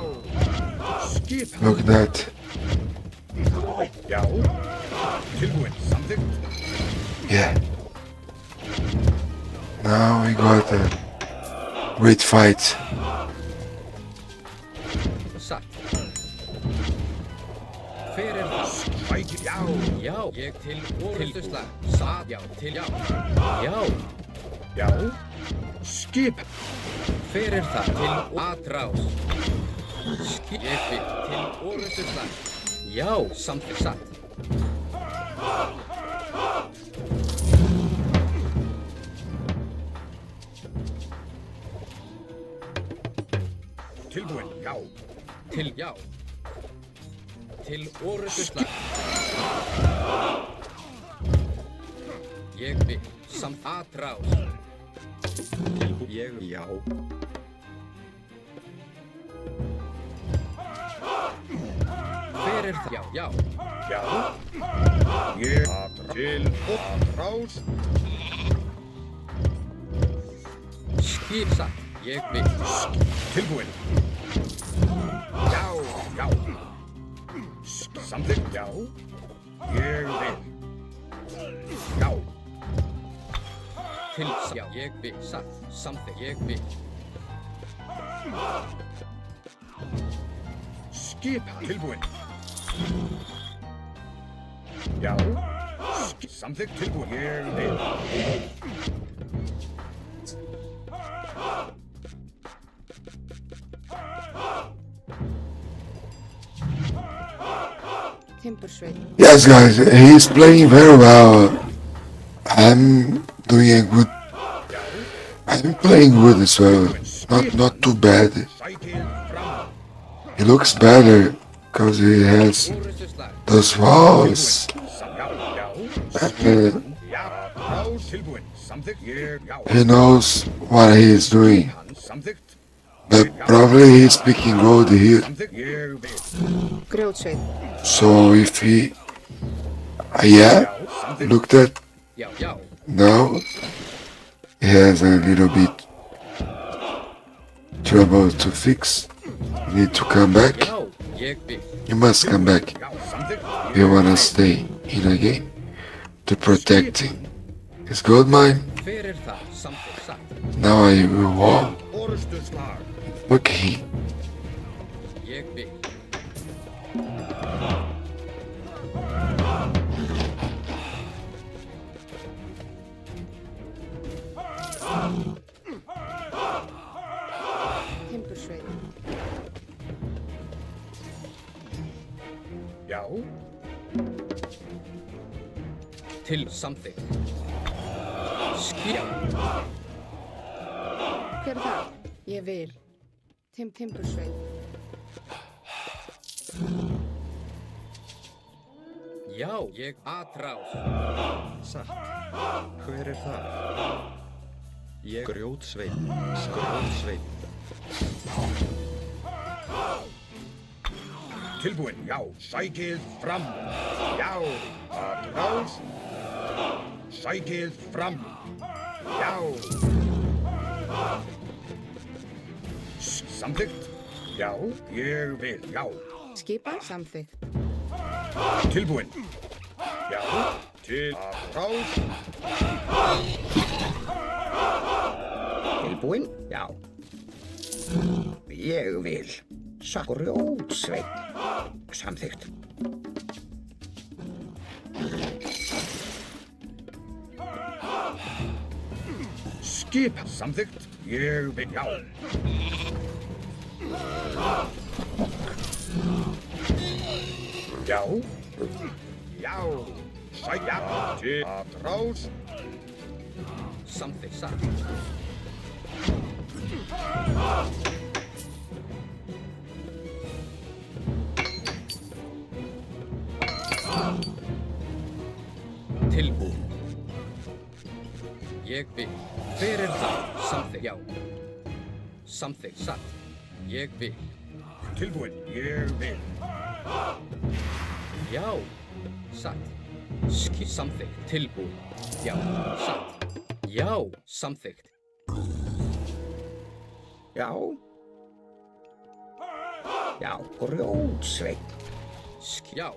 Skipan. Look at that. Já. Tilbúinn. Samþykkt. Yeah. Now we got a great fight. Satt. Hver er það? Sæti. Já. Já. Ég til orðuslag. Satt. Já. Til já. Já. Já. Skipan. Hver er það? Til aðrás. Ég vil. Til orðuslag. Já. Samþykkt. Satt. Tilbúinn. Já. Til já. Til orðuslag. Ég vil. Samt aðrás. Ég já. Hver er það? Já. Já. Já. Ég. Til. Apprás. Skip satt. Ég vil. Tilbúinn. Já. Já. Samþykkt. Já. Ég vil. Já. Til já. Ég vil. Satt. Samþykkt. Ég vil. Skipan. Tilbúinn. Já. Samþykkt. Tilbúinn. Ég vil. Timbursveit. Yes, guys, he's playing very well. I'm doing a good. I'm playing good as well. Not too bad. Sæti. Fram. He looks better because he has Orðuslag. those walls. Já. Já. And Já. Apprás. Tilbúinn. Samþykkt. Ég. Já. he knows what he is doing. Samþykkt. But probably he's picking gold here. Samþykkt. Ég vil. Grjótsveit. So if he, yeah, looked at Já. Já. now, he has a little bit trouble to fix. Need to come back. Já. Ég vil. You must come back Já. Samþykkt. if you wanna stay in the game to protect his gold mine. Hver er það? Samþykkt. Satt. Now I will walk. Orrustu slag. Okay. Ég vil. Timbursveit. Já. Til samþykkt. Skip. Hver er það? Ég vil. Timbursveit. Já, ég atrás. Satt. Hver er það? Ég grjótsveinn. Grjótsveinn. Tilbúin, já, sækið fram. Já, atrás. Sækið fram. Já. Samþykkt. Já, ég vil, já. Skipan samþykkt. Tilbúin. Já, til atrás. Tilbúin? Já. Ég vil. Grjótsveinn. Samþykkt. Skip samþykkt. Ég vil, já. Já. Já. Sækja til atrás. Samþykkt, satt. Tilbúin. Ég vil. Hver er það? Samþykkt, já. Samþykkt, satt. Ég vil. Tilbúin, ég vil. Já, satt. Samþykkt, tilbúin. Já, satt. Já, samþykkt. Já. Já, grjótsveinn. Já.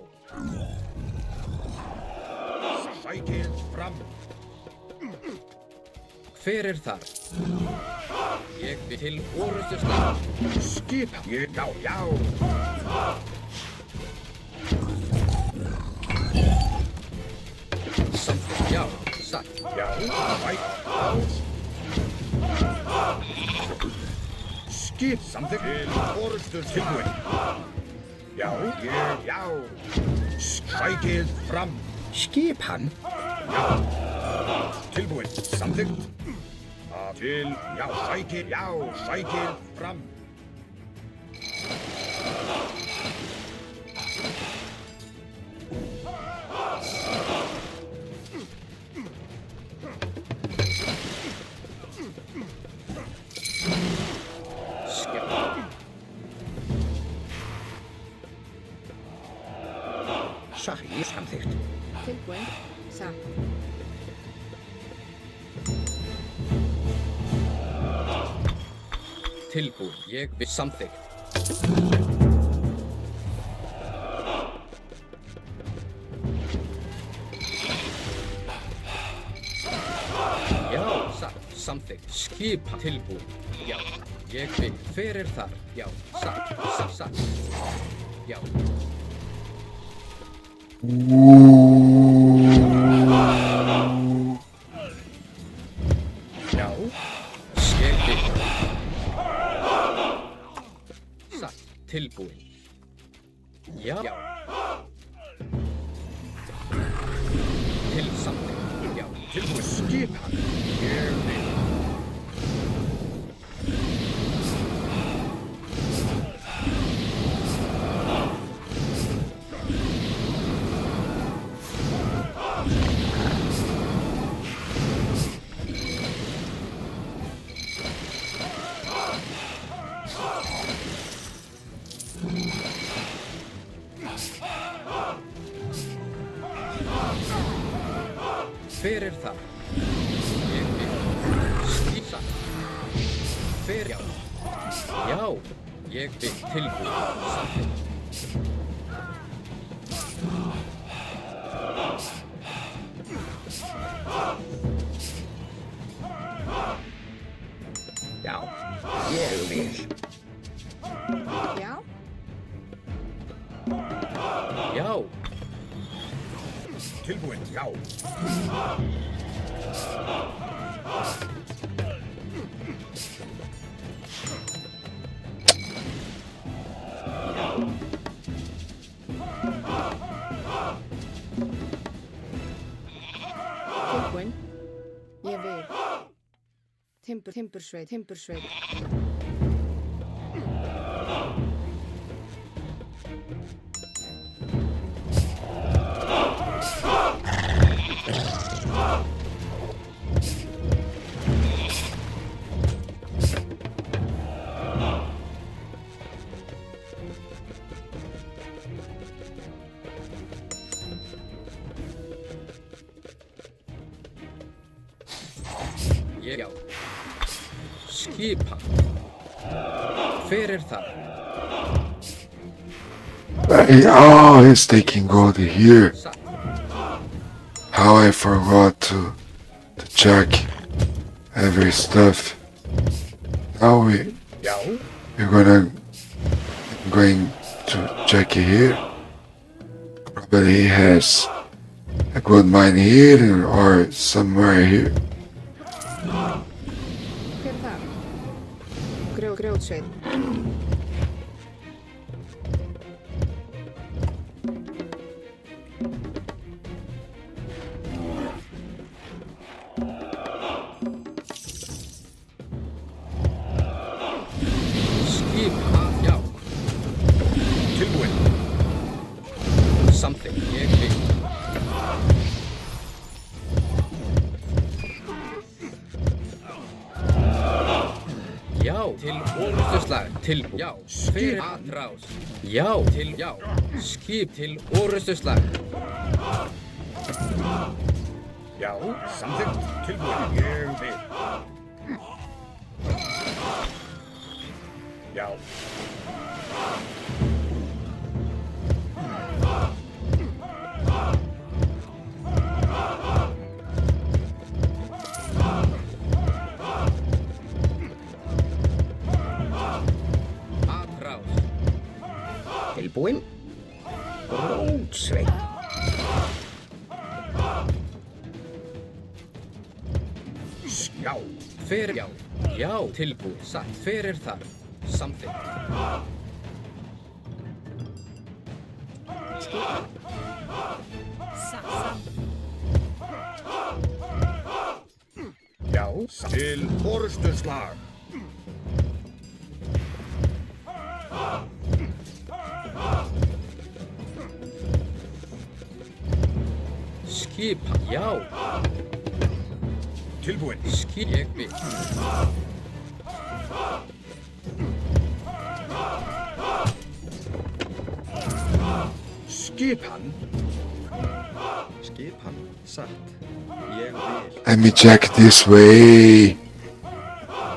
Sækið fram. Hver er þar? Ég vil til orustu stað. Skip, ég, já, já. Samþykkt, já, satt. Já, atrás. Skip samþykkt. Til orustu tilbúin. Já, ég, já. Sækið fram. Skipan? Já. Tilbúin, samþykkt. Til, já, sækið fram. Samþykkt. Tilbúin. Satt. Tilbúin, ég vil samþykkt. Já, satt, samþykkt. Skipa tilbúin. Já, ég vil. Hver er þar? Já, satt. Já. Já, ég vil. Satt, tilbúin. Já. Til samþykkt. Já, Tilbúin, skipan. Ég vil. hver er það? Ég vil. Skýta. Hver, já. Já, ég vil tilbúið. Samþykkt. Já, ég vil. Já. Já. Tilbúin, já. Tilbúin. Ég vil. Timbursveit. Já. Skipan. Hver það? Oh, he's taking gold here. How I forgot to check every stuff. Now we're going to check it here. Probably he has a good mine here or somewhere here. Hver er það? Grjótsveinn. Skipan, já. Tilbúin. Something, ég vil. Já, til orustuslag, til, já, fyrir atrás. Já, til, já, skip til orustuslag. Já, samþykkt, tilbúin, ég vil. Já. Atrás. Tilbúin. Grjótsveinn. Já. Fyrir, já, já, tilbúin, satt, fyrir þar. Something. Já, til orustuslag. Skipan, já. Tilbúin. Skip, ég vil. Skipan. Skipan, satt. Ég vil. Let me check this way.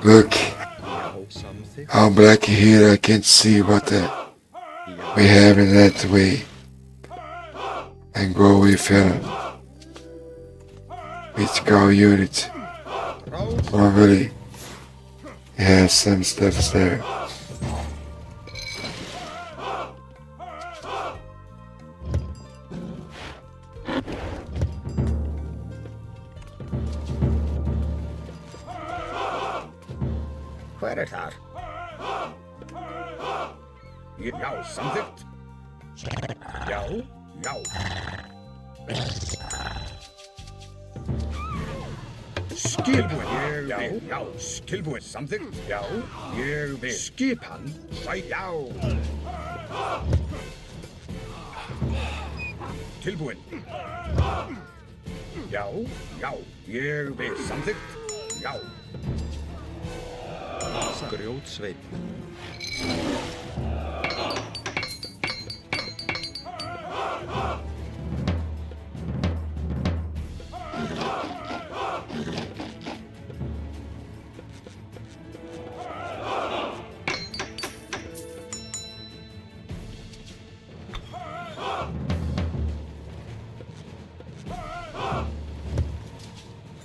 Look, Já, samþykkt. how black here I can't see what we have in that way. And go with mythical unit. Probably has some stuff there. Hver er þar? Já, samþykkt. Já, já. Tilbúin, ég vil. Já, tilbúin, samþykkt. Já, ég vil. Skipan, já. Tilbúin. Já, já, ég vil. Samþykkt. Já. Grjótsveinn.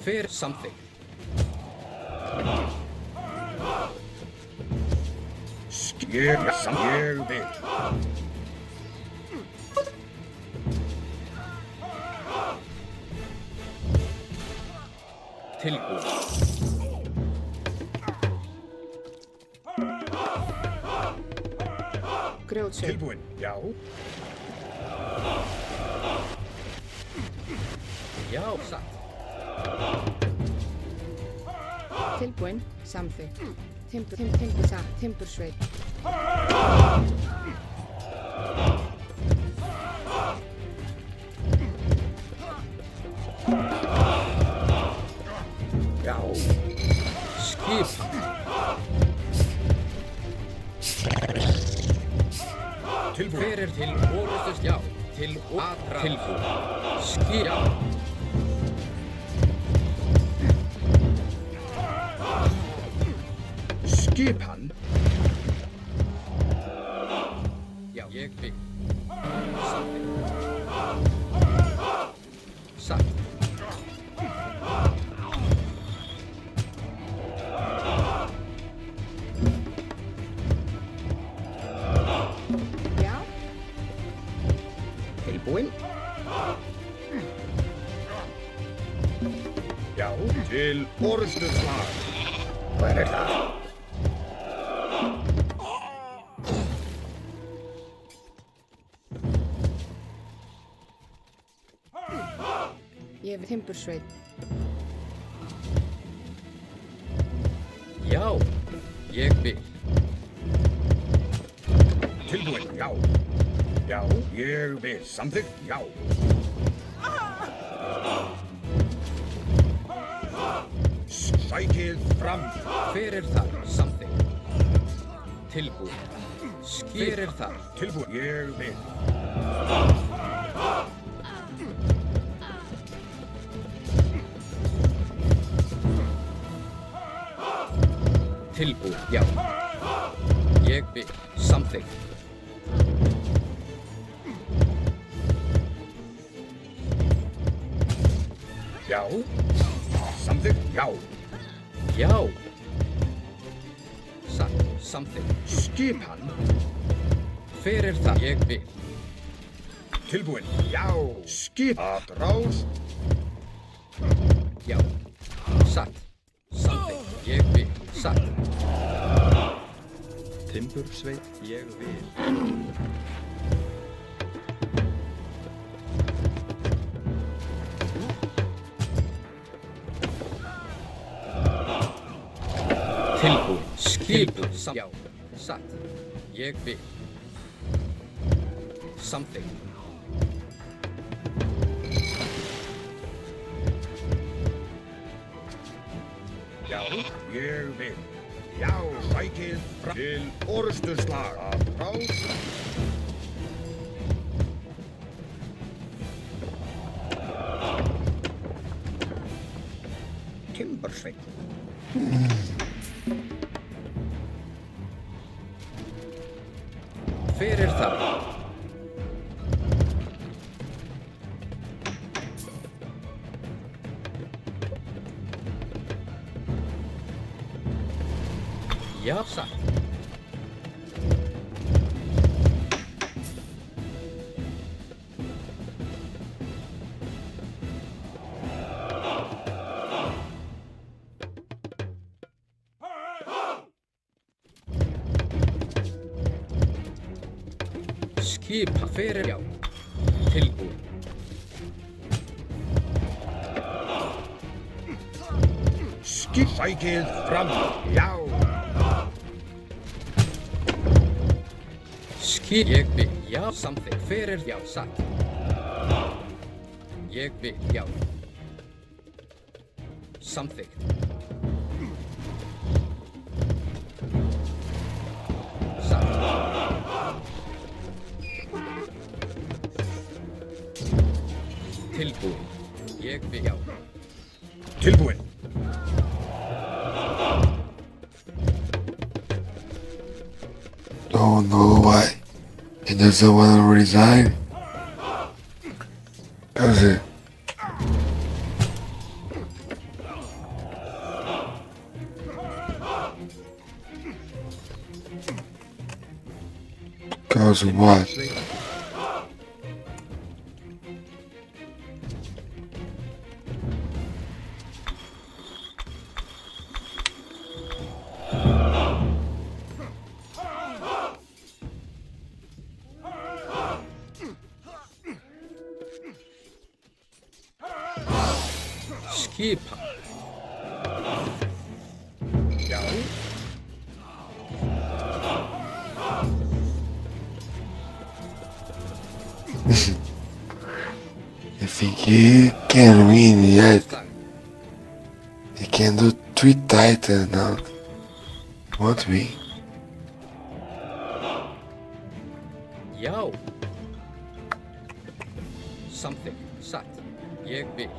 Fyrir something. Ég vil. Tilbúin. Grjótsveinn. Tilbúin, já. Já, satt. Tilbúin. Samþykkt. Timbursveinn. Já. Skipan. Tilbúin. Fyrir til orustus, já. Til atrás. Tilbúin. Skip, já. Skipan. Já, ég vil. Samþykkt. Satt. Já. Tilbúin. Já, til orrustuslag. Hver er það? Ég vil timbursveit. Já, ég vil. Tilbúin, já. Já, ég vil. Samþykkt, já. Sækið fram. Fyrir þar, samþykkt. Tilbúin. Skip. Fyrir þar. Tilbúin, ég vil. Tilbúin, já. Ég vil. Samþykkt. Já. Samþykkt, já. Já. Satt, samþykkt. Skipan. Fyrir þar, ég vil. Tilbúin, já. Skip. Atrás. Já. Satt. Samþykkt, ég vil. Satt. Timbursveit, ég vil. Tilbúin. Skipun. Já. Satt. Ég vil. Samþykkt. Já, ég vil. Já, sækið fram. Til orrustuslag. Atrás. Timbursveit. Fyrir þar. Já, satt. Skipa fyrir, já. Tilbúin. Skip. Sækið fram. Já. Skip. Ég vil. Já, samþykkt. Fyrir, já, satt. Ég vil, já. Samþykkt. Satt. Tilbúin. Ég vil, já. Tilbúin. Don't know why he doesn't want to resign. Does it? Cause of what? Skipa. Já. You think he can win yet? He can do 3 titles now. What we? Já. Samþykkt. Satt. Ég vil.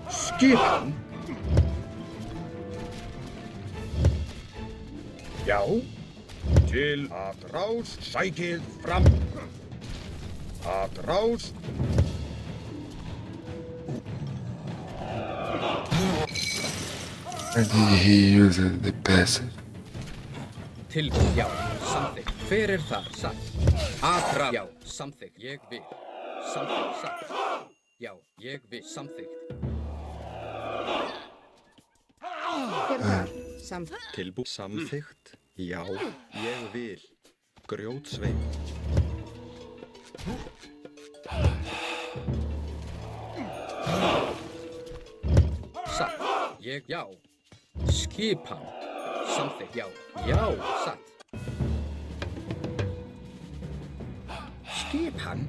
Skipan. Já. Til að rás sækið fram. Að rás. I did he use the passage? Tilbúið. Já. Samþykkt. Hver er þar? Satt. Atra. Já. Samþykkt. Ég vil. Samþykkt. Satt. Já. Ég vil. Samþykkt. Hver er þar? Samþykkt. Tilbú. Samþykkt. Já. Ég vil. Grjótsvein. Satt. Ég. Já. Skipan. Samþykkt. Já. Já. Satt. Skipan.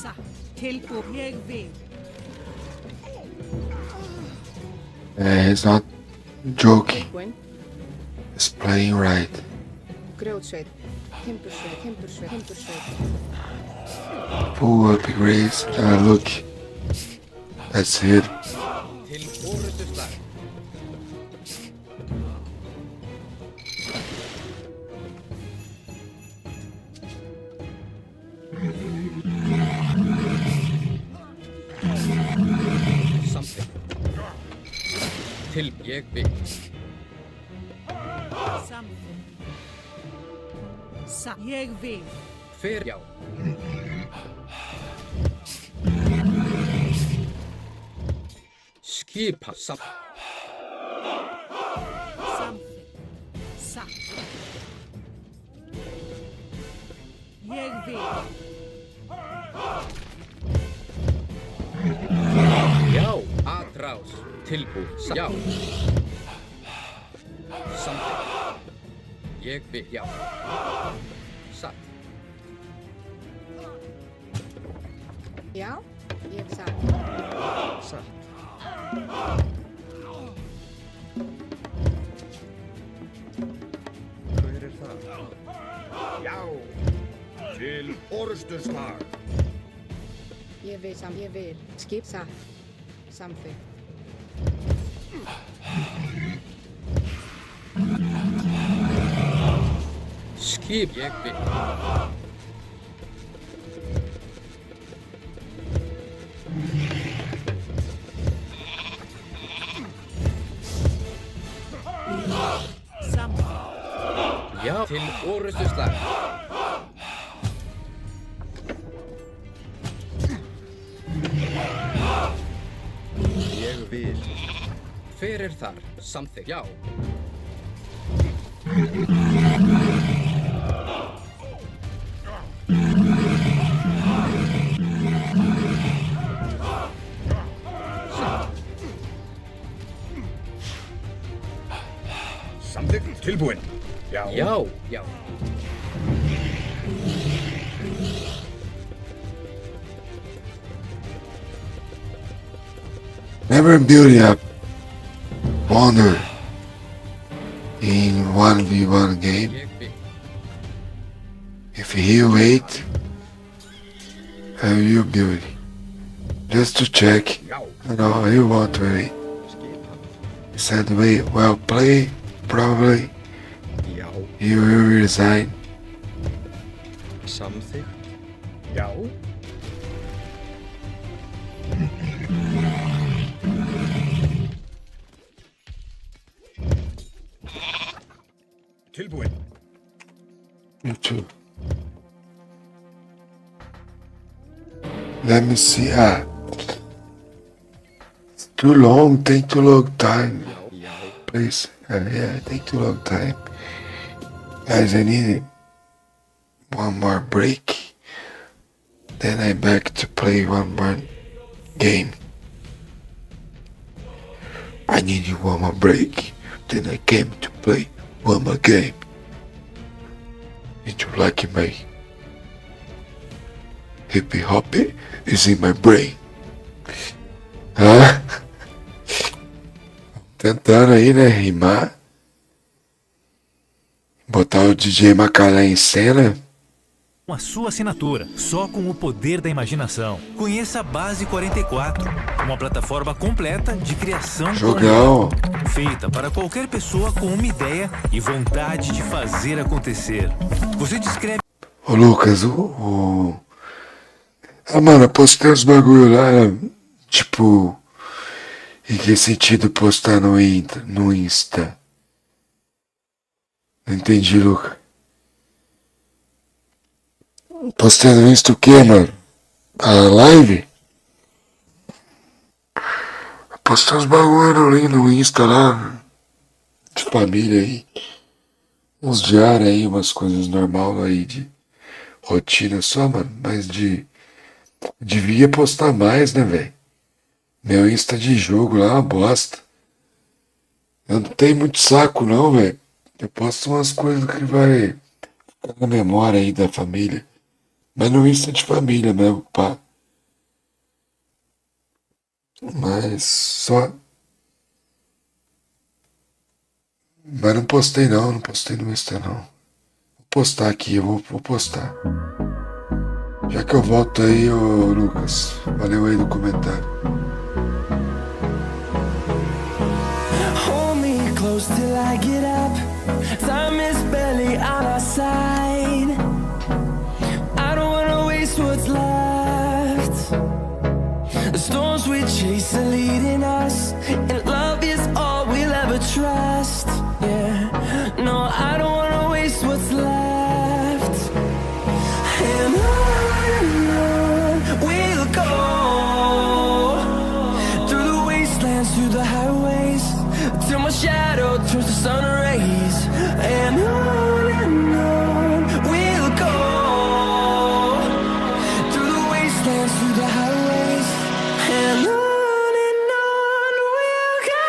Satt. Tilbúið. Ég vil. He's not joking. Tilbúinn. He's playing right. Grjótsveit. Timbursveit. Timbursveit. Timbursveit. Full upgrades. Look. That's it. Til orustu slag. Samþykkt. Til ég vil. Samþykkt. Satt. Ég vil. Hver. Já. Skipan. Samþykkt. Satt. Ég vil. Já. Atrás. Tilbúið. Já. Samþykkt. Ég vil. Já. Satt. Já. Ég satt. Satt. Hver er það? Já. Til orustuslag. Ég vil. Ég vil. Skip. Satt. Samþykkt. Skip. Ég vil. Samþykkt. Já. Til orustu slag. Ég vil. Hver er þar? Samþykkt. Já. Samþykkt. Tilbúinn. Já. Já. Já. Never build up wonder in 1v1 game. Ég vil. If he wait, how you build it? Just to check. Já. No, you want to wait. He said wait, well play, probably Já. you will resign. Samþykkt. Já. Tilbúinn. You too. Let me see. It's too long. Take too long time. Já. Please. Yeah, take too long time. Guys, I need one more break. Then I'm back to play one more game. I need you one more break. Then I came to play one more game. Did you like my hippy hoppy is in my brain? Huh? tentando aí, né, rimar. Botar o DJ Macalé em cena. A sua assinatura, só com o poder da imaginação. Conheça a Base 44, uma plataforma completa de criação Jogão. feita para qualquer pessoa com uma ideia e vontade de fazer acontecer. Você descreve... Ô Lucas, mano, eu postei uns bagulho lá, tipo... Em que sentido postar no Insta? Não entendi, Lucas. Postei no Insta o quê, mano? A live? Postei uns bagulho no Insta lá, de família aí. Uns diários aí, umas coisas normal aí de rotina só, mano. Mas devia postar mais, né, velho? Meu Insta de jogo lá é uma bosta. Eu não tenho muito saco não, velho. Eu posto umas coisas que vai ficar na memória aí da família. Mas no Insta de família mesmo, pá. Mas só... Mas não postei não postei no Insta não. Vou postar aqui, eu vou postar. Já que eu volto aí, ô Lucas. Valeu aí do comentário. Hold me close till I get up. Time is barely on our side. I don't wanna waste what's left. The storms we chase are leading us, and love is all we'll ever trust. Yeah, no, I don't wanna waste what's left. And on we'll go, through the wastelands, through the highways, till my shadow turns to sun rays. And on we'll go, through the wastelands, through the highways, and on we'll go.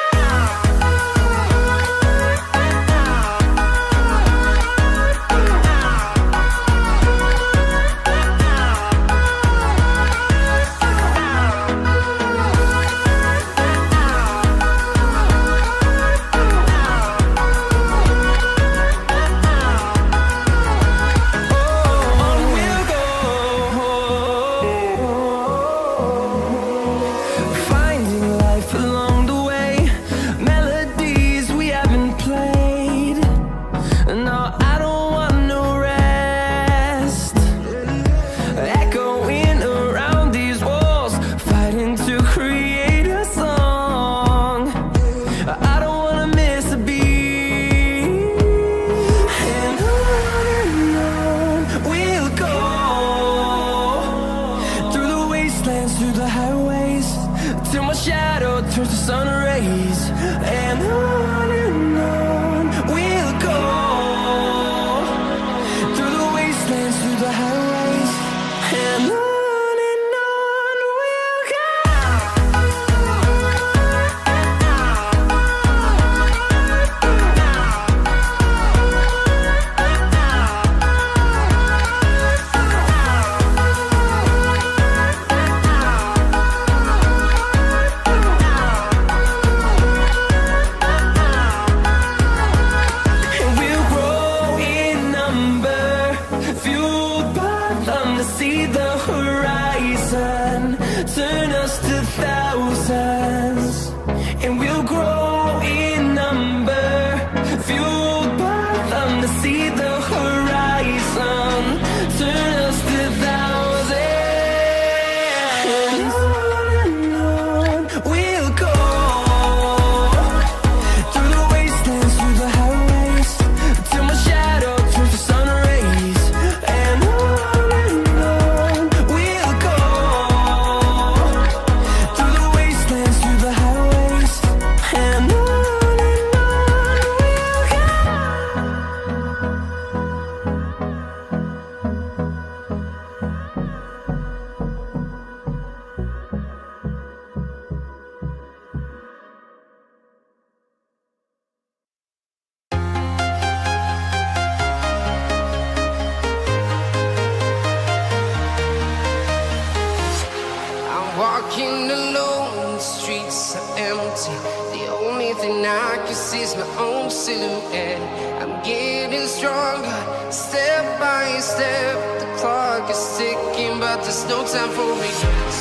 silhouette. I'm getting stronger, step by step. The clock is ticking, but there's no time for regrets.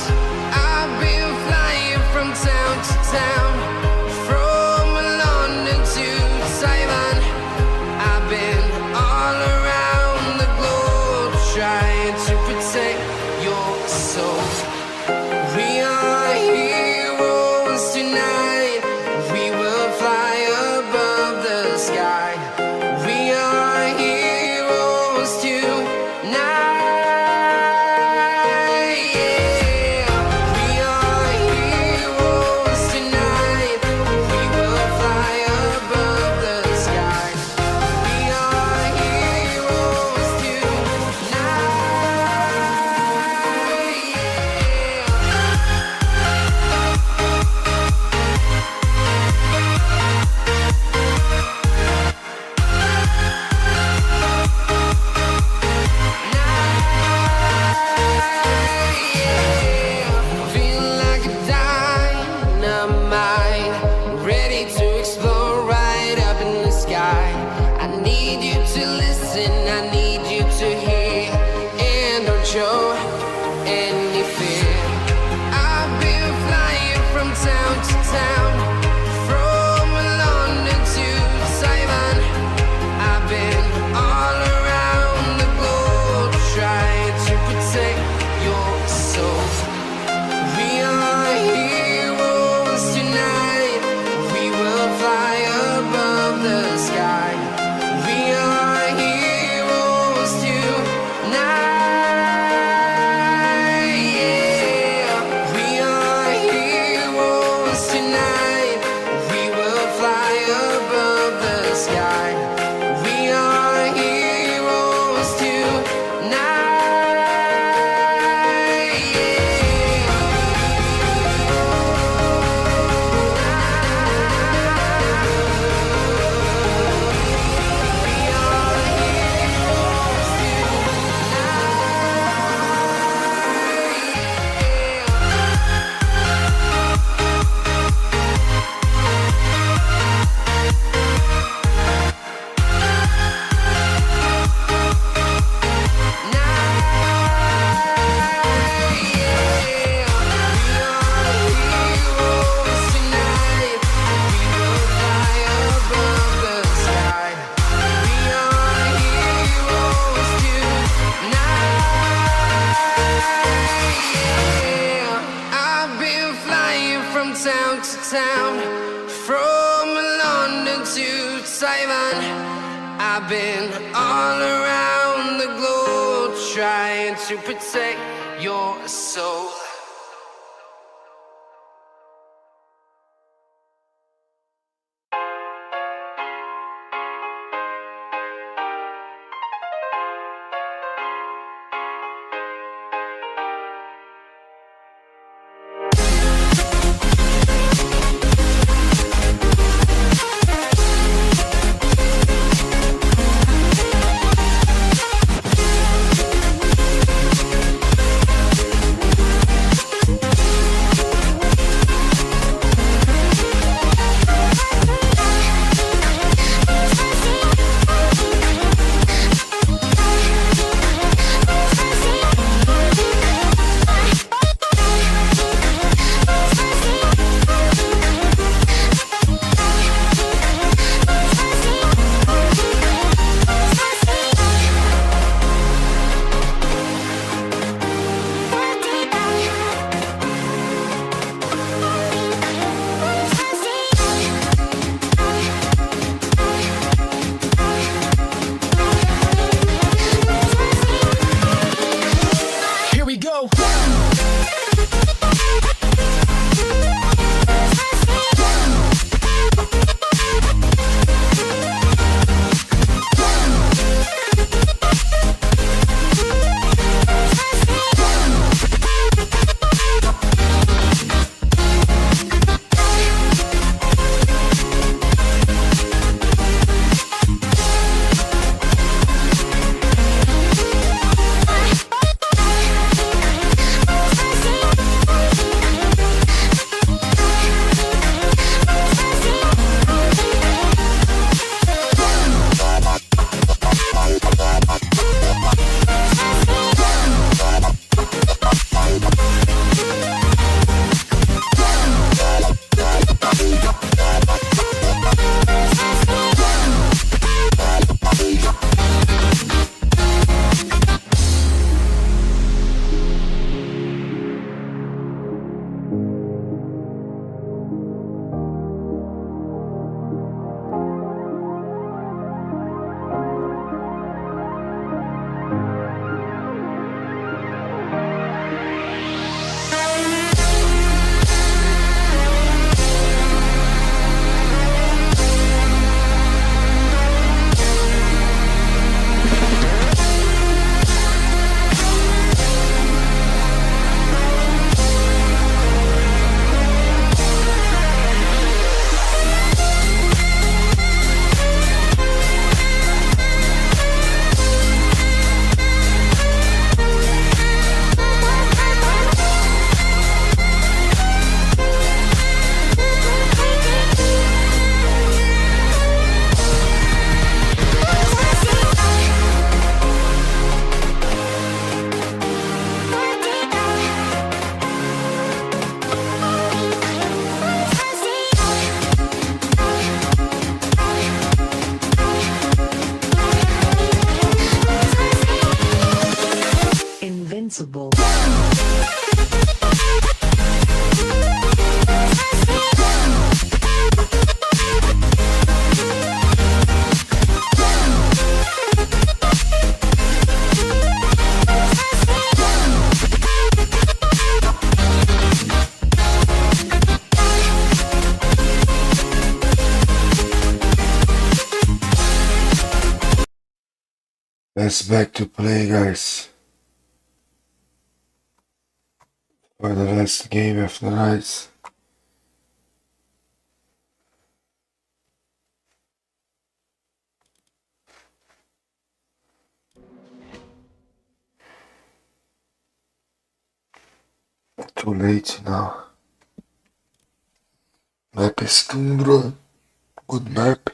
I've been flying from town to town, from London to Taiwan. I've been all around the globe, trying to protect your soul. We are heroes tonight. We will fly above the sky. We are heroes tonight. Yeah. We are heroes tonight. We will fly above the sky. We are heroes Feel like a dynamite, ready to explode right up in the sky. I need you to listen, I need you to hear, and don't show any fear. I've been flying from town to town, from London to Taiwan. I've been all around the globe, trying to protect your soul. We are heroes tonight. We will fly above the sky. We are heroes tonight. Yeah. We are heroes tonight. We will fly above the sky. We are heroes I've been flying from town to town, from London to Taiwan. I've been all around the globe, trying to protect your soul. Invincible. Let's back to play, guys. For the last game of the night. Too late now. Map is Tundra. Good map.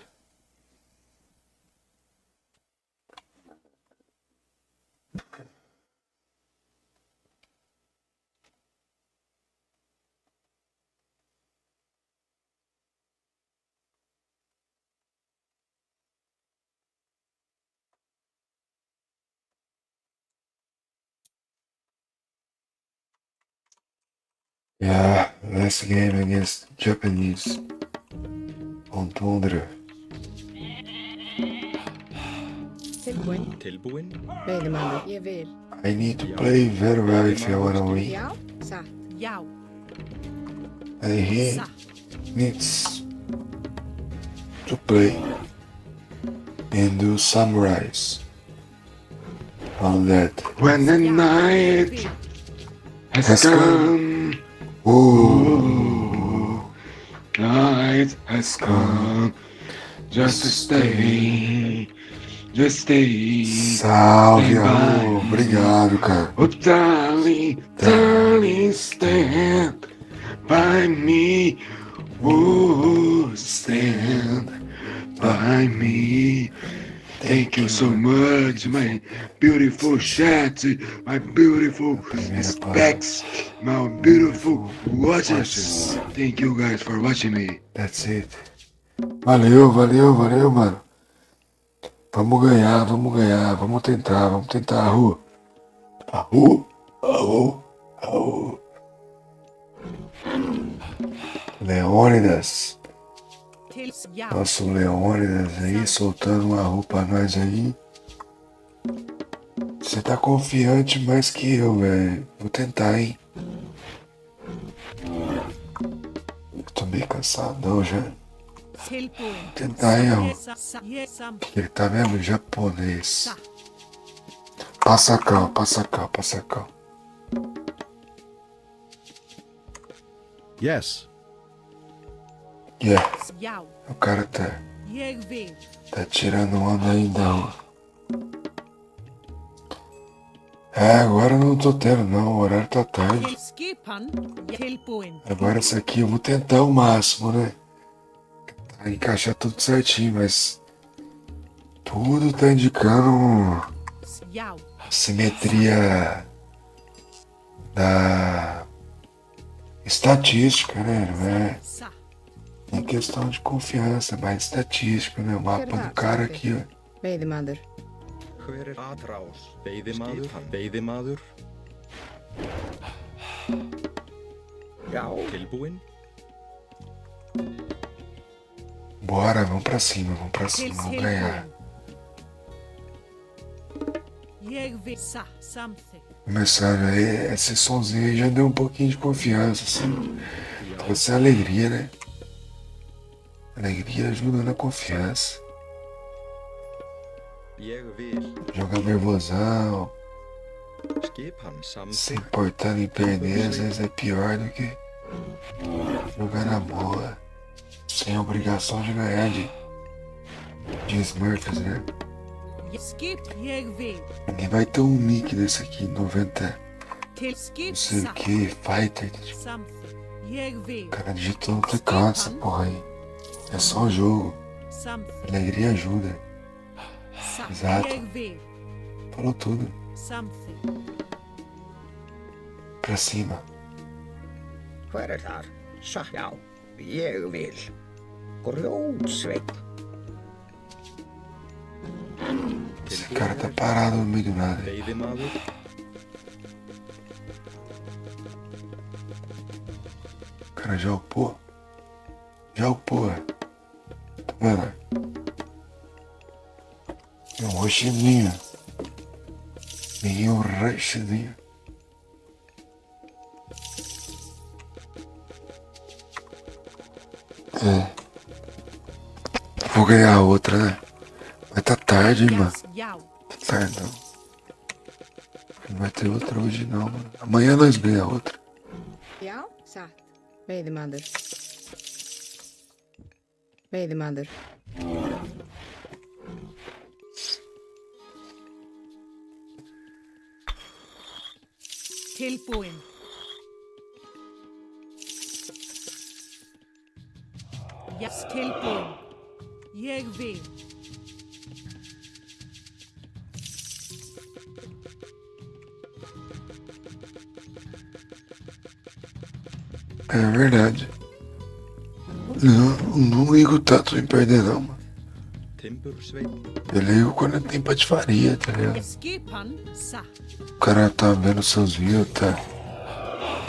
Yeah, last game against Japanese on Tundra. Tilbúin. Veiðimaður, ég vil. I need to play very well if I wanna win. Já, satt. Já. And he needs to play and do samurais on that. When the night has come, oh, night has come, just to stay. Salve, amor. Obrigado, cara. Oh, darling, darling, stand by me. Oh, stand by me. Thank you so much, my beautiful chat, my beautiful specs, my beautiful watches. Thank you guys for watching me. That's it. Valeu, mano. Vamos ganhar, vamos tentar, Arru. Leônidas. Nosso Leônidas aí, soltando uma Arru pra nós aí. Você tá confiante mais que eu, velho. Vou tentar, hein. Eu tô meio cansadão já. Vou tentar, hein, Arru. Ele tá mesmo japonês. Passa cá. Yes. Yeah. O cara tá tirando onda ainda, ó. Agora eu não tô tendo não, o horário tá tarde. Agora essa aqui eu vou tentar o máximo, né? Pra encaixar tudo certinho, mas tudo tá indicando simetria da estatística, né? Não é em questão de confiança, mas estatística, né? O mapa do cara aqui, ó. Veiðimaður. Hver atrás? Veiðimaður. Já. Tilbúin. Bora, vamos pra cima, vamos ganhar. Começando aí, esse sonzinho aí já deu um pouquinho de confiança, assim. Trouxe alegria, né? Alegria ajuda na confiança. Jogar nervosão, se importando em perder, às vezes é pior do que jogar na boa, sem obrigação de ganhar de Smurfs, né? Ninguém vai ter um nick desse aqui, 90, não sei o que, Fighter. O cara digitou no teclado essa porra aí. É só um jogo. Alegria ajuda. Exato. Falou tudo. Pra cima. Hver þar? Já, ég vil. Grjótsveinn. Esse cara tá parado no meio do nada. Cara, já upou. Já upou, é. Tá vendo? É um roxinho. Peguei um roxinho. Vou ganhar a outra, né? Mas tá tarde, hein, mano. Yao. Tá tarde, não. Não vai ter outra hoje, não, mano. Amanhã nós ganhamos a outra. Já, satt. Veiðimaður. Veiðimaður. Tilbúin. Yes, tilbúin. Ég vil. É verdade. Não ligo tanto em perder, não, mano. Eu ligo quando tem patifaria, tá ligado? Skipan satt. O cara tá vendo seus views, tá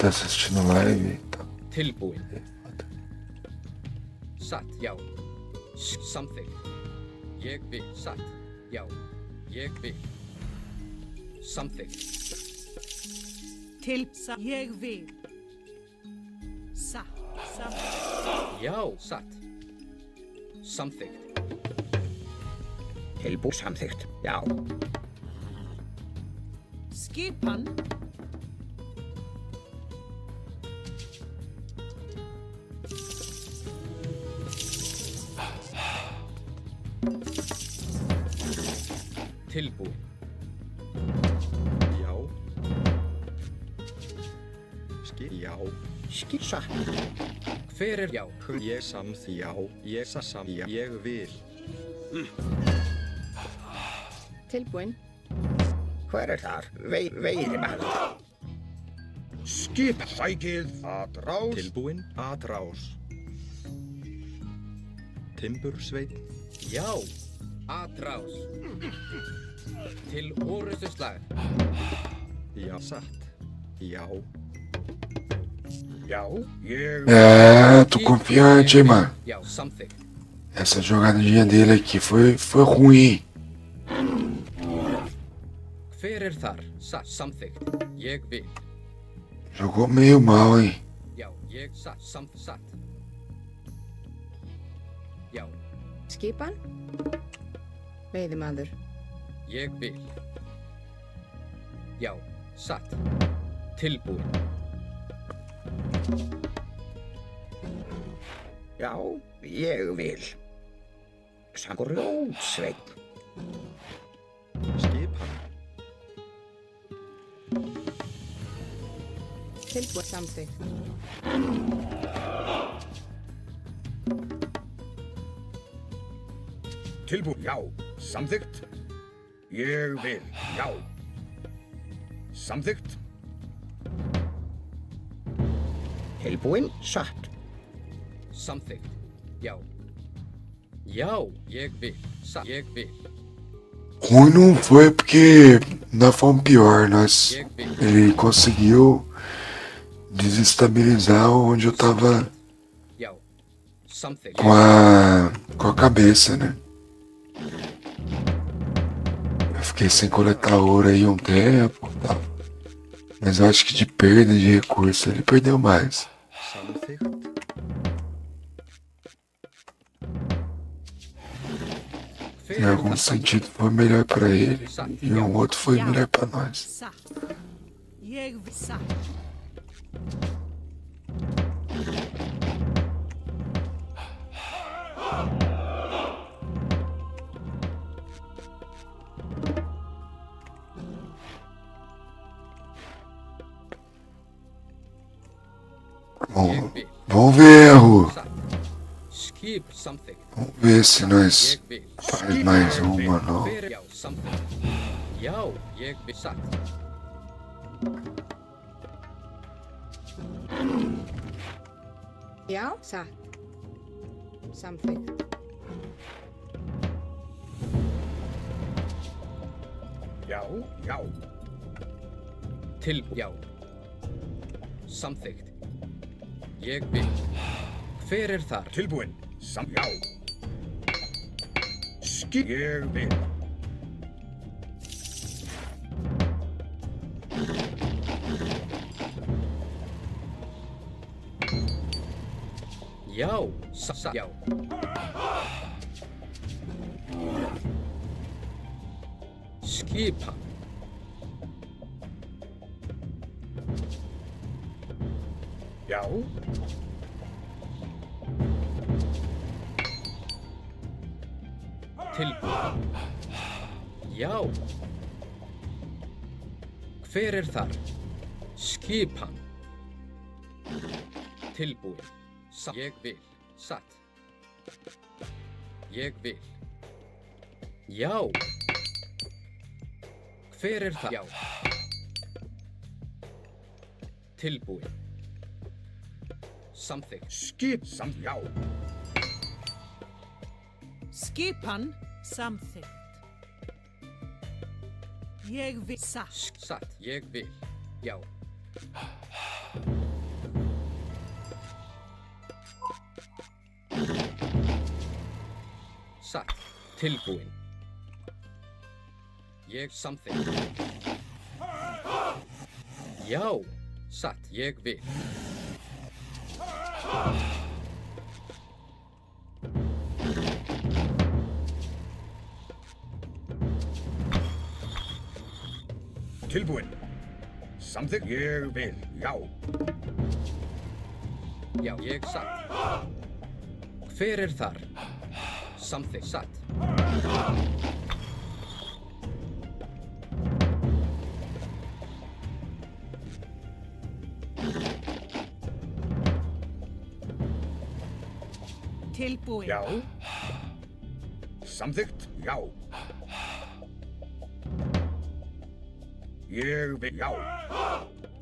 assistindo live e tal. Tilbúin. Satt, já. Samþykkt. Ég vil. Satt, já. Ég vil. Samþykkt. Ég vil. Satt. Já, satt. Samþykkt. Tilbúið samþykkt, já. Skipan. Tilbúin. Já. Já. Satt. Hver er já? Ég já. Ég vil. Tilbúin. Hver er þar? Veiðimaður. Skip sækið atrás. Tilbúin, atrás. Timbursveinn. Já, atrás. Til orustu slag. Já, satt. Já. Já, ég... É, tô confiante, hein, mano. Já, samþykkt. Essa jogadinha dele aqui foi ruim. Hver er þar? Satt, samþykkt. Ég vil. Jogou meio mal, hein. Já, ég satt, satt. Já, Skipan. Veiðimaður. ég vil. Já, satt. Tilbúin. Já, ég vil. Grjótsveinn. Skipan. Tilbúin samþykkt. Tilbúin, já. Samþykkt. Ég vil, já. Samþykkt. Tilbúin, satt. Samþykkt. Já. Já, ég vil. Satt, ég vil. Ruim não foi porque nós fomos pior, ele conseguiu desestabilizar onde eu tava Já, samþykkt. com a cabeça, né? Eu fiquei sem coletar ouro aí um tempo, tal. Mas eu acho que de perda de recurso ele perdeu mais. Samþykkt. Em algum sentido foi melhor pra ele e um outro foi melhor pra nós. Satt. Ég vil. Satt. Vamos ver, Ru. Skip, samþykkt. Vamos ver se nós faz mais uma, não. Já, samþykkt. Já, ég vil. Satt. Já, satt. Samþykkt. Já, já. Já. Samþykkt. ég vil. Hver er þar? Tilbúinn. Já. Ég vil. Já, já. Skipan. Já. Tilbúinn. Já. Hver er þar? Skipan. Tilbúinn. Ég vil. Satt. Ég vil. Já. Hver er það? Já. Tilbúinn. Samþykkt. Já. Skipan samþykkt. Ég vil. Satt. Satt. Ég vil. Já. Satt. Tilbúinn. Ég samþykkt. Já. Satt. Ég vil. Tilbúinn. Samþykkt. Ég vil. Já. Já, ég satt. Hver er þar? Samþykkt. Satt. Tilbúinn. Já. Samþykkt. Já. Ég vil. Já.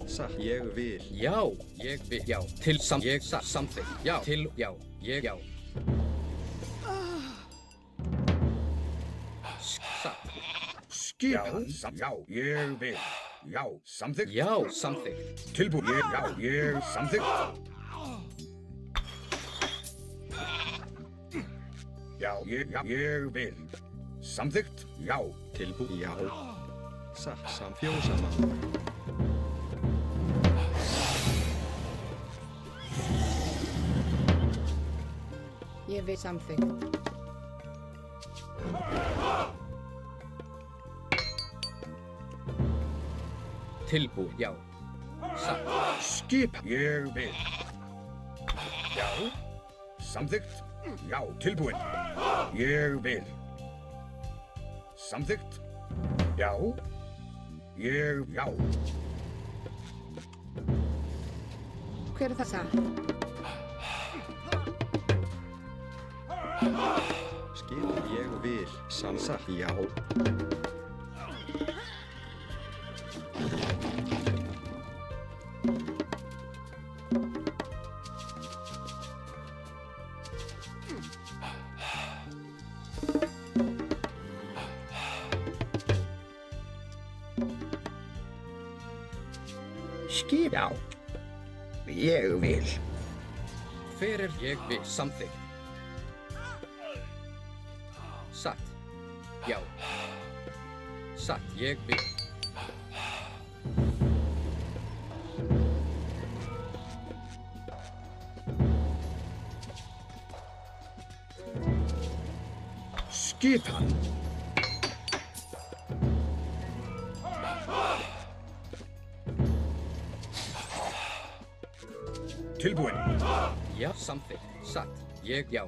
Satt. Ég vil. Já, ég vil. Já. Til ég satt. Samþykkt. Já. Til. Já. Ég. Já. Satt. Skipan. Já. Ég vil. Já. Samþykkt. Já, samþykkt. Tilbúinn. Já. Ég samþykkt. Já. Ég vil. Samþykkt. Já. Tilbúinn. Já. Satt. Samfjósamann. Ég vil samþykkt. Tilbúinn. Já. Satt. Skipan. Ég vil. Já. Samþykkt. Já. Tilbúinn. Ég vil. Samþykkt. Já. Ég. Já. Hver er það satt? Skipan. Ég vil. Samsatt. Já. Já. Ég vil. Hver er ég vil? Samþykkt. Satt. Já. Satt. Ég vil. Skipan. Tilbúinn. Já, samþykkt. Satt. Ég. Já.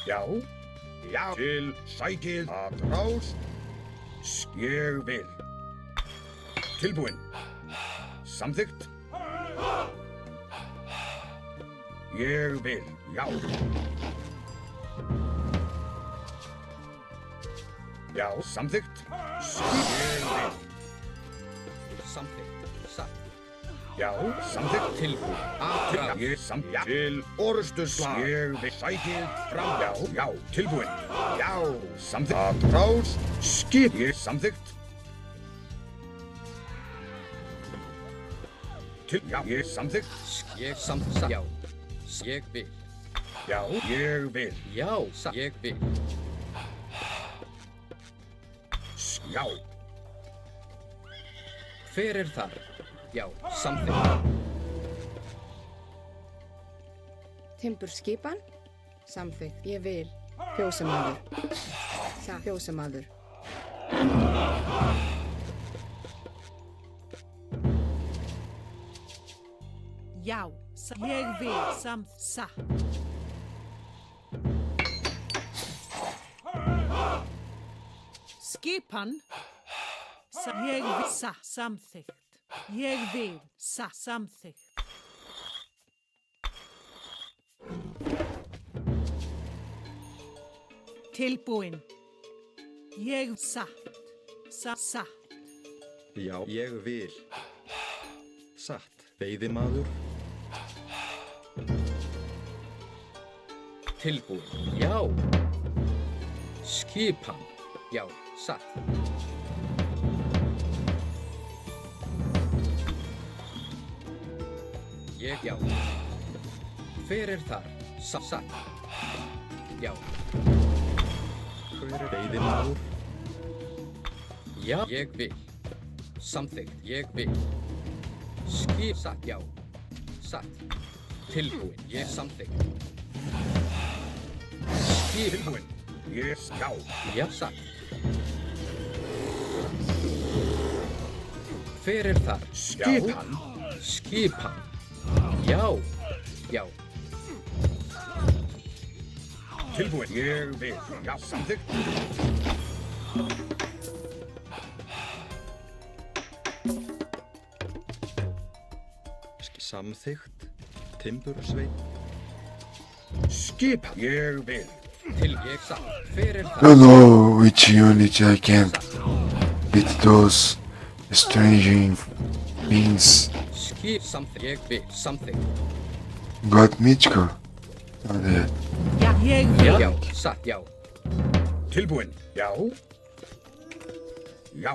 Já. Já. Til sækið að ráð. Ég vil. Tilbúinn. Samþykkt. Ég vil. Já. Já. Samþykkt. Ég vil. Samþykkt. Satt. Já. Samþykkt. Tilbúinn. Aðra. Ég samþykkt. Til orrustuslag. Ég vil. Sækið fram. Já. Já. Tilbúinn. Já. Samþykkt. Að ráð. Skip. Ég samþykkt. Til, já, ég samþykkt. Ég samþykkt. Já. Ég vil. Já, ég vil. Já, ég vil. Já. Hver er þar? Já, samþykkt. Timburskipan. Samþykkt. Ég vil. Fjósamaður. Fjósamaður. Já, ég vil satt. Skipan. Ég vil samþykkt. Ég vil samþykkt. Tilbúin. Ég satt. Já, ég vil. Satt. Veiðimaður. Tilbúin. Já. Skipan. Já, satt. Ég, já. Hver er þar? Satt. Já. Hver er veiðimaður? Já, ég vil. Samþykkt, ég vil. Satt, já. Satt. Tilbúin, ég samþykkt. Tilbúin, ég já. Já, satt. Hver er þar? Skipan. Skipan. Já. Já. Tilbúin, ég vil. Já, samþykkt. Samþykkt. Timbursveit. Skipan, ég vil. Til ég satt. Hver er I þar? don't know which unit I can beat those estranging beings. Samþykkt, ég vil. Samþykkt. Got Michiko. Not that. Já, ég vil. Já, satt, já. Tilbúin, já. Já.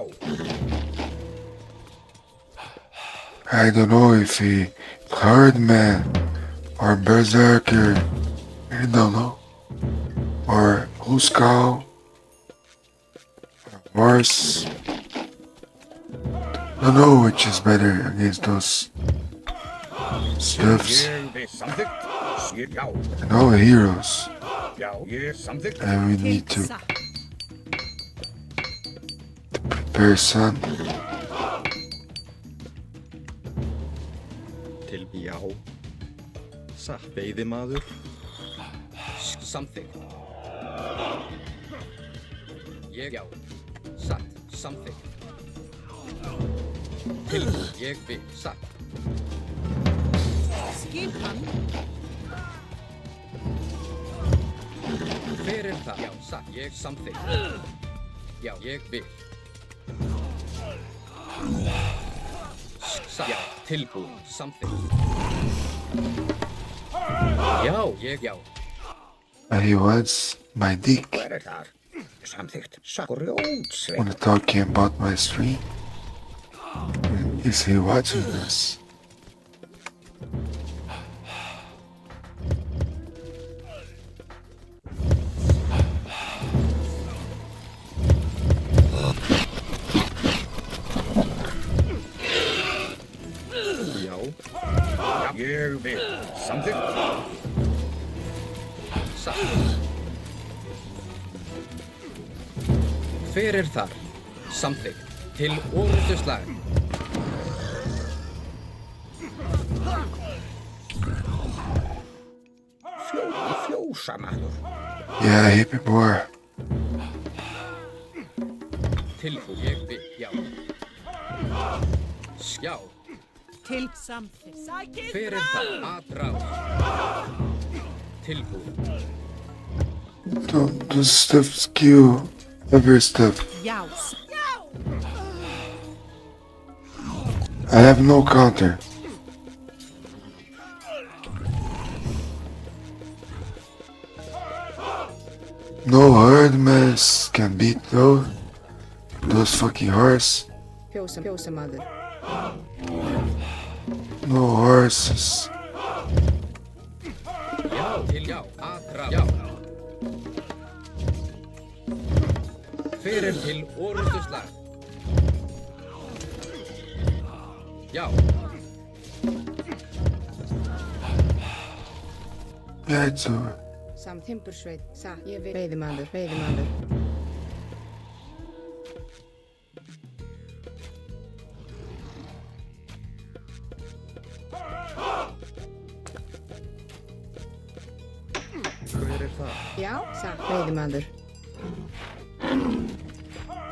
I don't know if he Herdman or Berserker. I don't know. Or Huskal. Or Horse. Don't know which is better against those stuffs. Ég vil samþykkt. Já. And all the heroes. Já, ég samþykkt. And we need to prepare some. Til já. Satt. Veiðimaður. Samþykkt. Ég, já. Satt. Samþykkt. Tilbúin, ég vil. Satt. Skipan. Hver er það? Já, satt. Ég samþykkt. Já, ég vil. Satt. Já, tilbúin. Samþykkt. Já, ég, já. He wants my dick. Hver er þar? Samþykkt. Grjótsveit. Wanna talking about my stream? Is he watching this? Já. Ég vil samþykkt. Satt. Hver er þar? Samþykkt. Til orðuslagen. Fjósamaður. Yeah, hippie boy. Tilbúin, ég vil. Já. Já. Til samþykkt. Hver er það? Atrás. Tilbúin. Don't do stuff skill. Every stuff. Já. I have no counter. No herdman can beat those fucking horse. Fjósamaður. No horses. Já, til já, atrás, já. Fyrir til orrustuslag. Já. Gætur. Sam timbursveit. Ég vil. Veiðimaður. Hver er það? Já, veiðimaður.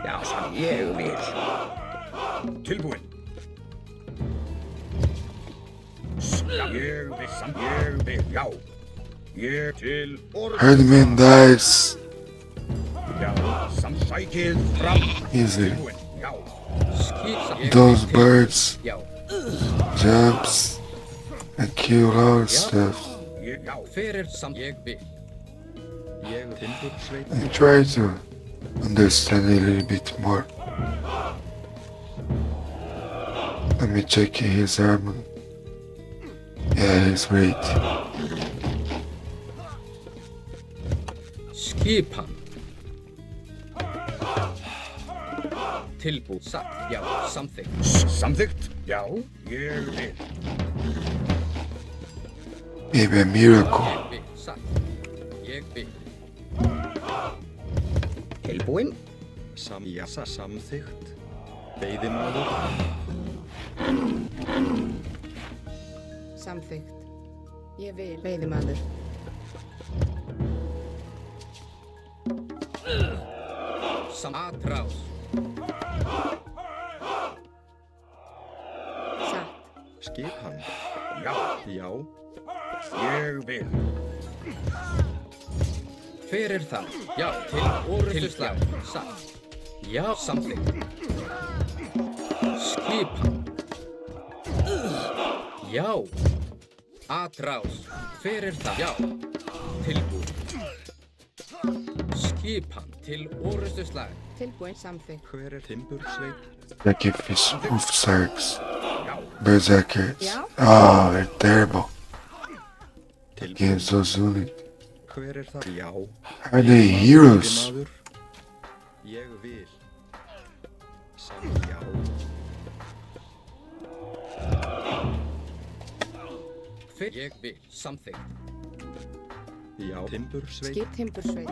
Já, ég vil. Tilbúinn. Ég vil, já. Ég til orð. Herdman dies. Já, sækið fram. Easy. Tilbúinn, já. Those birds Já. jumps and kill all stuff. Já. Fyrir ég vil. Ég timbursveit. I try to understand a little bit more. Let me check his armor. Yeah, he's great. Skipan. Tilbúð, satt, já, samþykkt. Samþykkt, já, ég vil. Maybe a miracle. Ég vil, satt, ég vil. Tilbúinn. Samþykkt. Veiðimaður. Samþykkt. Ég vil. Veiðimaður. Atrás. Satt. Skipan. Já. Já. Ég vil. Fyrir það, já, til orrustuslag, satt. Já, samþykkt. Skipan. Já. Atrás. Fyrir það, já. Tilbúð. Skipan til orrustuslag. Tilbúinn samþykkt. Hver er timbursveit? Like if his hoof sarks. Já. Berserkers. Yeah. Oh, they're terrible. Against those units. Hver er það? Já. Are they heroes? Veiðimaður. Ég vil. Já. Fyrir ég vil, samþykkt. Já. Timbursveit. Skip timbursveit.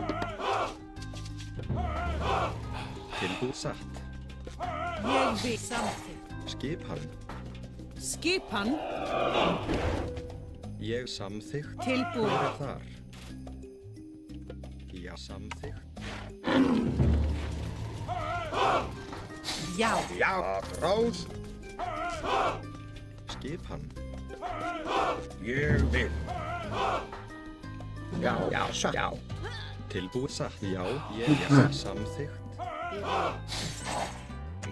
Tilbúð satt. Ég vil, samþykkt. Skipan. Skipan. Ég samþykkt. Tilbúð. Hver er þar? Já, samþykkt. Já. Já, atrás. Skipan. Ég vil. Já, satt. Já. Tilbúð satt. Já, ég samþykkt.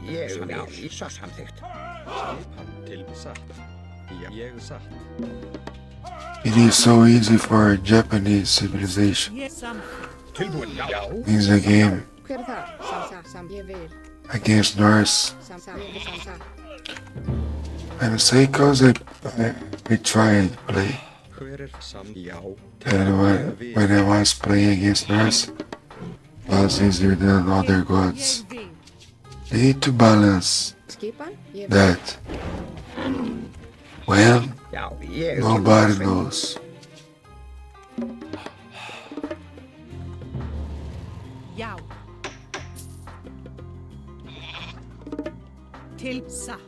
Ég vil. Samþykkt. Skipan. Tilbúð satt. Já, ég satt. It is so easy for Japanese civilization. Ég samþykkt. Tilbúinn, já. It's a game Hver er það? Sam. Ég vil. against Norse. Sam. Ég vil sam. And say cause I try and play. Hver er já? And when I was playing against Norse, it was easier than other gods. Ég vil. They need to balance Skipan. Ég vil. that. When Já, ég nobody knows. Já. Til satt.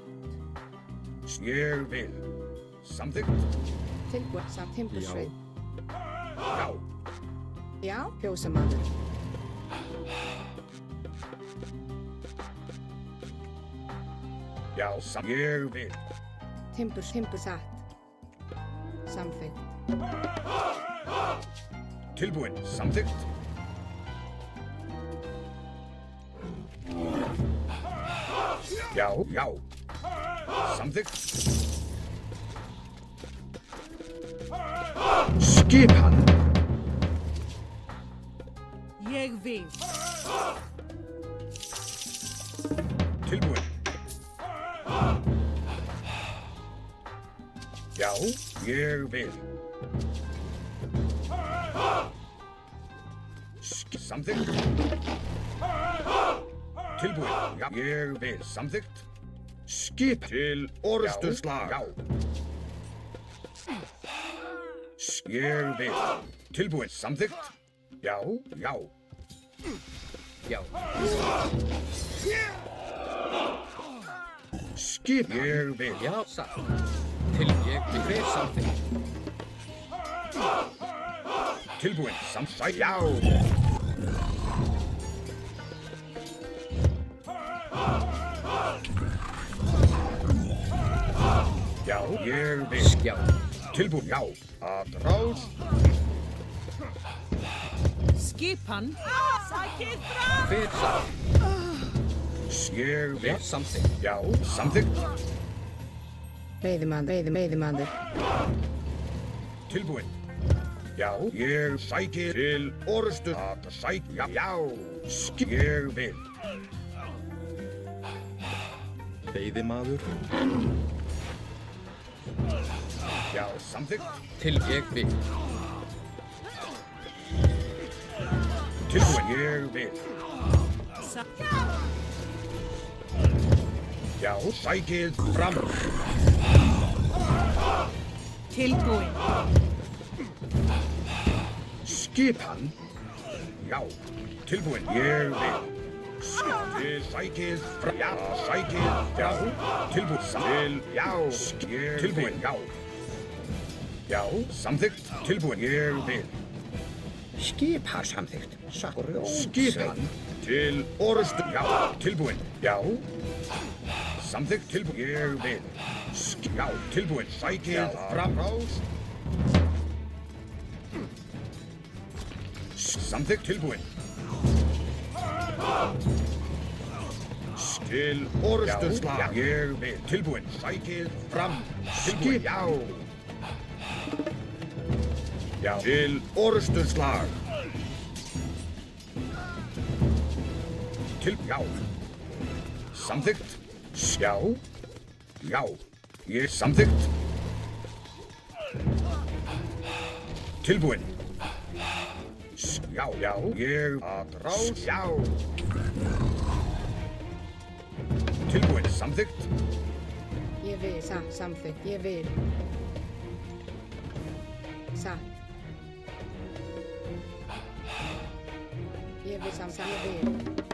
Ég vil. Samþykkt. Tilbúinn sam timbursveit. Já. Já, fjósamaður. Já, ég vil. Timbur satt. Samþykkt. Tilbúinn, samþykkt. Já. Samþykkt. Skipan. Ég vil. Tilbúinn. Já, ég vil. Samþykkt. Tilbúin. Já, ég vil. Samþykkt. Skip til orrustuslag. Já. Ég vil. Tilbúin. Samþykkt. Já, já. Já. Skip. Ég vil. Já, satt. Til ég vil. Hver samþykkt? Tilbúin. Samþykkt. Já. Já, ég vil. Já. Tilbúin. Já. Atrás. Skipan. Sækið fram. Hver satt? Ég vil. Já, samþykkt. Já, samþykkt. Veiðimaður. Tilbúin. Já, ég sæki til orrustu. Að sækja. Já, ég vil. Veiðimaður. Já, samþykkt. Til ég vil. Tilbúin. Ég vil. Já, sækið fram. Tilbúin. Skipan. Já, tilbúin. Ég vil. Til sækið fram. Já, sækið. Já, tilbúin. Til. Já, tilbúin. Já. Já, samþykkt. Tilbúin. Ég vil. Skipar samþykkt. Skipan. Til orrustu. Já, tilbúin. Já. Samþykkt. Tilbúin. Ég vil. Já, tilbúin. Sækið fram. Samþykkt. Tilbúin. Til orrustu slag. Ég vil. Tilbúin. Sækið fram. Tilbúin. Já. Já. Til orrustu slag. Til. Já. Samþykkt. Já. Já. Ég samþykkt. Tilbúin. Já, já. Ég atrás. Já. Tilbúin. Samþykkt. Ég vil. Samþykkt. Ég vil. Satt. Ég vil. Ég vil.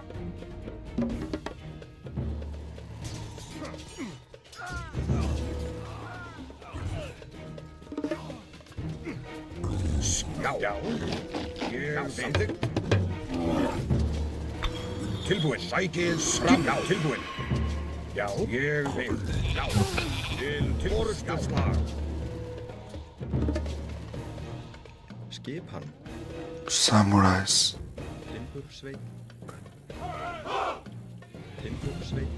Já, já. Ég samþykkt. Tilbúin. Sækið fram. Já, tilbúin. Já, ég vil. Já. Til orrustu slag. Skipan. Samurais. Timbursveit. Timbursveit.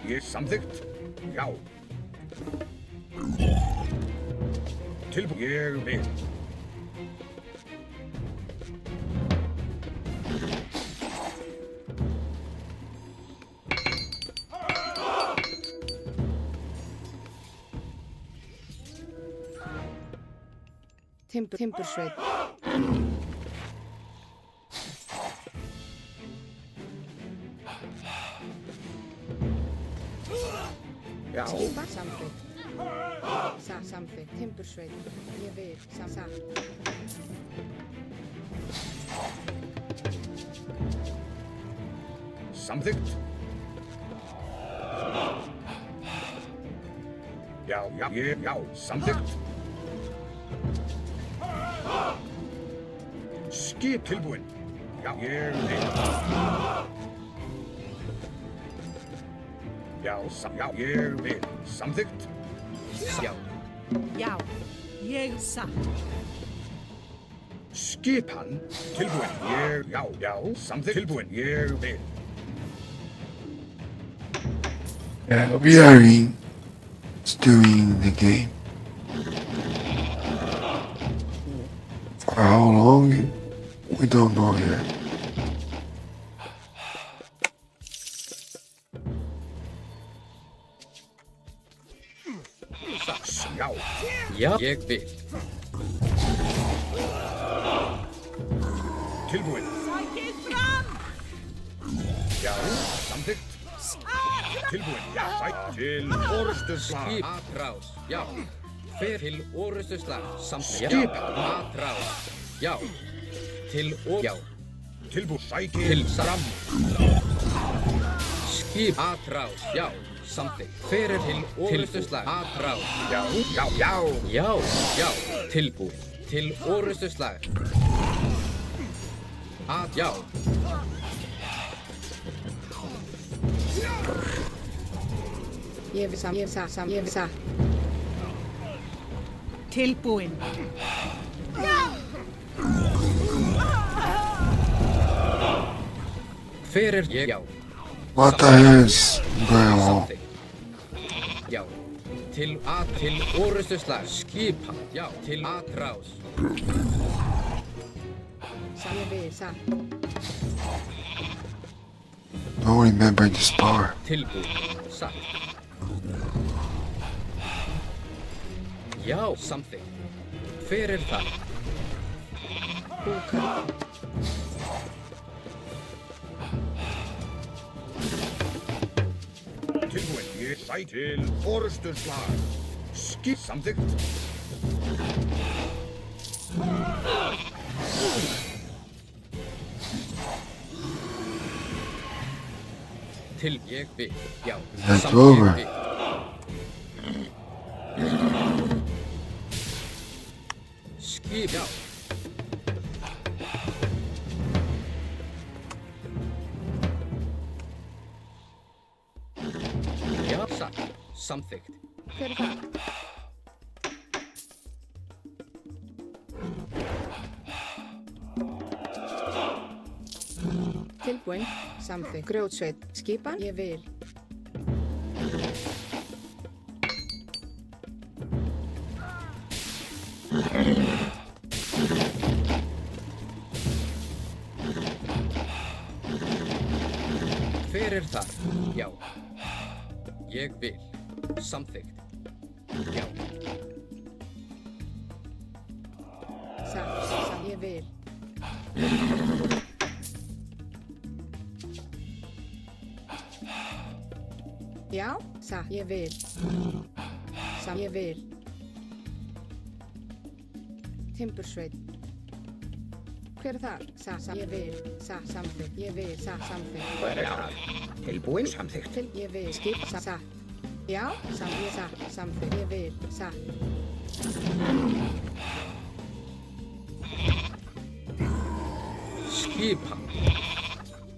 Ég samþykkt. Já. Tilbúin. Ég vil. Timbursveit. Já. Skipan. Samþykkt. Samþykkt. Timbursveit. Ég vil. Satt. Samþykkt. Já, já. Já, samþykkt. Skip tilbúin. Já, ég vil. Já, já, ég vil. Samþykkt. Já. Já. Ég satt. Skipan. Tilbúin. Ég, já, já. Samþykkt. Tilbúin. Ég vil. Yeah, we are doing the game. For how long? We don't know yet. Já, ég vil. Tilbúin. Sækið fram! Já, samþykkt. Tilbúin. Já, sæk til orustuslag. Skip. Atrás. Já. Fer til orustuslag. Samþykkt. Skip. Atrás. Já. Til Já. Tilbúin. Sækið Til fram. Skip. Atrás. Já. Samþykkt. Fer til orustuslag. Atrás. Já, já, já. Já. Já. Tilbúin. Til orustuslag. Já. Ég vil sa. Tilbúin. Fer ég. Já. What the hell is going on? Já. Til orustuslag. Skipan. Já. Til atrás. Ég vil sa. Don't remember this part. Tilbúin. Satt. Já, samþykkt. Hver það? Búkarl. Tilbúin. Ég sæk til orustuslag. Skip. Samþykkt. Til ég vil. Já. That's samt over. ég vil. Skip. Já. Já, satt. Samþykkt. Hver það? Tilbúin. Samþykkt. Grjótsveit. Skipan. Ég vil. Hver það? Já. Ég vil. Samþykkt. Já. Ég vil. Já, ég vil. Ég vil. Timbursveit. Hver þar? Ég vil. Samþykkt. Ég vil. Samþykkt. Hver það? Tilbúin. Samþykkt. Ég vil. Skip. Já, samþykkt. Ég vil. Skipan.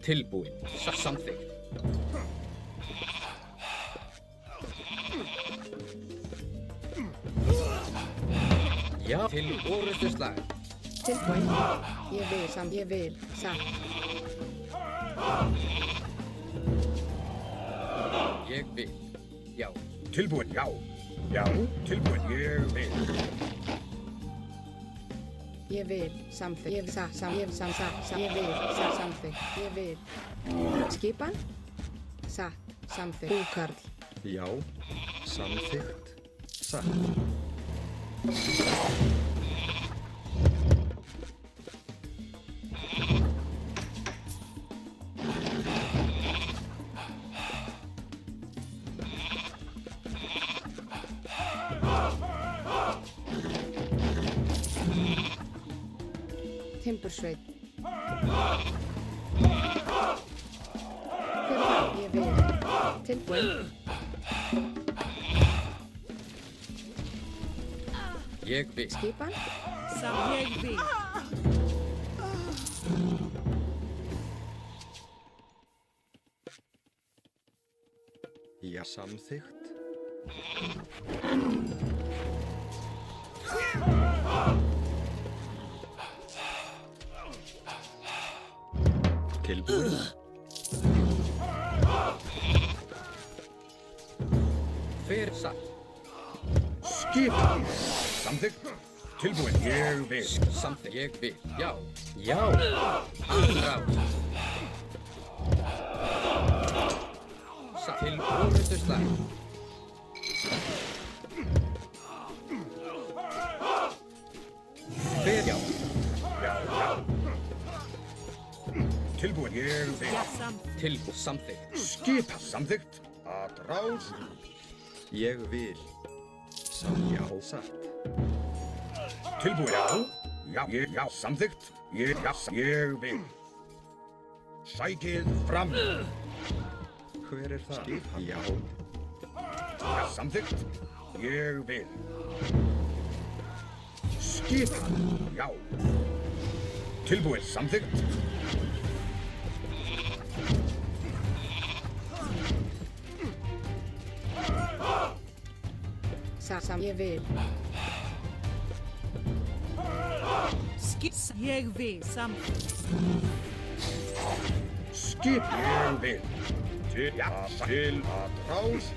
Tilbúin. Samþykkt. Já, til orustuslag. Tilbúin. Ég vil. Ég vil. Ég vil. Já. Tilbúin. Já. Já. Tilbúin. Ég vil. Ég vil. Samþykkt. Ég vil. Ég vil. Samþykkt. Ég vil. Skipan. Samþykkt. Búkarl. Já. Samþykkt. Satt. Timbursveit. Hver það? Ég vil. Tilbúin. Ég vil. Skipan. Ég vil. Já, samþykkt. Tilbúin. Hver satt? Skipan. Samþykkt. Tilbúin. Ég vil. Samþykkt. Ég vil. Já. Já. Atrás. Til orustuslag. Tilbúin. Ég vil. Ja, samþykkt. Tilbúið. Samþykkt. Skipan. Samþykkt. Að rás. Ég vil. Já, satt. Tilbúin. Já. Já. Samþykkt. Ég vil. Sækið fram. Hver er það? Skipan. Já. Já, samþykkt. Ég vil. Skipan. Já. Tilbúin. Samþykkt. Ég vil. Ég vil. Samþykkt. Skip. Ég vil. Til að rás.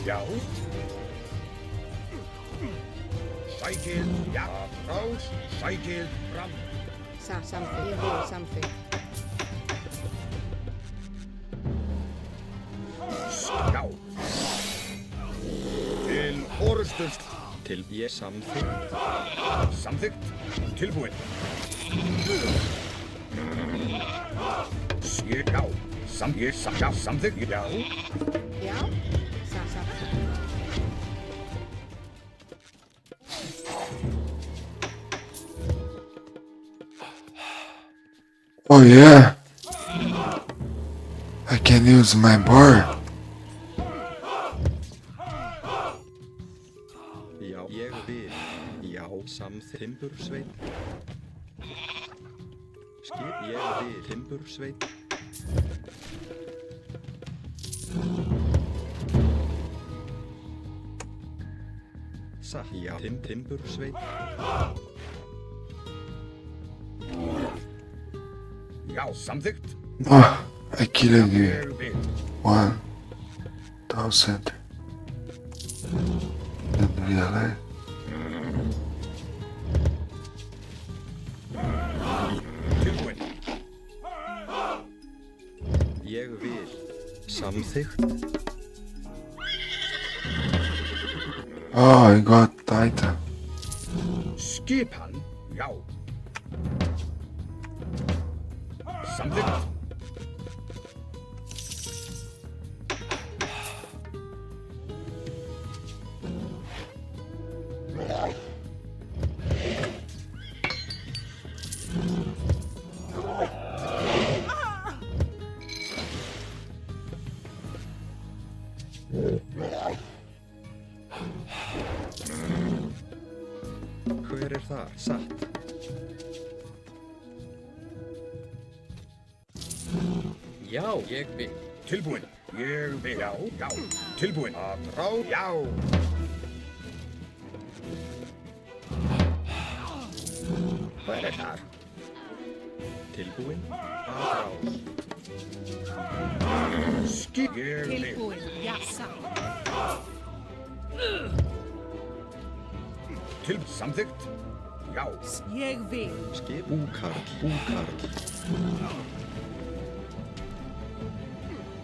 Já. Sækið. Já. Rás. Sækið fram. Samþykkt. Ég vil. Samþykkt. Já. Til orustust. Til ég samþykkt. Samþykkt. Tilbúin. Já. Samþykkt. Já. Já. Samþykkt. Oh yeah. I can use my bar. Já, ég vil. Já, samþykkt. Timbursveit. Skip, ég vil. Timbursveit. Satt, já. Timbursveit. Já, samþykkt. Oh, I killed you. Ég vil. 1,000. Didn't realize. Tilbúin. Ég vil. Samþykkt. Oh, I got Titan. Skipan. Já. Samþykkt. Hver er það? Satt. Já, ég vil. Tilbúin. Ég vil. Já. Já. Tilbúin. Að rá. Já. Hver er það? Tilbúin. Að rás. Skip. Ég vil. Tilbúin. Ja, samþykkt. Samþykkt. Já. Ég vil. Skip. Búkarl. Búkarl.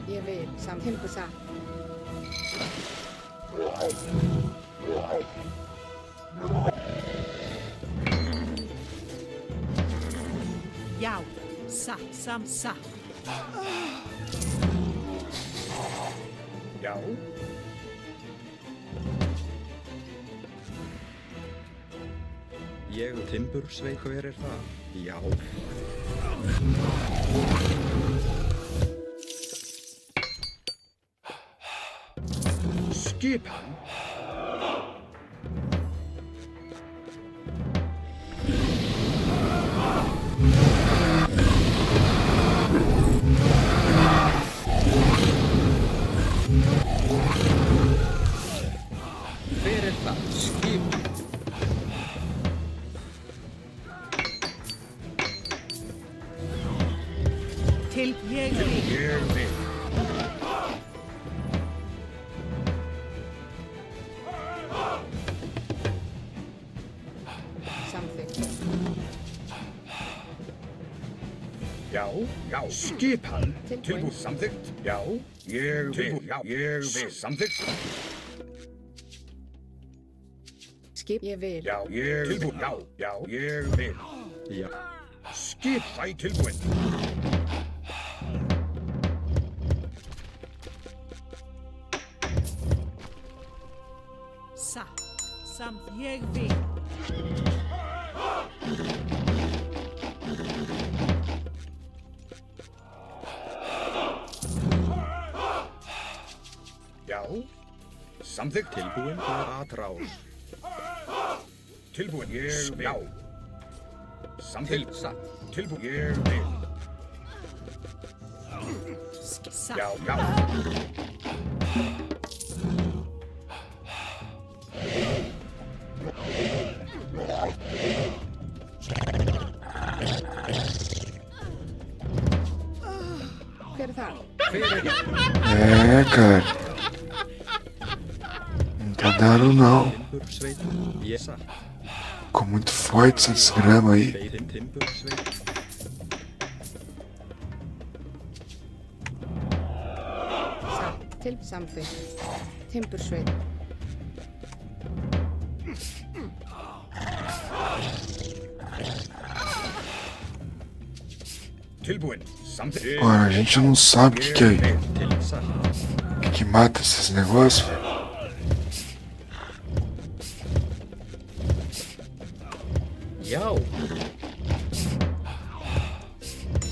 Ég vil. Timbursa. Já. Satt. Já. Ég timbursveit. Hver er það? Já. Skipan. Hver er það? Skipan. Til ég vil. Ég vil. Samþykkt. Já. Já. Skipan. Tilbúin. Samþykkt. Já. Ég vil. Já. Ég vil. Samþykkt. Skip, ég vil. Já, ég tilbúin. Já, ég vil. Já. Skip, sæ tilbúin. Satt. Samt ég vil. Já. Samþykkt. Tilbúin og atrás. Tilbúin, ég vil. Já. Samþykkt. Satt. Tilbúin, ég vil. Satt. Já. Hver er það? É, cara. Não tá dando não. Timbursveit. Ég satt. Ficou muito forte essa desgrama aí. Feitin timbursveit. Satt. Til samþykkt. Timbursveit. Tilbúin. Samþykkt. Mano, a gente não sabe o que é. Til satt. O que mata esses negócios, velho. Já.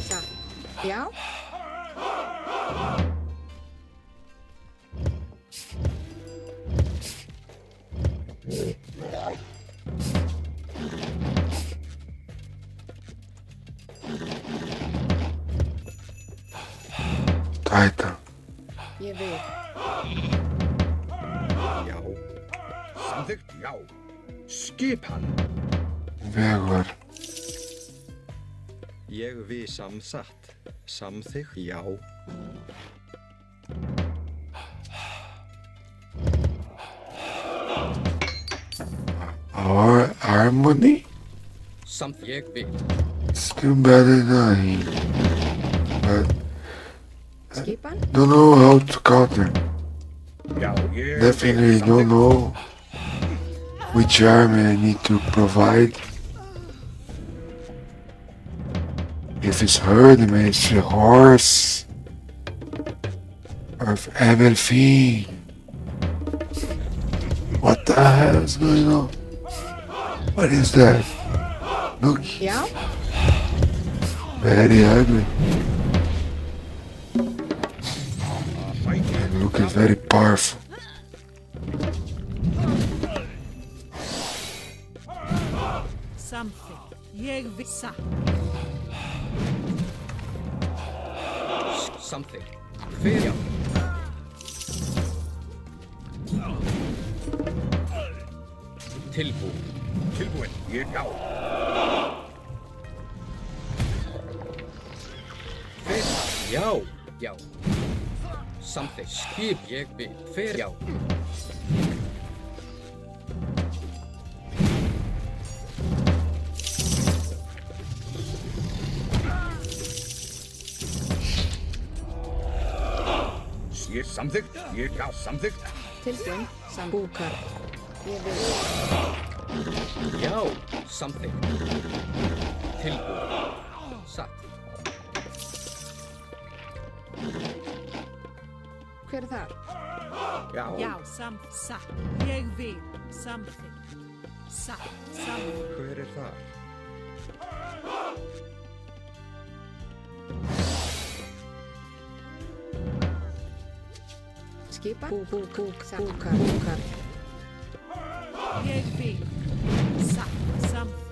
Satt. Já. Tá, então. Ég vil. Já. Samþykkt. Já. Skip hann. Vamos ver agora. Ég vil samsatt. Samþykkt. Já. Our harmony? Samt ég vil. Still better than him. But Skipan? don't know how to counter. Já, ég Definitely don't know which army I need to provide. If it's herdman, it's a horse. Or if everything. What the hell is going on? What is that? Look, Já. very ugly. And look is very powerful. Samþykkt. Ég vil. Satt. Samþykkt. Hver já. Tilbúin. Tilbúin. Ég já. Hver já. Já. Samþykkt. Skip ég vil. Hver já. Ég samþykkt. Ég já. Samþykkt. Tilbúin. Búkar. Ég vil. Já. Samþykkt. Tilbúin. Satt. Hver er það? Já. Satt. Ég vil. Samþykkt. Satt. Samþykkt. Hver er þar? Skipan? Búkar. Ég vil. Satt. Samþykkt.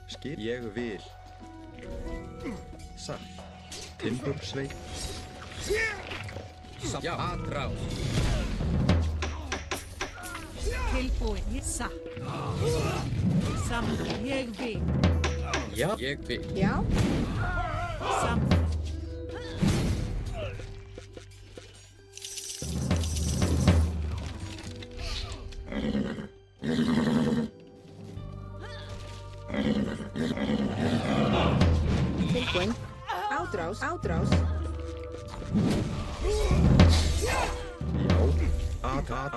Skip. Ég vil. Satt. Timbursveit. Já. Atrás. Tilbúin. Satt. Samþykkt. Ég vil. Já. Ég vil. Já. Samþykkt. Tilbúin. Átrás, átrás. Já. Atrás.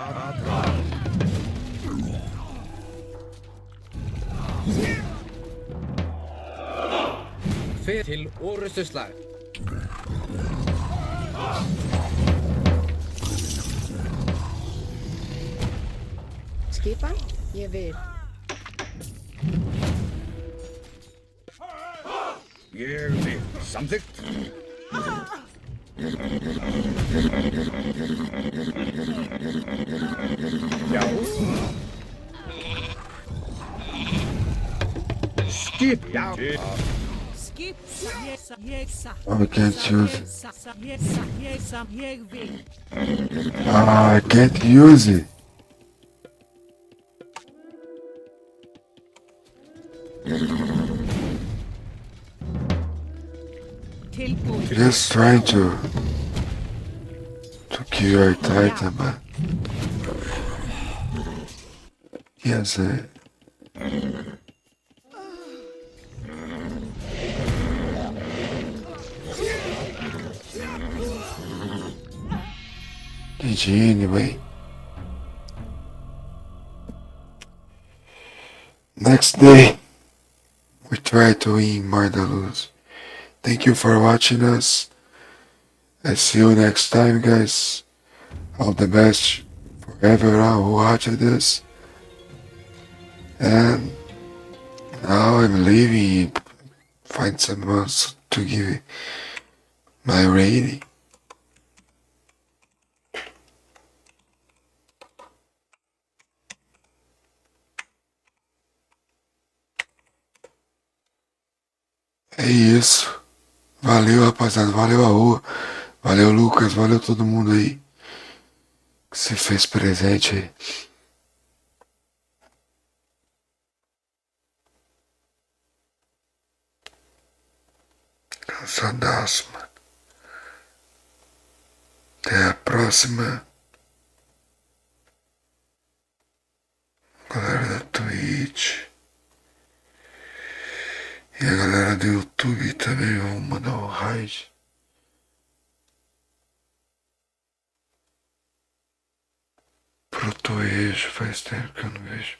Fer til orustuslag. Skipan, ég vil. Ég vil. Samþykkt. Já. Skip. Já. Skip. Ég sa. I can't use it. Ég vil. I can't use it. Tilbúin. Just trying to kill your titan, but yes, GG anyway. Next day, we try to win more than lose. Thank you for watching us. I see you next time, guys. All the best for everyone who watched this. And now I'm leaving. Find someone else to give my rating. É isso. Valeu, rapaziada. Valeu a rua. Valeu, Lucas. Valeu todo mundo aí que se fez presente aí. Cansadaço, mano. Até a próxima. Galera da Twitch. E a galera do YouTube também vão mandar um raid. Pro Toejo, faz tempo que eu não vejo.